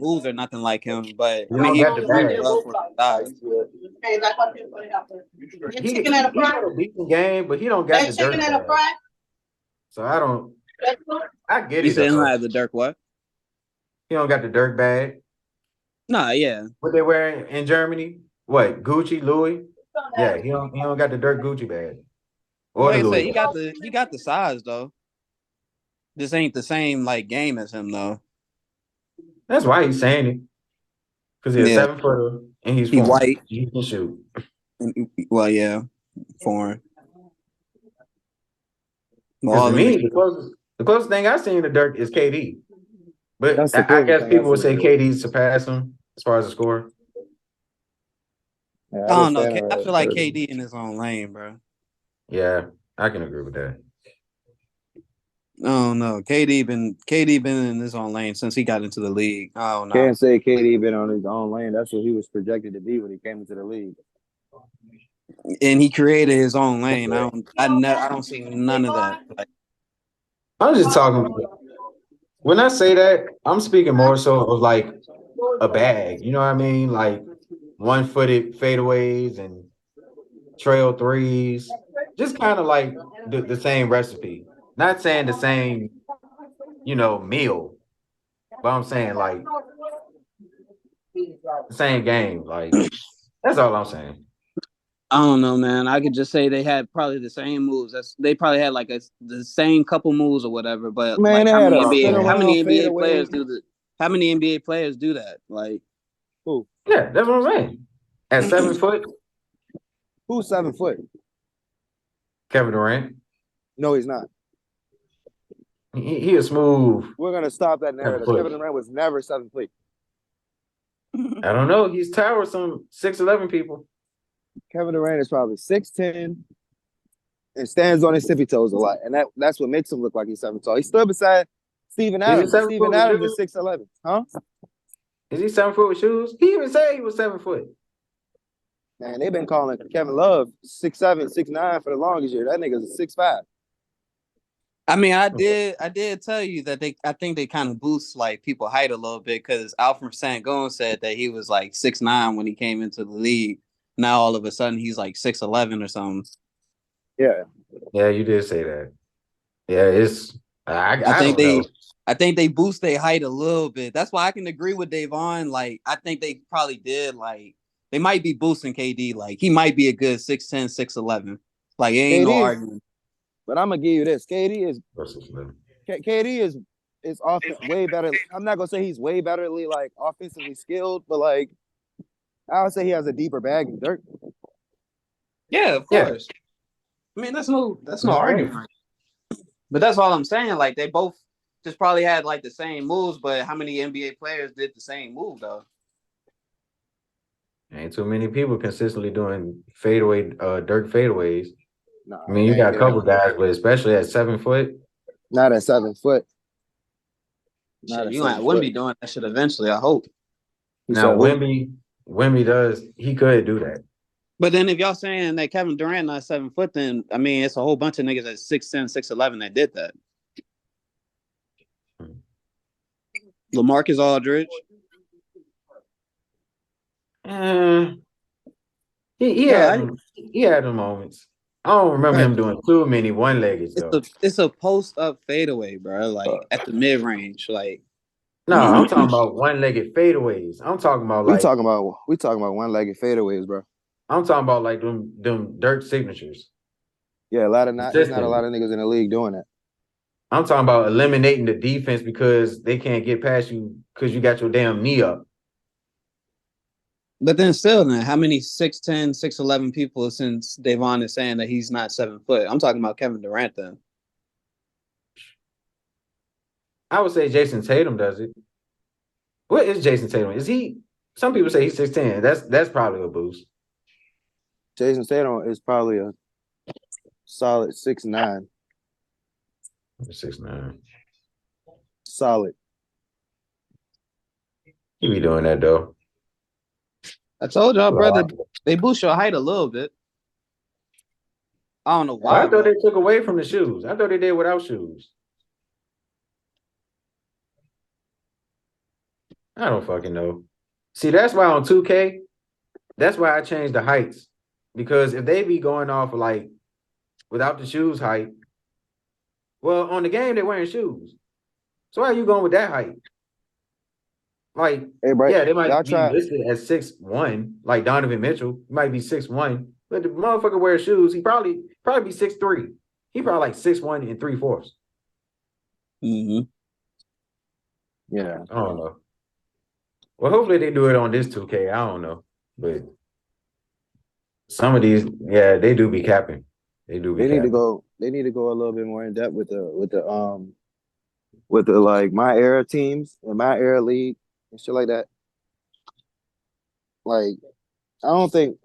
moves or nothing like him. But I mean, he can move well for the size. He got a decent game, but he don't got the dirt bag. So I get You it. said he don't have the Dirk what? He don't got the dirt bag. Nah, yeah. What they wearing in Germany? What, Gucci, Louis? Yeah, he don't got the dirt Gucci bag. Or Like the I said, Louis he got the size though. This ain't the same like game as him though. That's why he's saying it. Because he's a 7-footer and he's foreign. White. He can shoot. Well, yeah, foreign. Because to me, the closest thing I've seen to Dirk is KD. But I guess people would say KD surpassed him as far as the score. I don't know. I feel like KD in his own lane, bro. Yeah, I can agree with that. I don't know. KD been in his own lane since he got into the league. I don't know. Can't say KD been on his own lane. That's what he was projected to be when he came into the league. And he created his own lane. I don't see none of that. Like, I'm just talking. When I say that, I'm speaking more so of like a bag. You know what I mean? Like 1-footed fadeaways and trail threes. Just kind of like the same recipe. Not saying the same, meal. But I'm saying like the same game. Like that's all I'm saying. I don't know, man. I could just say they had probably the same moves. They probably had like the same couple moves or whatever. But Man, like, how many NBA players do that? How many NBA players do that? Like, who? Yeah, that's what I'm saying. At 7 foot, who's 7 foot? Kevin Durant. No, he's not. He a smooth. We're gonna stop that narrative. Kevin Durant was never 7 feet. I don't know. He's towered some 6'11" people. Kevin Durant is probably 6'10" and stands on his tippy toes a lot, and that's what makes him look like he's 7 tall. He stood beside Steven Adams. Steven Adams is 6'11", huh? Is he 7 foot with shoes? He even said he was 7 foot. Man, they've been calling Kevin Love 6'7", 6'9" for the longest year. That nigga's 6'5". I mean, I did tell you that I think they kind of boost like people height a little bit because Alfred Sengun said that he was like 6'9" when he came into the league. Now all of a sudden he's like 6'11" or something. Yeah. Yeah, you did say that. Yeah, it's I think they boost their height a little bit. That's why I can agree with Davon. Like, I think they probably did like they might be boosting KD. Like he might be a good 6'10", 6'11". Like ain't no argument. But I'm gonna give you this. KD is way better. I'm not gonna say he's way betterly like offensively skilled, but like I would say he has a deeper bag than Dirk. Yeah, of course. I mean, that's no argument. But that's all I'm saying. Like they both just probably had like the same moves, but how many NBA players did the same move though? Ain't too many people consistently doing fadeaway, Dirk fadeaways. Nah, I mean, you got a couple guys, but especially at 7 foot. Not at 7 foot. Shit, you wouldn't be doing that shit eventually, I hope. Now, Wemby does, he could do that. But then if y'all saying that Kevin Durant not 7 foot, then I mean it's a whole bunch of niggas at 6'10", 6'11" that did that. LaMarcus Aldridge. He had the moments. I don't remember him doing too many one-leggeds though. It's a post-up fadeaway, bro. Like at the mid-range, like. No, I'm talking about one-legged fadeaways. I'm talking about like we talking about one-legged fadeaways, bro. I'm talking about like them Dirk signatures. Yeah, there's not a lot of niggas in the league doing that. I'm talking about eliminating the defense because they can't get past you because you got your damn knee up. But then still, how many 6'10", 6'11" people since Davon is saying that he's not 7 foot? I'm talking about Kevin Durant then. I would say Jason Tatum does it. What is Jason Tatum? Is he? Some people say he's 6'10". That's probably a boost. Jason Tatum is probably a solid 6'9". 6'9". Solid. He be doing that though. I told y'all, brother, they boost your height a little bit. I don't know why. I thought they took away from the shoes. I thought they did without shoes. I don't fucking know. See, that's why on 2K, That's why I changed the heights. Because if they be going off like without the shoes height, well, on the game they're wearing shoes. So why are you going with that height? Like, Hey, bro, yeah, they might y'all be try. listed at 6'1", like Donovan Mitchell. He might be 6'1", but the motherfucker wears shoes. He probably be 6'3". He probably like 6'1" and 3/4. Mm-hmm. Yeah. I don't know. Well, hopefully they do it on this 2K. I don't know. But some of these, yeah, they do be capping. They do be They need to capping. go. They need to go a little bit more in depth with the like my era teams and my era league and shit like that. Like I don't think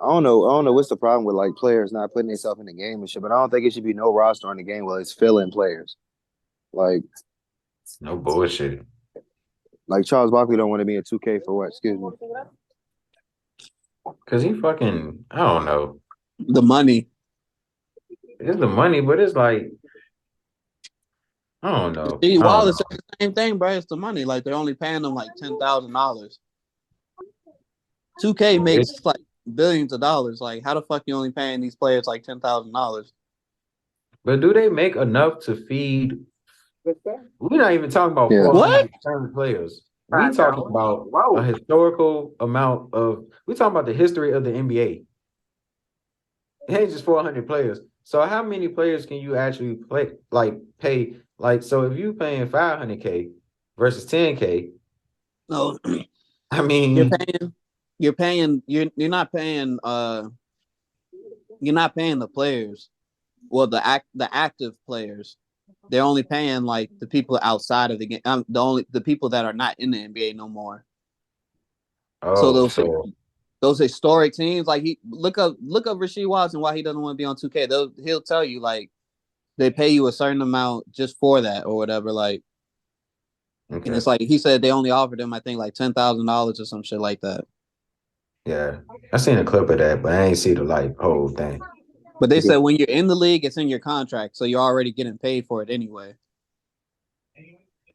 I don't know what's the problem with like players not putting themselves in the game and shit, but I don't think it should be no roster on the game where it's filling players. Like No bullshit. Like Charles Barkley don't want to be in 2K for what? Excuse me. Cause he fucking, I don't know. The money. It's the money, but it's like, I don't know. See, Wallace said the same thing, bro. It's the money. Like they're only paying them like $10,000. 2K makes like billions of dollars. Like, how the fuck you only paying these players like $10,000? But do they make enough to feed? We're not even talking about 400 current players. We talking about a historical amount of. We talking about the history of the NBA. It ain't just 400 players. So how many players can you actually pay? Like, so if you paying $500K versus $10K, no, I mean you're not paying the players. Well, the active players. They're only paying like the people outside of the game. The people that are not in the NBA no more. Oh, so those historic teams, like look up Rasheed Watson why he doesn't want to be on 2K. He'll tell you like they pay you a certain amount just for that or whatever. Like, and it's like he said they only offered him I think like $10,000 or some shit like that. Yeah, I seen a clip of that, but I ain't see the whole thing. But they said when you're in the league, it's in your contract, so you're already getting paid for it anyway.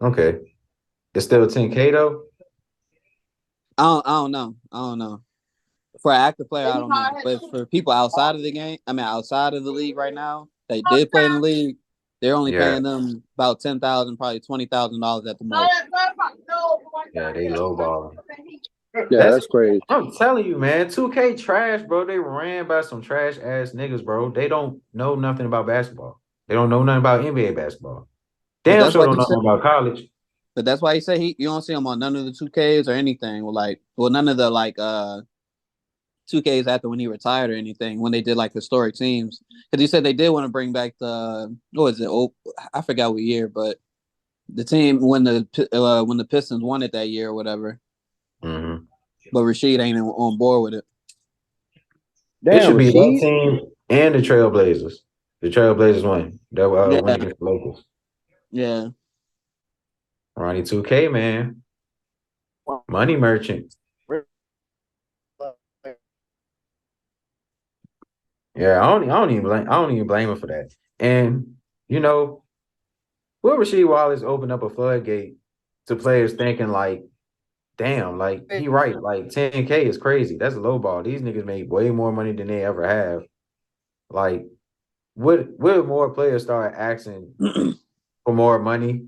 Okay, it's still 10K though. I don't know. For an active player, I don't know. But for people outside of the game, outside of the league right now, they did play in the league. They're only paying them about $10,000, probably $20,000 at the most. Yeah, they lowballing. Yeah, that's crazy. I'm telling you, man, 2K trash, bro. They ran by some trash ass niggas, bro. They don't know nothing about basketball. They don't know nothing about NBA basketball. Damn sure don't know nothing about college. But that's why he said you don't see him on none of the 2Ks or anything. None of the 2Ks after when he retired or anything, when they did like historic teams. Because he said they did want to bring back I forgot what year, but the team when the Pistons won it that year or whatever. Mm-hmm. But Rasheed ain't on board with it. Damn, it should be that team and the Trailblazers. The Trailblazers won. They won against the Lakers. Yeah. Ronnie 2K, man. Money merchant. Yeah, I don't even blame him for that. And will Rasheed Wallace open up a floodgate to players thinking like, damn, like he right, like 10K is crazy. That's a low ball. These niggas make way more money than they ever have. Like, would more players start asking for more money,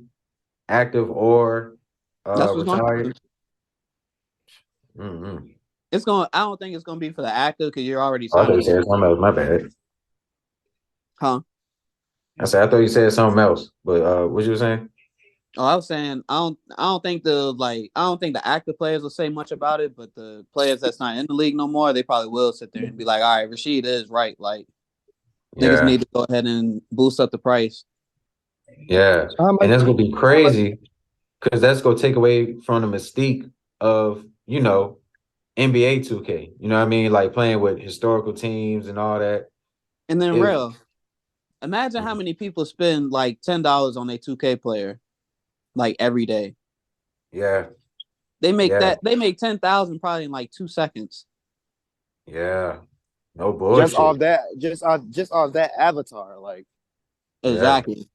active or retired? Mm-hmm. I don't think it's gonna be for the active because you're already I thought signed. you said something else. My bad. Huh? I thought you said something else. But what you were saying? Oh, I was saying I don't think the active players will say much about it, but the players that's not in the league no more, they probably will sit there and be like, all right, Rasheed is right. Like niggas need to go ahead and boost up the price. Yeah. And that's gonna be crazy because that's gonna take away from the mystique of, NBA 2K. You know what I mean? Like playing with historical teams and all that. And then imagine how many people spend like $10 on a 2K player like every day. Yeah. They make they make 10,000 probably in like 2 seconds. Yeah. No bullshit. Just off that avatar, like. Exactly.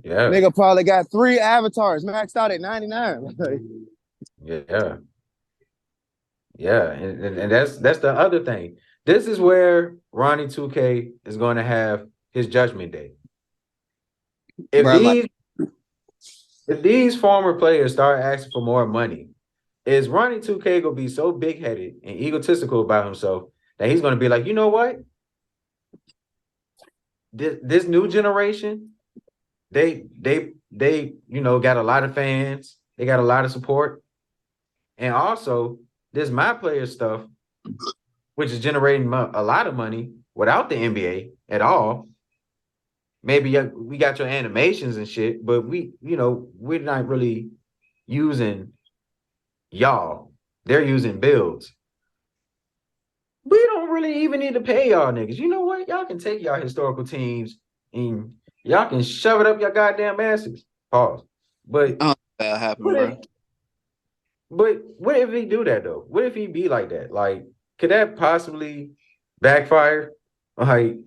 Yeah. Nigga probably got 3 avatars maxed out at 99. Yeah. Yeah, and that's the other thing. This is where Ronnie 2K is going to have his judgment day. If Bro, like, these former players start asking for more money, is Ronnie 2K gonna be so big headed and egotistical about himself that he's gonna be like, you know what? This new generation, they got a lot of fans, they got a lot of support, and also this my player stuff, which is generating a lot of money without the NBA at all. Maybe we got your animations and shit, but we're not really using y'all. They're using builds. We don't really even need to pay y'all niggas. You know what? Y'all can take y'all historical teams and y'all can shove it up your goddamn asses. Pause. But that happened, bro. But what if he do that though? What if he be like that? Like, could that possibly backfire? Like,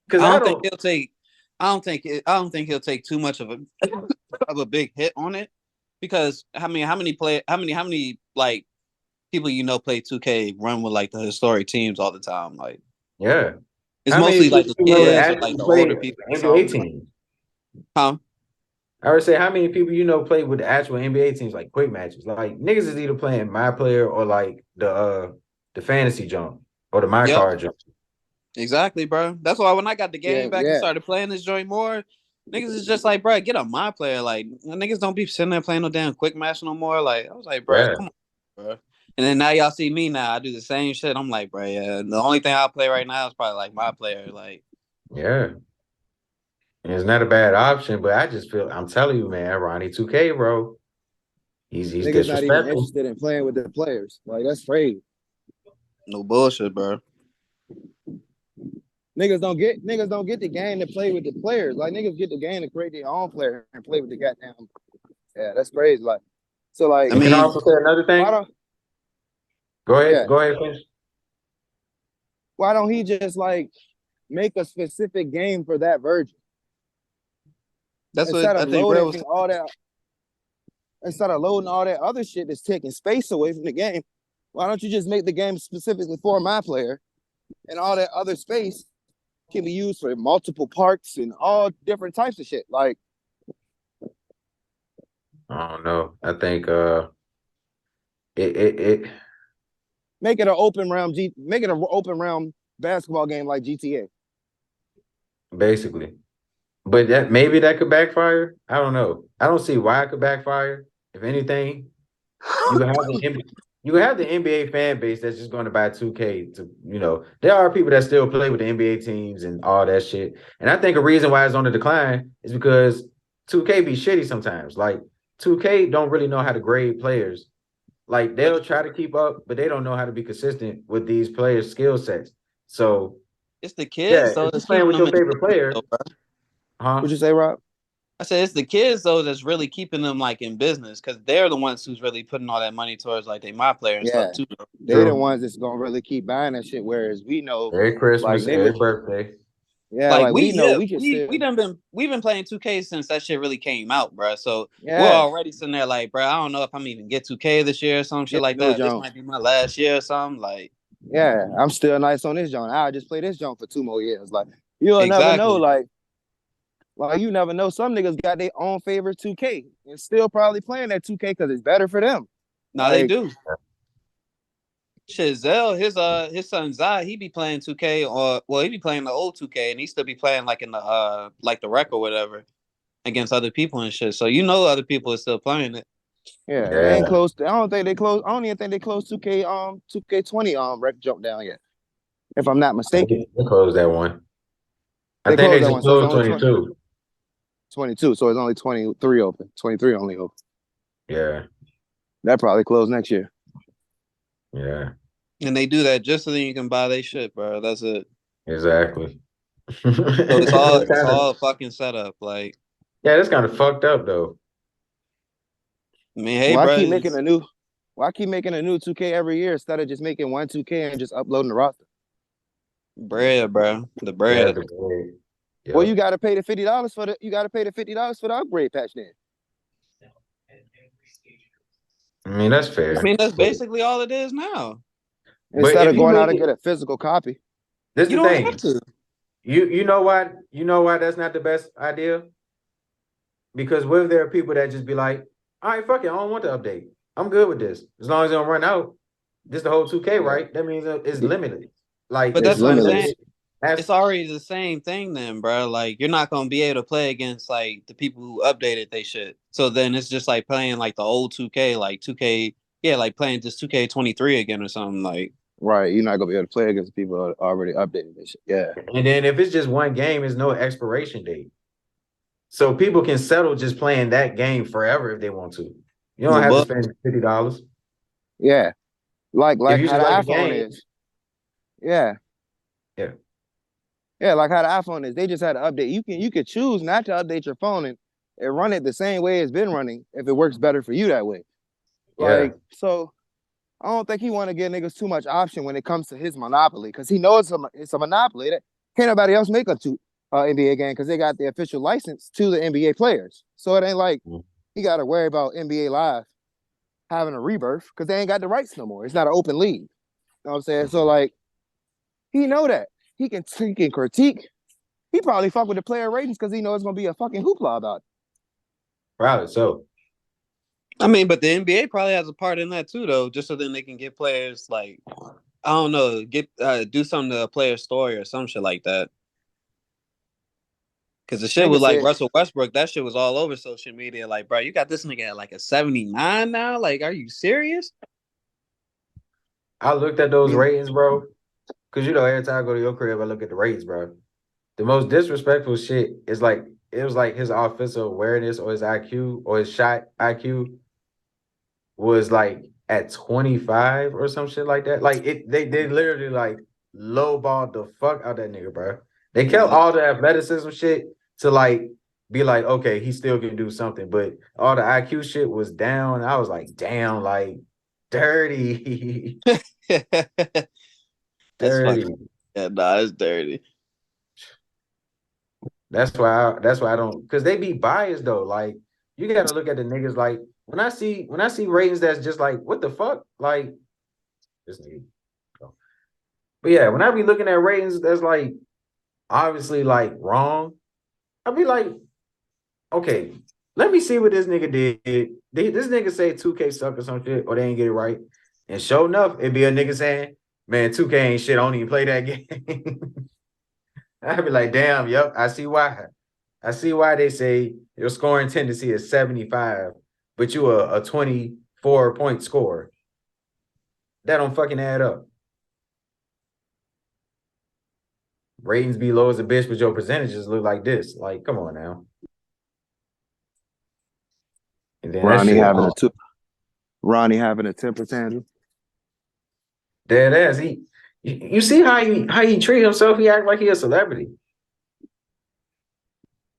because I don't think he'll take too much of a big hit on it, because how many like people play 2K run with like the historic teams all the time, like yeah, it's mostly like the kids or like the older people. NBA teams. Huh? I would say how many people play with the actual NBA teams, like quick matches. Like niggas is either playing my player or like the fantasy jump or the my card jump. Exactly, bro. That's why when I got the game back and started playing this joint more, niggas is just like, bro, get on my player. Like, niggas don't be sitting there playing no damn quick match no more. Like, I was like, bro, come on, bro. And then now y'all see me now. I do the same shit. I'm like, bro, yeah. The only thing I'll play right now is probably like my player. Like, yeah. And it's not a bad option, but I just feel, I'm telling you, man, Ronnie 2K, bro. He's Niggas disrespectful. not even interested in playing with the players. Like, that's crazy. No bullshit, bro. Niggas don't get the game to play with the players. Like, niggas get the game to create their own player and play with the goddamn. Yeah, that's crazy. Like, so like. I mean, can I also say another thing? Go ahead, finish. Why don't he just like make a specific game for that version? That's instead what of I think. loading all that. Instead of loading all that other shit that's taking space away from the game, why don't you just make the game specifically for my player, and all that other space can be used for multiple parts and all different types of shit. Like, I don't know. I think it make it an open realm basketball game like GTA. Basically. But maybe that could backfire. I don't know. I don't see why it could backfire. If anything, you have the NBA fan base that's just going to buy 2K to, there are people that still play with the NBA teams and all that shit. And I think a reason why it's on the decline is because 2K be shitty sometimes. Like 2K don't really know how to grade players. Like they'll try to keep up, but they don't know how to be consistent with these players' skill sets. So it's the kids, so it's playing with your favorite player. Huh? What'd you say, Rob? I said it's the kids though that's really keeping them like in business, because they're the ones who's really putting all that money towards like my player and stuff too. They're the ones that's gonna really keep buying that shit. Whereas we know, every Christmas, like, every birthday. Yeah, like we know we've been playing 2K since that shit really came out, bro. So yeah. We're already sitting there like, bro, I don't know if I'm even get 2K this year or some shit like that. This might be my last year or something. Like, yeah, I'm still nice on this joint. I'll just play this joint for 2 more years. Like, you'll never know. Like you never know. Some niggas got their own favorite 2K and still probably playing that 2K because it's better for them. No, they do. Shit, Zell, his son Zai, he be playing 2K he be playing the old 2K and he still be playing like in the like the rec or whatever against other people and shit. So other people are still playing it. Yeah, they ain't close. I don't even think they closed 2K20 rec jump down yet. If I'm not mistaken. They closed that one. I think they just closed 22. 22, so it's only 23 open. 23 only open. Yeah. That probably closed next year. Yeah. And they do that just so that you can buy their shit, bro. That's it. Exactly. So it's all fucking set up. Like, yeah, that's kind of fucked up though. I mean, hey, why bro. keep making a new 2K every year instead of just making one 2K and just uploading the roster? Bread, bro. The bread. Yeah, the bread. Yep. Well, you gotta pay the $50 for the upgrade patch then. I mean, that's I fair. mean, that's basically all it is now. Instead of if you going make out and it, get a physical copy. this You the don't thing. have to. You know why that's not the best idea? Because what if there are people that just be like, all right, fuck it, I don't want the update. I'm good with this. As long as it don't run out. This the whole 2K, right? That means it's limited. Like, But It's that's what I'm limited. saying. It's already the same thing then, bro. Like you're not gonna be able to play against like the people who updated they shit. So then it's just like playing like the old 2K, like 2K, yeah, like playing just 2K23 again or something. Like Right. You're not gonna be able to play against people that are already updated this shit. Yeah. and then if it's just one game, it's no expiration date. So people can settle just playing that game forever if they want to. You don't have to spend $50. Yeah. Like If you how just the like the iPhone game, is. Yeah. yeah. Yeah, like how the iPhone is. They just had to update. You can choose not to update your phone and run it the same way it's been running if it works better for you that way. Yeah. Like, so I don't think he want to give niggas too much option when it comes to his monopoly, because he knows it's a monopoly that can't nobody else make a NBA game because they got the official license to the NBA players. So it ain't like he got to worry about NBA Live having a rebirth because they ain't got the rights no more. It's not an open league. You know what I'm saying? So like, he know that he can critique. He probably fuck with the player ratings because he knows it's gonna be a fucking hoopla about it. Probably so. I mean, but the NBA probably has a part in that too, though, just so then they can get players like I don't know, get do something to a player's story or some shit like that. Because the shit with like Russell Westbrook, that shit was all over social media. Like, bro, you got this nigga at like a 79 now. Like, are you serious? I looked at those ratings, bro. Because every time I go to your crib, I look at the ratings, bro. The most disrespectful shit is like it was like his offensive awareness or his IQ or his shot IQ was like at 25 or some shit like that. Like they literally like lowballed the fuck out that nigga, bro. They kept all the athleticism shit to like be like, okay, he still can do something, but all the IQ shit was down. I was like, damn, like dirty. That's dirty. fucking nah, it's dirty. That's why I don't, because they be biased though. Like you gotta look at the niggas like when I see ratings that's just like, what the fuck? Like this nigga. But yeah, when I be looking at ratings that's like obviously like wrong, I'll be like, okay, let me see what this nigga did. This nigga say 2K suck or some shit, or they ain't get it right. And sure enough, it'd be a nigga saying, man, 2K ain't shit, I don't even play that game. I'd be like, damn, yep, I see why. I see why they say your scoring tendency is 75, but you a 24-point scorer. That don't fucking add up. Ratings be low as a bitch, but your percentages look like this. Like, come on now. And then Ronnie having a temper tantrum. Dead ass. You see how he treat himself? He act like he a celebrity.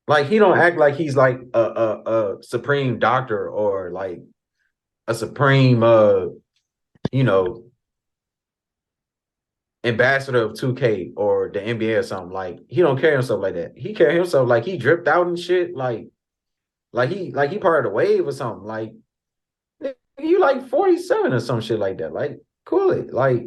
Like he don't act like he's like a supreme doctor or like a supreme ambassador of 2K or the NBA or something. Like he don't carry himself like that. He carry himself like he dripped out and shit. Like he part of the wave or something. Like you like 47 or some shit like that. Like cool it. Like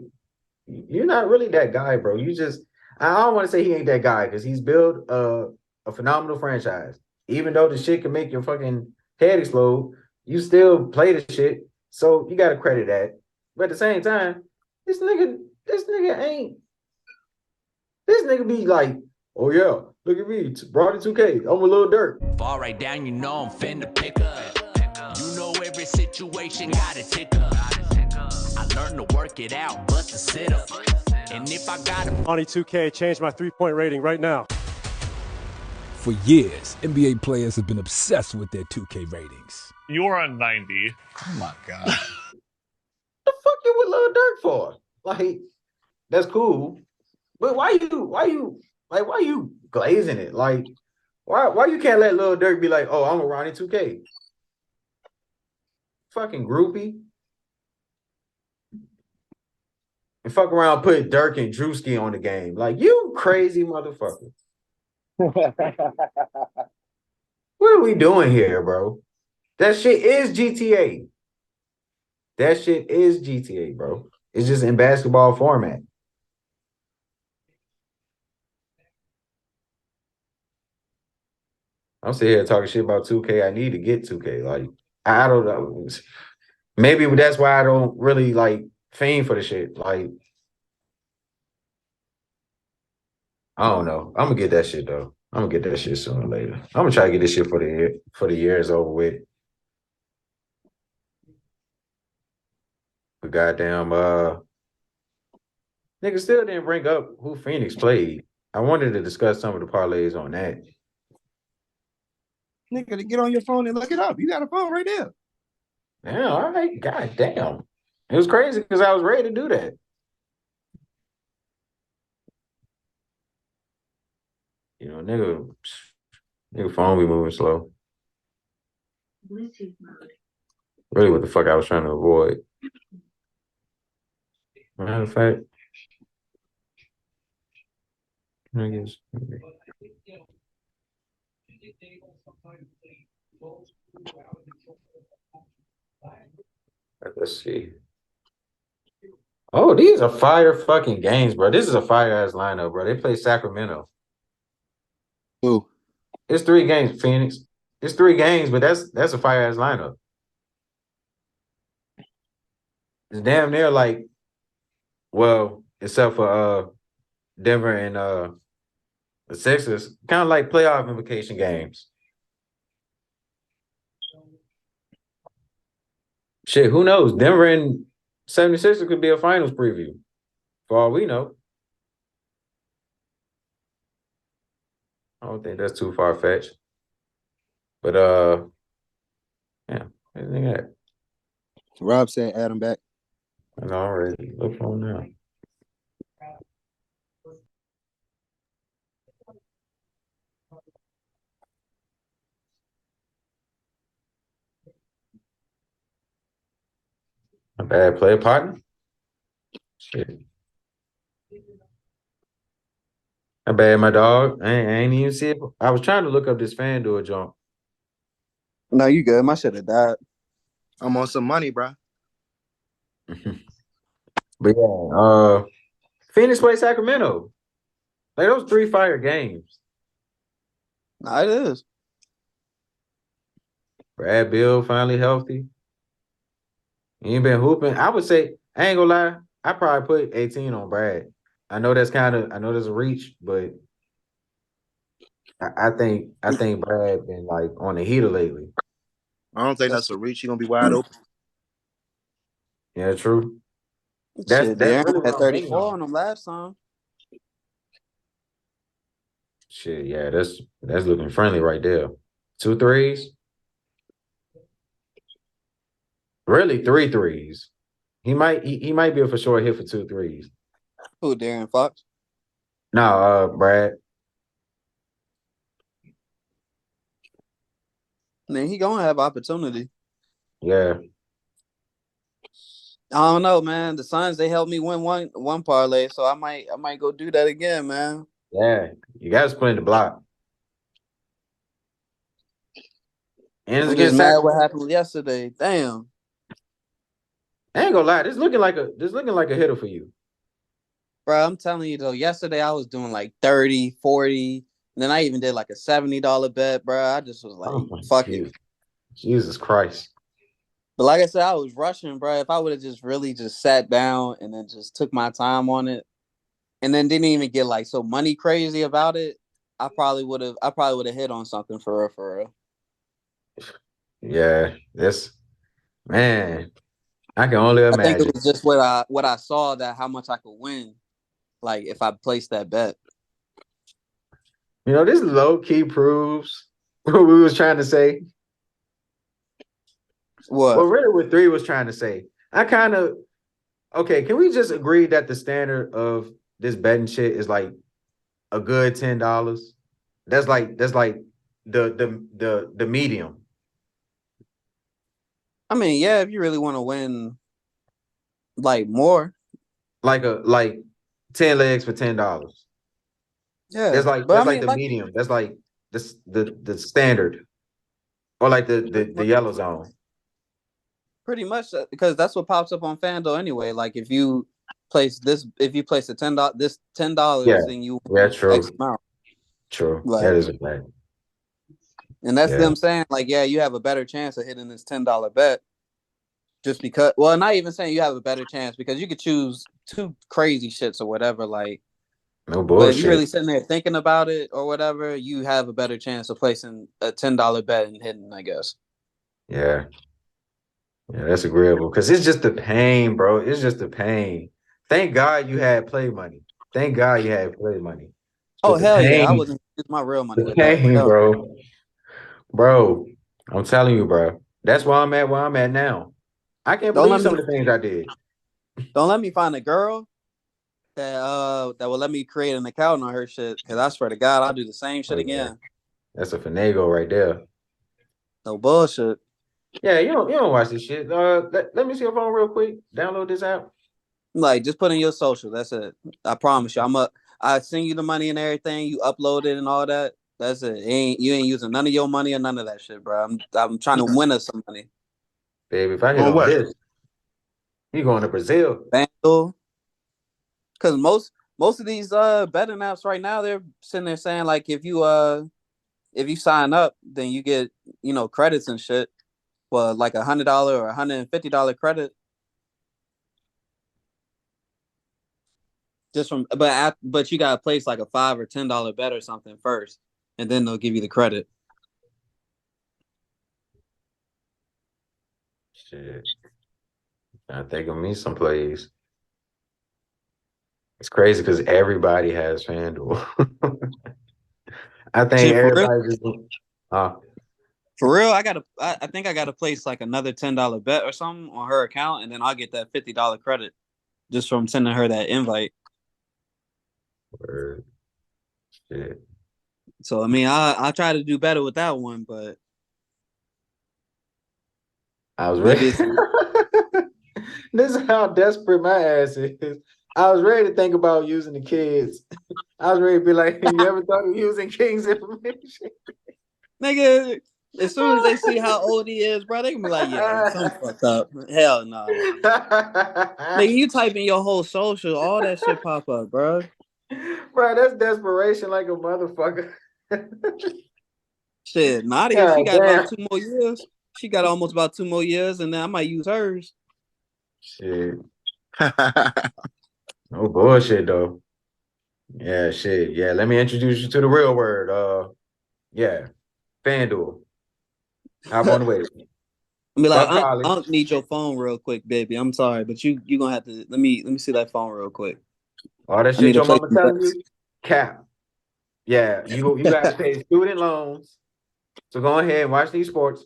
you're not really that guy, bro. You just I don't want to say he ain't that guy because he's built a phenomenal franchise. Even though the shit can make your fucking head explode, you still play the shit. So you gotta credit that. But at the same time, this nigga be like, oh yeah, look at me, brought it 2K. I'm a little dirt. Fall right down, you know I'm finna pick up. You know every situation got a tick up. I learned to work it out, bust a sit up. And if I got it, Money 2K, change my 3-point rating right now. For years, NBA players have been obsessed with their 2K ratings. You're on 90. Oh my God. The fuck you with Lil Durk for? Like, that's cool. But why you glazing it? Like, why you can't let Lil Durk be like, oh, I'm a Ronnie 2K? Fucking groupie. And fuck around, put Dirk and Drewski on the game. Like, you crazy motherfucker. What are we doing here, bro? That shit is GTA. That shit is GTA, bro. It's just in basketball format. I'm sitting here talking shit about 2K. I need to get 2K. Like, I don't know. Maybe that's why I don't really like fiend for the shit. Like, I don't know. I'm gonna get that shit though. I'm gonna get that shit sooner or later. I'm gonna try to get this shit for the year is over with. But goddamn, nigga still didn't bring up who Phoenix played. I wanted to discuss some of the parlays on that. Nigga, to get on your phone and look it up. You got a phone right there. Yeah, all right. God damn. It was crazy because I was ready to do that. You know, nigga phone be moving slow. Really what the fuck I was trying to avoid. Matter of fact, I guess. Let's see. Oh, these are fire fucking games, bro. This is a fire ass lineup, bro. They play Sacramento. Who? It's 3 games, Phoenix. It's 3 games, but that's a fire ass lineup. It's damn near like, well, except for Denver and the Sixers, kind of like playoff invocation games. Shit, who knows? Denver and 76ers could be a finals preview, for all we know. I don't think that's too far fetched. But yeah, anything that. Rob said add him back. I know already. Look for him now. A bad player partner. Shit. I bad my dog. I ain't even see it. I was trying to look up this FanDuel jump. No, you good. My shit have died. I'm on some money, bro. But yeah, Phoenix play Sacramento. Like those 3 fire games. Nah, it is. Brad Bill finally healthy. He ain't been hooping. I would say, I ain't gonna lie, I probably put 18 on Brad. I know there's a reach, but I think Brad been like on the heater lately. I don't think that's a reach. He's gonna be wide open. Yeah, true. That's That's really at what I'm hating 34 on. on them last time. Shit, yeah, that's looking friendly right there. 2 threes. Really 3 threes. He might be a for sure hit for 2 threes. Who, Darren Fox? No, Brad. Man, he gonna have opportunity. Yeah. I don't know, man. The Suns, they helped me win one parlay, so I might go do that again, man. Yeah, you got to split the block. And it's I'm just against mad what Sacramento. happened yesterday. Damn. I ain't gonna lie, this looking like a hitter for you. Bro, I'm telling you though, yesterday I was doing like 30, 40, and then I even did like a $70 bet, bro. I just was like, fuck it. Jesus Christ. But like I said, I was rushing, bro. If I would have just really just sat down and then just took my time on it, and then didn't even get like so money crazy about it, I probably would have hit on something for real. Yeah, this man, I can only imagine. I think it was just what I saw, that how much I could win, like if I placed that bet. You know, this low key proves what we was trying to say. What? Well, really, what 3 was trying to say. Okay. Can we just agree that the standard of this betting shit is like a good $10? That's like the medium. I mean, yeah, if you really want to win, like more, like 10 legs for $10. Yeah, that's like the medium. That's like the standard, or like the yellow zone. Pretty much, because that's what pops up on FanDuel anyway. Like if you place a $10, then you win true. X amount. True. Like, that is a fact. And that's them saying, like, yeah, you have a better chance of hitting this $10 bet. Just because, well, not even saying you have a better chance, because you could choose two crazy shits or whatever. Like, no but bullshit. if you're really sitting there thinking about it or whatever, you have a better chance of placing a $10 bet and hitting, I guess. Yeah. Yeah, that's agreeable. Because it's just the pain, bro. It's just the pain. Thank God you had play money. Thank God you had play money. Oh, But hell yeah. I wasn't using my real money with that. Pain, bro. Bro, I'm telling you, bro. That's where I'm at now. I can't believe some of the things I did. Don't let me find a girl that will let me create an account on her shit. Because I swear to God, I'll do the same shit again. That's a finagle right there. No bullshit. Yeah, you don't watch this shit. Let me see your phone real quick. Download this app. Like, just put in your social. That's it. I promise you. I send you the money and everything. You upload it and all that. That's it. You ain't using none of your money or none of that shit, bro. I'm trying to win us some money. Baby, if I hit on this, you going to Brazil. FanDuel. Because most of these betting apps right now, they're sitting there saying, like, if you sign up, then you get, credits and shit. Well, like $100 or $150 credit. Just from, but you gotta place like a $5 or $10 bet or something first, and then they'll give you the credit. Shit, I think of me some plays. It's crazy because everybody has FanDuel. I think everybody just. For real, I think I gotta place like another $10 bet or something on her account, and then I'll get that $50 credit just from sending her that invite. Word. Shit. So I mean, I try to do better with that one, but I was ready. This is how desperate my ass is. I was ready to think about using the kids. I was ready to be like, you ever thought of using King's information? Nigga, as soon as they see how old he is, bro, they can be like, yeah, something fucked up. Hell no. Nigga, you type in your whole social, all that shit pop up, bro. Bro, that's desperation like a motherfucker. Shit, Nadia, she got about 2 more years. She got almost about 2 more years, and then I might use hers. Shit. No bullshit though. Yeah, shit. Yeah, let me introduce you to the real word. Yeah, FanDuel. Hop on the way. I mean, like, I don't need your phone real quick, baby. I'm sorry, but you gonna have to let me see that phone real quick. All that shit your mama telling you, cap. Yeah, you got to pay student loans. So go ahead and watch these sports.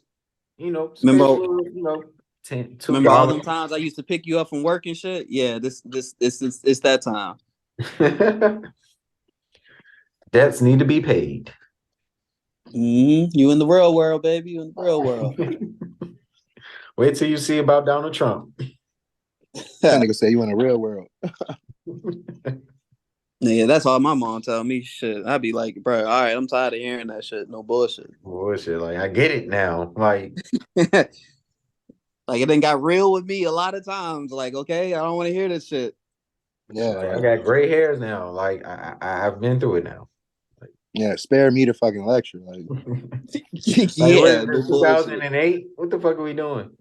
Remember $2. all them times I used to pick you up from work and shit? Yeah, this it's that time. Debts need to be paid. You in the real world, baby. You in the real world. Wait till you see about Donald Trump. That nigga say you in the real world. Yeah, that's all my mom tell me. Shit, I'd be like, bro, all right, I'm tired of hearing that shit. No bullshit. Bullshit. Like, I get it now. Like, like it done got real with me a lot of times. Like, okay, I don't want to hear this shit. Yeah, like, I got gray hairs now. Like, I've been through it now. Like, yeah, spare me the fucking lecture. Like, yeah, 2008. What the fuck are we doing?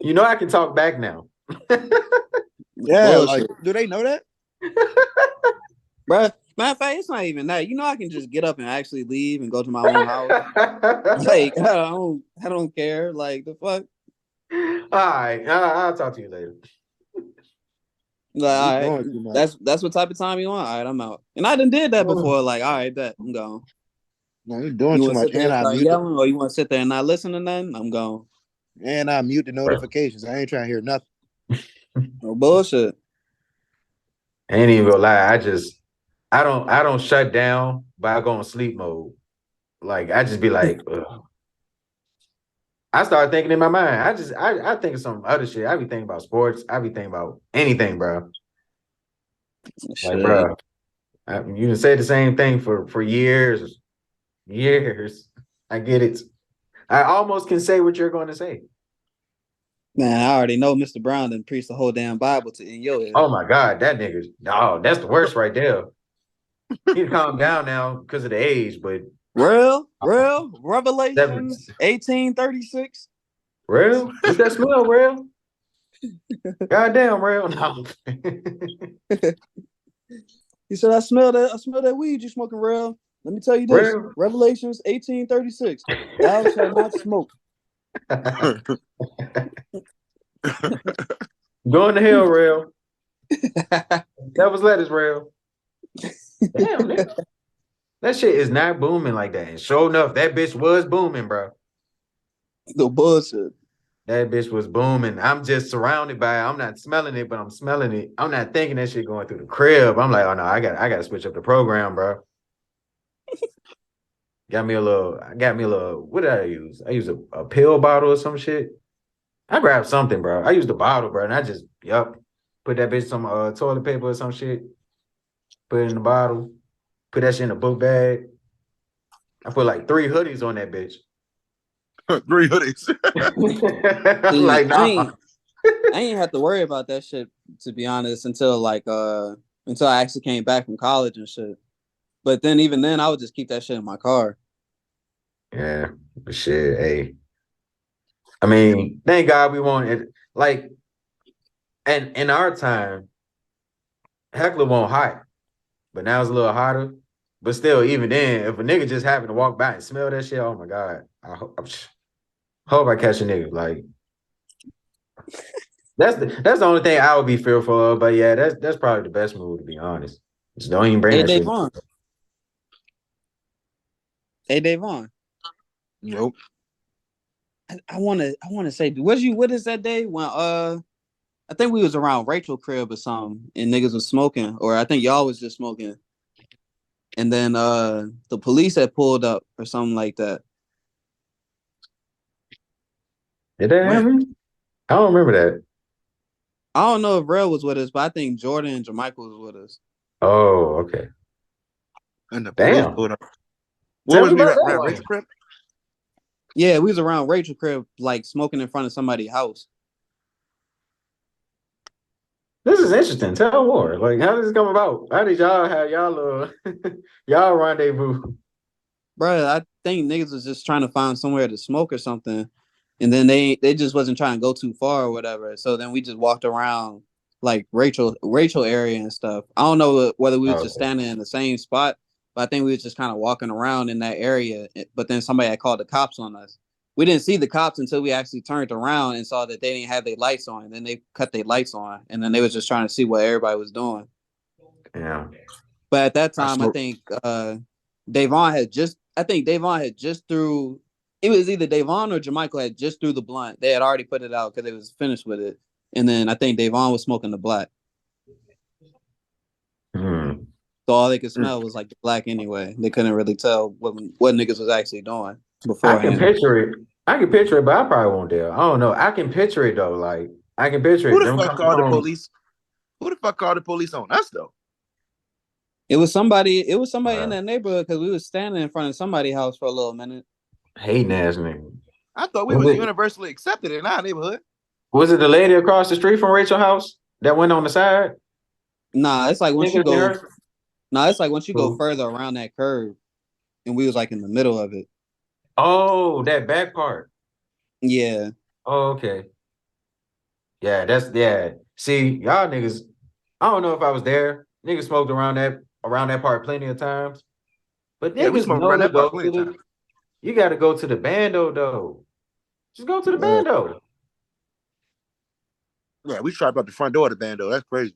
I can talk back now. Yeah, like, do they know that? Bruh, matter of fact, it's not even that. I can just get up and actually leave and go to my own house. Like, I don't care. Like, the fuck. All right, I'll talk to you later. Like, all right, that's what type of time you want. All right, I'm out. And I done did that before. Like, all right, bet I'm gone. No, you're doing too much. And I yelling, or you want to sit there and not listen to nothing? I'm gone. And I mute the notifications. I ain't trying to hear nothing. No bullshit. I ain't even gonna lie. I don't shut down, but I go in sleep mode. Like, I just be like, ugh. I start thinking in my mind. I think of some other shit. I be thinking about sports. I be thinking about anything, bro. Shit. Like, bro, you done said the same thing for years. Years. I get it. I almost can say what you're going to say. Man, I already know Mr. Brown done preached the whole damn Bible to in your ear. Oh my God, that nigga. No, that's the worst right there. He calm down now because of the age, but Real Revelations 18:36. Real? What's that smell, Real? Goddamn, Real. No. He said, I smell that weed you smoking, Real. Let me tell you this. Real? Revelations 18:36. Thou shalt not smoke. Going to hell, Real. That was lettuce, Real. Damn, nigga. That shit is not booming like that. And sure enough, that bitch was booming, bro. No bullshit. That bitch was booming. I'm just surrounded by it. I'm not smelling it, but I'm smelling it. I'm not thinking that shit going through the crib. I'm like, oh no, I got to switch up the program, bro. Got me a little, what did I use? I used a pill bottle or some shit. I grabbed something, bro. I used the bottle, bro, and I just, put that bitch some toilet paper or some shit. Put it in the bottle. Put that shit in a book bag. I put like 3 hoodies on that bitch. 3 hoodies. Like, nah. I ain't have to worry about that shit, to be honest, until I actually came back from college and shit. But then even then, I would just keep that shit in my car. Yeah, but shit, hey. I mean, thank God we won't like, and in our time, heckler won't hot, but now it's a little hotter. But still, even then, if a nigga just happened to walk by and smell that shit, oh my God, I hope I catch a nigga. Like, that's the only thing I would be fearful of. But yeah, that's probably the best move, to be honest. Just don't even bring that shit. Hey, Davon. Nope. I wanna say, was you with us that day when I think we was around Rachel crib or something and niggas was smoking, or I think y'all was just smoking. And then the police had pulled up or something like that. Did that happen? I don't remember that. I don't know if Rel was with us, but I think Jordan and Jermichael was with us. Oh, okay. And the police pulled up. What was we at Rachel crib? Yeah, we was around Rachel crib, like smoking in front of somebody's house. This is interesting. Tell more. Like, how did this come about? How did y'all have y'all y'all rendezvous? Bro, I think niggas was just trying to find somewhere to smoke or something, and then they just wasn't trying to go too far or whatever. So then we just walked around like Rachel area and stuff. I don't know whether we was just standing in the same spot, but I think we was just kind of walking around in that area. But then somebody had called the cops on us. We didn't see the cops until we actually turned around and saw that they didn't have their lights on. And then they cut their lights on, and then they was just trying to see what everybody was doing. Yeah. But at that time, I think Davon had just threw. It was either Davon or Jermichael had just threw the blunt. They had already put it out because they was finished with it. And then I think Davon was smoking the black. So all they could smell was like the black anyway. They couldn't really tell what niggas was actually doing before. I can picture it, but I probably won't dare. I don't know. I can picture it though. Like, I can picture it. Who the fuck called the police? Who the fuck called the police on us though? It was somebody in that neighborhood because we was standing in front of somebody's house for a little minute. Hating ass nigga. I thought we was universally accepted in our neighborhood. Was it the lady across the street from Rachel's house that went on the side? Nah, it's like once you go. Nah, it's like once you go further around that curve, and we was like in the middle of it. Oh, that back part. Yeah. Oh, okay. Yeah, See, y'all niggas. I don't know if I was there. Niggas smoked around that part plenty of times. But niggas we smoked around that part plenty of times. You got to go to the bando though. Just go to the bando. Yeah, we tried out the front door of the bando. That's crazy.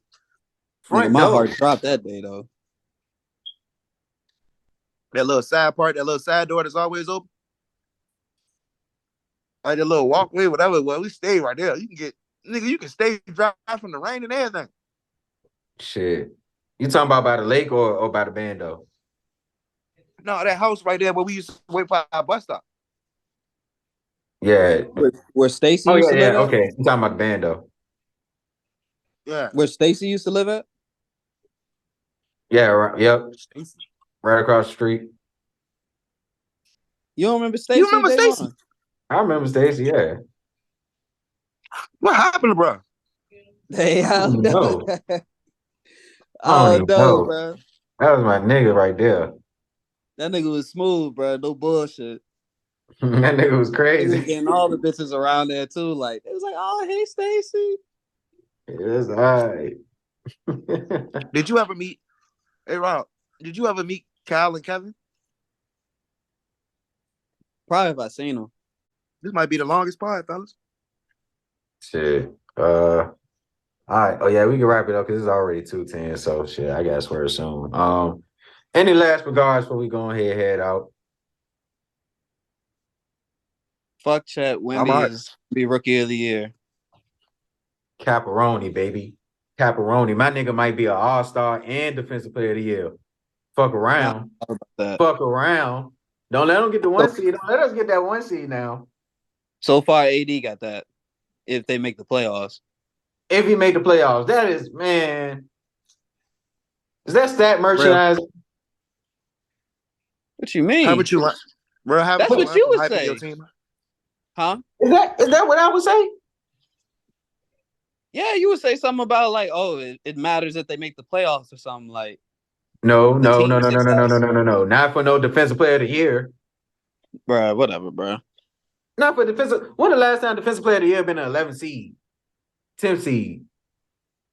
My heart dropped that day though. That little side part, that little side door that's always open. Like that little walkway, whatever. Well, we stayed right there. You can stay dry from the rain and everything. Shit. You talking about by the lake or by the bando? No, that house right there where we used to wait for our bus stop. Yeah. Where Stacy used to live at? Okay. You talking about the bando. Yeah. Where Stacy used to live at? Yeah, right. Yep. Right across the street. You don't remember Stacy? You remember Stacy? I remember Stacy, yeah. What happened to bro? I don't know. I don't know, know. bro. That was my nigga right there. That nigga was smooth, bro. No bullshit. That nigga was He crazy. was getting all the bitches around there too. Like it was like, oh hey Stacy. It's all right. Did you ever meet? Hey Rob, did you ever meet Kyle and Kevin? Probably if I seen him. This might be the longest pod, fellas. Shit. All right. Oh yeah, we can wrap it up because it's already 2:10. So shit, I guess we're soon. Any last regards before we go ahead head out? Fuck Chet. Wemby is be rookie of the year. Caparoni, baby. Caparoni. My nigga might be an all-star and defensive player of the year. Fuck around. Fuck around. Don't let them get the 1 seed. Don't let us get that 1 seed now. So far, AD got that. If they make the playoffs. If he made the playoffs, that is, man. Is that stat merchandising? What you mean? How would you like, bro? That's what you would say. Your team? Huh? Is that what I would say? Yeah, you would say something about like, oh, it matters if they make the playoffs or something like. No. Not for no defensive player of the year. Bruh, whatever, bruh. Not for defensive. When the last time defensive player of the year been an 11 seed? 10 seed.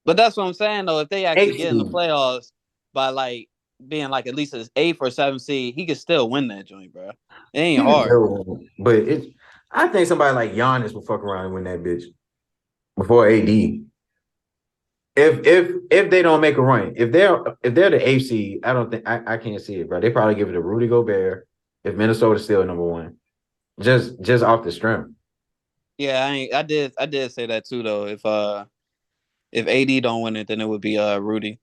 But that's what I'm saying though. If they actually get in the seed. playoffs by like being like at least an 8th or 7th seed, he could still win that joint, bro. It ain't hard. But I think somebody like Giannis will fuck around and win that bitch before AD. If they don't make a run, if they're the 8th seed, I don't think I can't see it, bro. They probably give it to Rudy Gobert if Minnesota's still number 1. Just off the strength. Yeah, I did say that too though. If AD don't win it, then it would be Rudy.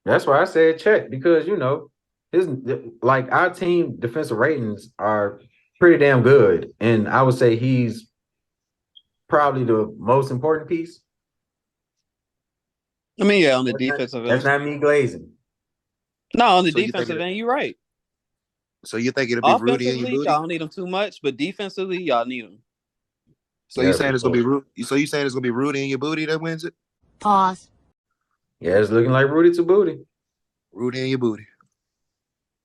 That's why I said check because his like our team defensive ratings are pretty damn good, and I would say he's probably the most important piece. I mean, yeah, on the defensive end. That's not me glazing. No, on the defensive end, you're right. So you think it'll be Rudy and your booty? Y'all don't need him too much, but defensively, y'all need him. So you saying it's gonna be Rudy? So you saying it's gonna be Rudy and your booty that wins it? Pause. Yeah, it's looking like Rudy to booty. Rudy and your booty.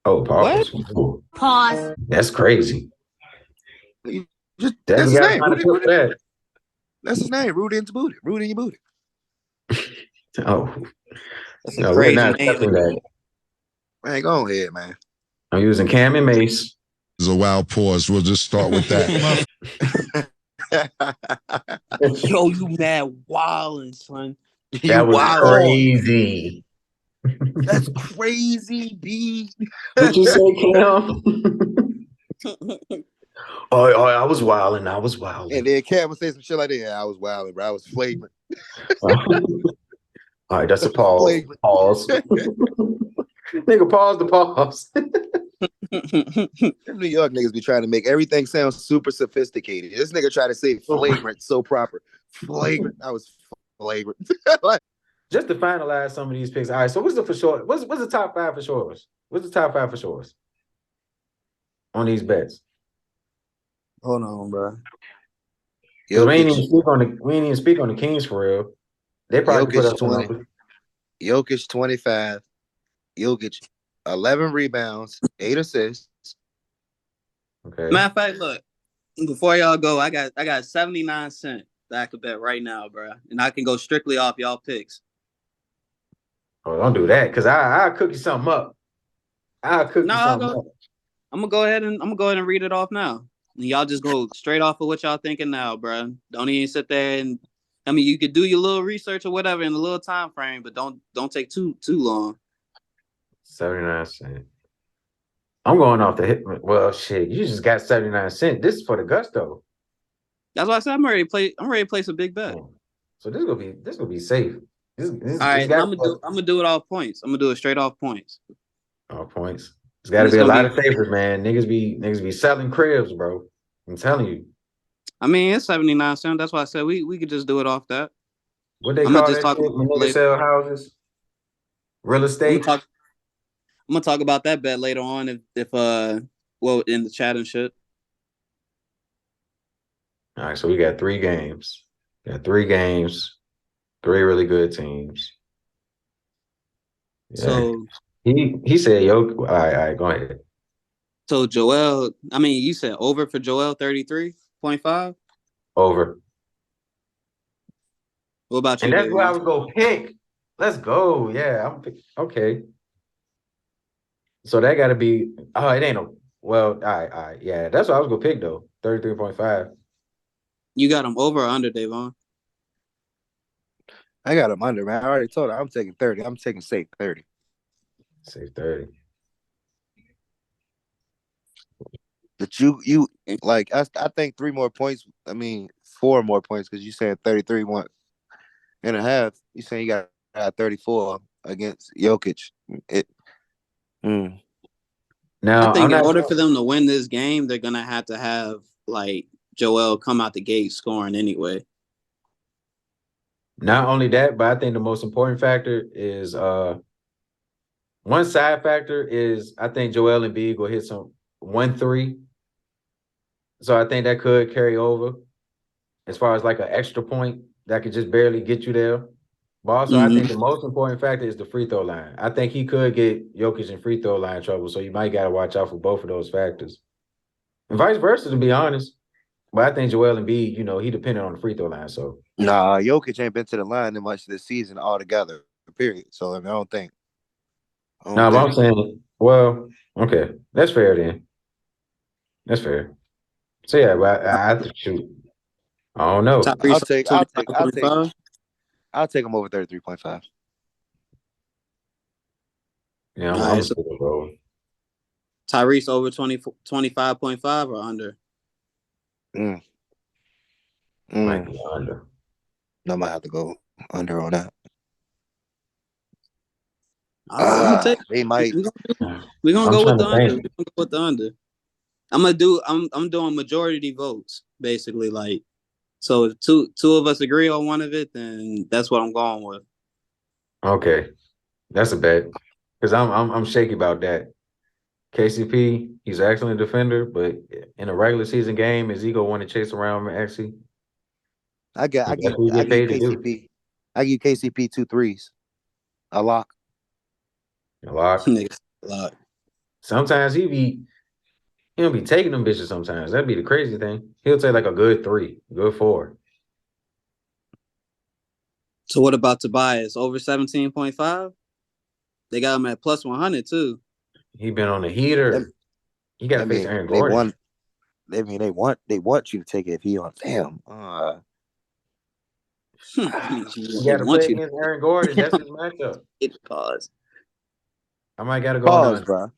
Oh, pause. What? Pause. That's crazy. That's his name. Rudy. That's his name. Rudy and your booty. Rudy and your booty. Oh, that's a crazy name. That. Man, go ahead, man. I'm using Cam and Mace. There's a wild pause. We'll just start with that. Yo, you mad wildin', son. That was crazy. That's crazy, B. What you say, Cam? I was wilding. And then Cam would say some shit like that. Yeah, I was wilding, bro. I was flagrant. All right, that's a pause. Pause. Nigga, pause the pause. Them New York niggas be trying to make everything sound super sophisticated. This nigga tried to say flagrant so proper. Flagrant. I was flagrant. Just to finalize some of these picks. All right, so what's the for sure? What's the top 5 for sure? What's the top 5 for sure on these bets? Hold on, bro. We ain't even speak on the Kings for real. They probably put up 20. Jokic 25. Jokic 11 rebounds, 8 assists. Okay. Matter of fact, look, before y'all go, I got 79 cents that I could bet right now, bro, and I can go strictly off y'all picks. Oh, don't do that, cause I'll cook you something up. Up. I'm gonna go ahead and read it off now. And y'all just go straight off of what y'all thinking now, bro. Don't even sit there and you could do your little research or whatever in a little time frame, but don't take too long. 79 cents. I'm going off the hit. Well, shit, you just got 79 cents. This is for the gusto. That's why I said I'm ready to place a big bet. So this gonna be safe. All right, I'm gonna do it off points. I'm gonna do it straight off points. Off points. There's got to be a lot of safers, man. Niggas be selling cribs, bro. I'm telling you. I mean, it's 79 cents. That's why I said we could just do it off that. What they call that shit when niggas sell houses? Real estate. I'm gonna talk about that bet later on if in the chat and shit. All right, so we got 3 games. Got 3 games, 3 really good teams. Yeah. So he said, "Yo, all right, go ahead." So Joel, I mean, you said over for Joel 33.5. Over. What about And you, that's Dave? what I was gonna pick. Let's go. Yeah, okay. So that got to be. Oh, it ain't no. Well, all right. Yeah, that's what I was gonna pick though. 33.5. You got him over or under, Davon? I got him under, man. I already told her I'm taking 30. I'm taking safe 30. Safe 30. But you like I think 3 more points. I mean 4 more points because you said 33.5. You saying you got 34 against Jokic. Now I think I'm in not. order for them to win this game, they're gonna have to have like Joel come out the gate scoring anyway. Not only that, but I think the most important factor is one side factor is I think Joel Embiid will hit some 1-3. So I think that could carry over as far as like an extra point that could just barely get you there. But also, I think the most important factor is the free throw line. I think he could get Jokic in free throw line trouble, so you might got to watch out for both of those factors. And vice versa, to be honest. But I think Joel Embiid, he depended on the free throw line. So Nah, Jokic ain't been to the line that much this season altogether. Period. So I mean, I don't think. no, but I'm saying, well, okay, that's fair then. That's fair. So yeah, but I have to shoot. I don't know. I'll take him over 33.5. Yeah, All I'm right, so bro. Tyrese over 25.5 or under? Might be under. I might have to go under on that. I'm gonna take. They might. We're gonna go with the under. We're gonna go with the under. I'm doing majority votes basically. Like, so if two of us agree on one of it, then that's what I'm going with. Okay, that's a bet because I'm shaky about that. KCP, he's an excellent defender, but in a regular season game, is he gonna want to chase around Maxey? I give KCP. I give KCP 2 threes. A lock. A lot. A lot. Sometimes he'll be taking them bitches sometimes. That'd be the crazy thing. He'll take like a good 3, good 4. So what about Tobias? Over 17.5? They got him at plus 100 too. He been on the heater. He got to face Aaron Gordon. They want you to take it if he on. Damn. You got to play against Aaron Gordon. That's his matchup. Pause. I might got to go pause, bro.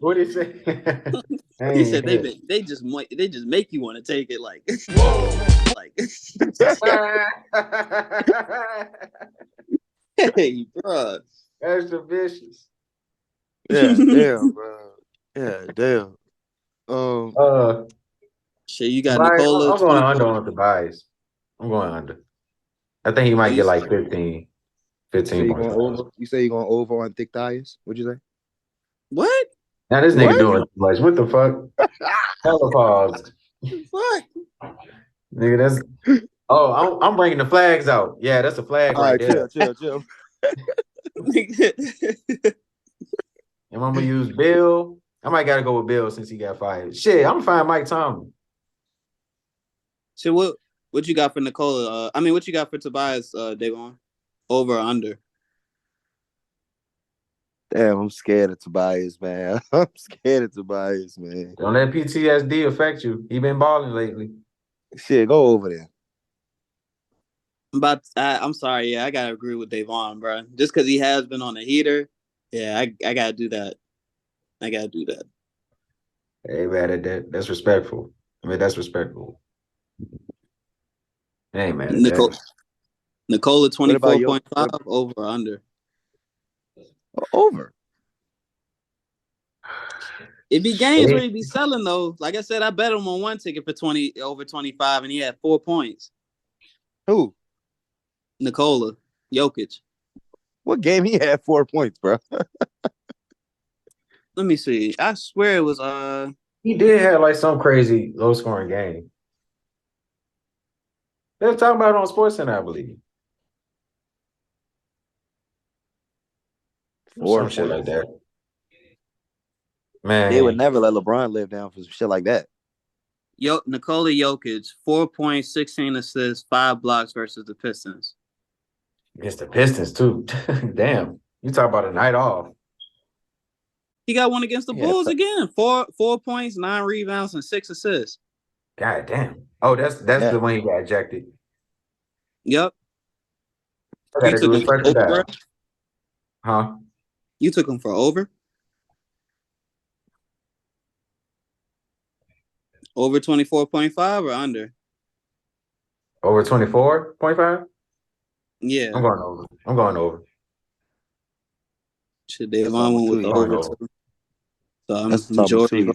What did he say? He said they just make you want to take it. Like, like. Hey, bro. Extra vicious. Yeah, damn, bro. Yeah, damn. Shit, you got Tobias, Nikola. I'm going under on Tobias. I'm going under. I think he might get like 15. 15 you points. You say you're going over on thick thighs? What'd you say? What? Now this nigga doing too much. What the fuck? Hella pause. What? Nigga, that's. Oh, I'm bringing the flags out. Yeah, that's a flag right there. Chill. And I'm gonna use Bill. I might gotta go with Bill since he got fired. Shit, I'm gonna find Mike Tomlin. So what you got for Nikola? What you got for Tobias, Davon? Over or under? Damn, I'm scared of Tobias, man. I'm scared of Tobias, man. Don't let PTSD affect you. He been balling lately. Shit, go over there. I'm sorry. Yeah, I gotta agree with Davon, bro. Just because he has been on the heater. Yeah, I gotta do that. I gotta do that. Hey, man, that's respectful. That's respectful. Hey, man. Nikola 24.5 over or under? Over. It be games where he be selling though. Like I said, I bet him on one ticket for over 25, and he had 4 points. Who? Nikola Jokic. What game he had 4 points, bro? Let me see. I swear it was He did have like some crazy low scoring game. They were talking about it on SportsCenter, I believe. Some shit like that. Man, They would never let LeBron live down for some shit like that. Nikola Jokic, 4 points, 16 assists, 5 blocks versus the Pistons. Against the Pistons too. Damn, you talk about a night off. He got one against the Bulls again. 4 points, 9 rebounds, and 6 assists. God damn. Oh, that's the one he got ejected. Yep. You took him for over? Huh? You took him for over? Over 24.5 or under? Over 24.5? Yeah. I'm going over. Shit, Devon went with the over too. So I'm majority.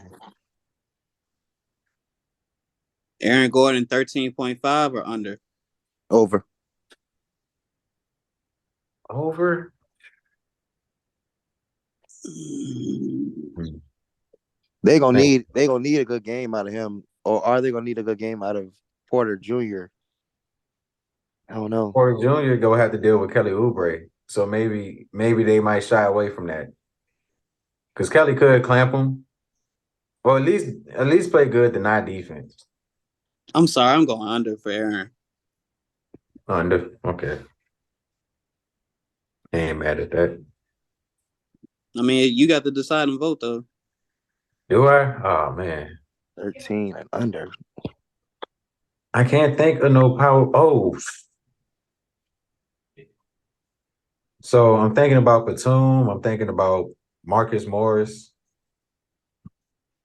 Aaron Gordon, 13.5 or under? Over. Over? They gonna need a good game out of him, or are they gonna need a good game out of Porter Jr.? I don't know. Porter Jr. gonna have to deal with Kelly Oubre, so maybe they might shy away from that, because Kelly could clamp him, or at least play good deny defense. I'm sorry, I'm going under for Aaron. Under, okay. I ain't mad at that. I mean, you got the deciding vote though. Do I? Oh man, 13 and under. I can't think of no power. Oh, so I'm thinking about Batum. I'm thinking about Marcus Morris.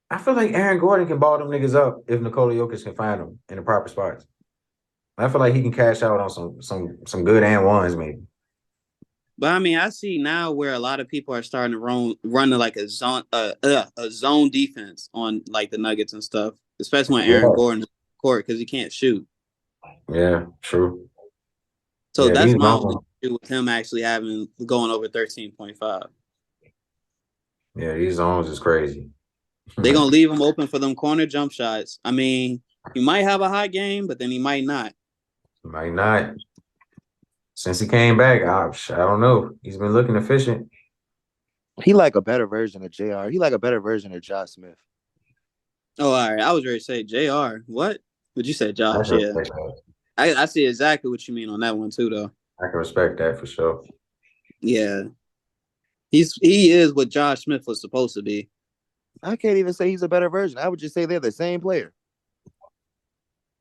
I feel like Aaron Gordon can ball them niggas up if Nikola Jokic can find them in the proper spots. I feel like he can cash out on some good and ones maybe. But I mean, I see now where a lot of people are starting to run like a zone defense on like the Nuggets and stuff, especially when Aaron Gordon's court because he can't shoot. Yeah, true. So that's my only issue with him actually going over 13.5. Yeah, these zones is crazy. They're gonna leave him open for them corner jump shots. I mean, he might have a hot game, but then he might not. Might not. Since he came back, I don't know. He's been looking efficient. He like a better version of JR. He like a better version of Josh Smith. Oh, all right. I was ready to say JR. What? Would you say Josh? Yeah. I see exactly what you mean on that one too, though. I can respect that for sure. Yeah. He is what Josh Smith was supposed to be. I can't even say he's a better version. I would just say they're the same player.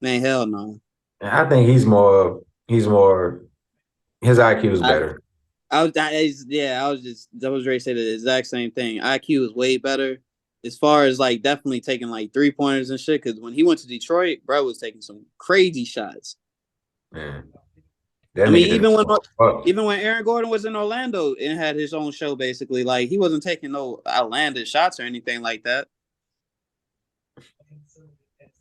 Man, hell no. I think he's more his IQ is better. I was ready to say the exact same thing. IQ is way better as far as like definitely taking like 3-pointers and shit. Because when he went to Detroit, bro was taking some crazy shots. Man. I mean, even when Aaron Gordon was in Orlando and had his own show, basically, like he wasn't taking no outlandish shots or anything like that.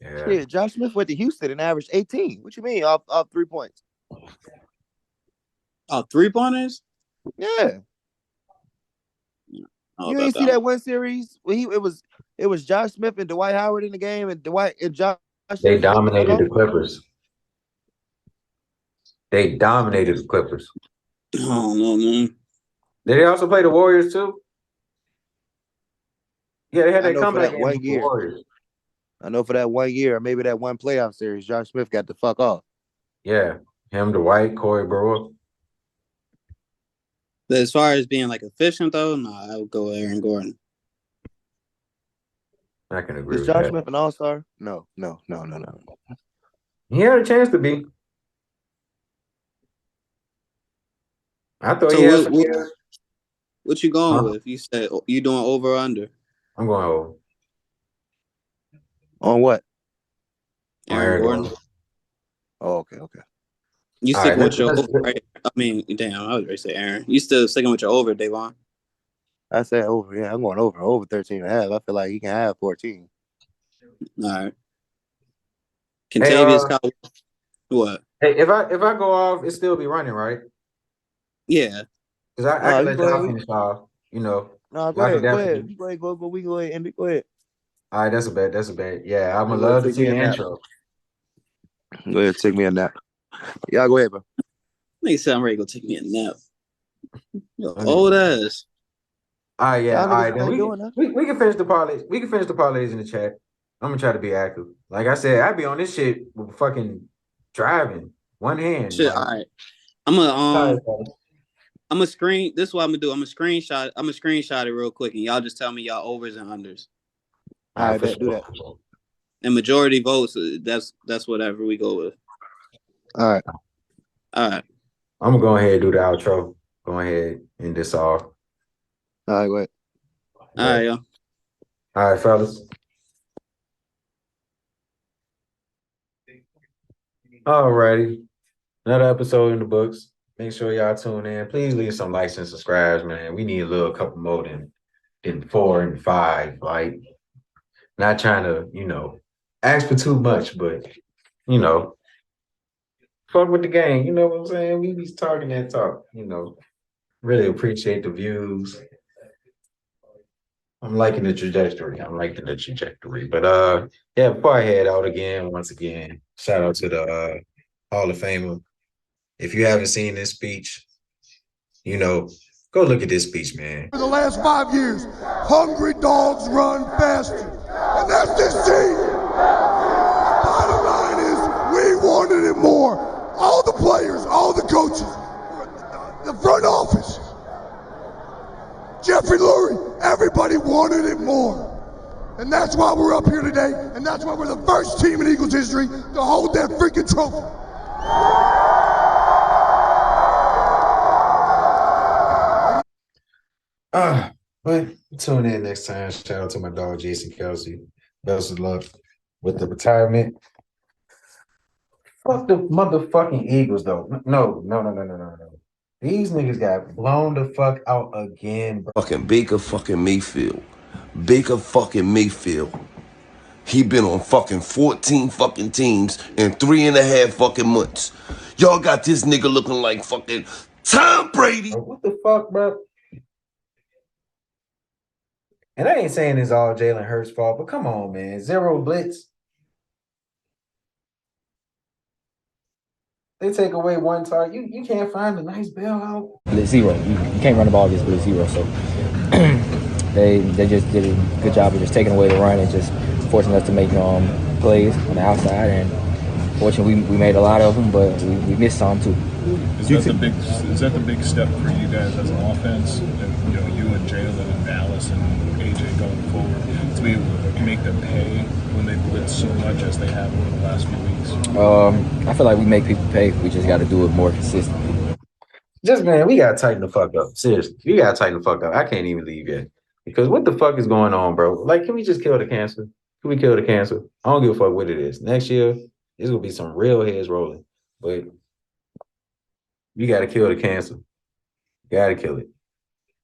Yeah, Josh Smith went to Houston and averaged 18. What you mean off 3 points? Oh, 3-pointers? Yeah. You didn't see that one series where it was Josh Smith and Dwight Howard in the game, and Dwight and Josh. They dominated the Clippers. They dominated the Clippers. Oh no, man. Did they also play the Warriors too? Yeah, they had that comeback game against the Warriors. I know for that 1 year, or maybe that one playoff series, Josh Smith got the fuck off. Yeah, him, Dwight, Corey Brewer. But as far as being like efficient though, I would go Aaron Gordon. I can agree with Josh that. Smith an all-star? No. He had a chance to be. I thought he had what you going with? You said you doing over or under? I'm going over. On what? Aaron Gordon. Oh, okay. You sticking with your over, right? I mean, damn, I was ready to say Aaron. You still sticking with your over, Devon? I said over, yeah. I'm going over 13 and a half. I feel like he can have 14. All right. Contavious Cowboy. What? Hey, if I go off, it still be running, right? Yeah. Because I can let y'all finish off, you know. No, go ahead. Go ahead. We go ahead and go ahead. All right, that's a bet. Yeah, I'm gonna love to see the intro. Go ahead, take me a nap. Y'all go ahead, bro. Nigga said I'm ready to go take me a nap. Yo, old ass. All right, yeah. All right, then doing we can finish the parlays. We can finish the parlays in the chat. I'm gonna try to be active. Like I said, I be on this shit with fucking driving one hand. Shit, like, all right. I'm a screen. This is what I'm gonna do. I'm a screenshot it real quick, and y'all just tell me y'all overs and unders. All right, bet, do that. And majority votes. That's whatever we go with. All right. I'm gonna go ahead and do the outro. Go ahead and this off. All right, go ahead. All right, yo. All right, fellas. All righty. Another episode in the books. Make sure y'all tune in. Please leave some likes and subscribes, man. We need a couple more than 4 and 5. Like, not trying to, ask for too much, but, fuck with the game. You know what I'm saying? We be talking that talk, Really appreciate the views. I'm liking the trajectory. But yeah, before I head out once again, shout out to the Hall of Famer. If you haven't seen this speech, go look at this speech, man. For the last 5 years, hungry dogs run faster. And that's this team. Bottom line is, we wanted it more. All the players, all the coaches, the front office, Jeffrey Lurie, everybody wanted it more. And that's why we're up here today, and that's why we're the first team in Eagles history to hold that freaking trophy. But tune in next time. Shout out to my dog, Jason Kelsey. Best of luck with the retirement. Fuck the motherfucking Eagles, though. No. These niggas got blown the fuck out again, bro. Fucking Baker fucking Mayfield. Baker fucking Mayfield. He been on fucking 14 fucking teams in 3.5 fucking months. Y'all got this nigga looking like fucking Tom Brady. What the fuck, bro? And I ain't saying it's all Jalen Hurts' fault, but come on, man. 0 blitz. They take away 1 target. You can't find a nice bailout. Blitz 0. You can't run the ball against blitz 0. So they just did a good job of just taking away the run and just forcing us to make plays on the outside. And fortunately, we made a lot of them, but we missed some too. Is that the big step for you guys as an offense? And, you and Jalen and Dallas and AJ going forward to be able to make them pay when they blitz so much as they have over the last few weeks? I feel like we make people pay. We just got to do it more consistently. Man, we got to tighten the fuck up. Seriously, we got to tighten the fuck up. I can't even leave yet. Because what the fuck is going on, bro? Like, can we just kill the cancer? Can we kill the cancer? I don't give a fuck what it is. Next year, there's going to be some real heads rolling. But you got to kill the cancer. Got to kill it.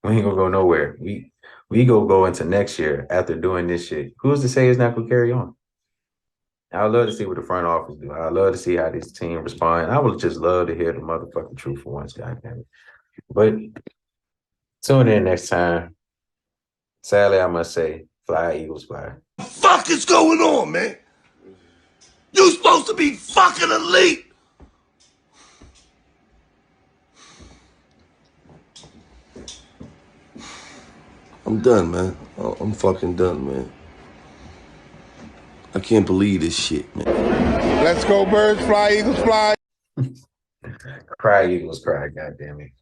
We ain't going to go nowhere. We go into next year after doing this shit. Who's to say it's not going to carry on? I'd love to see what the front office do. I'd love to see how this team respond. I would just love to hear the motherfucking truth for once, goddamn it. But tune in next time. Sadly, I must say, fly, Eagles, fly. What the fuck is going on, man? You supposed to be fucking elite. I'm done, man. I'm fucking done, man. I can't believe this shit, man. Let's go, birds, fly, Eagles, fly. Cry, Eagles, cry, goddamn it.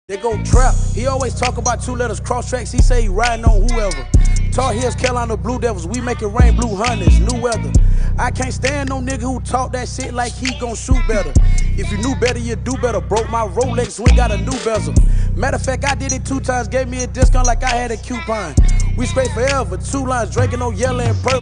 They go trap. He always talk about 2 letters, cross tracks. He say he riding on whoever. Tar Heels, Carolina Blue Devils. We make it rain, blue hunters, new weather. I can't stand no nigga who talk that shit like he gon' shoot better. If you knew better, you do better. Broke my Rolex, we got a new bezel. Matter of fact, I did it 2 times, gave me a discount like I had a coupon. We straight forever, 2 lines, drinking no yellow and purple.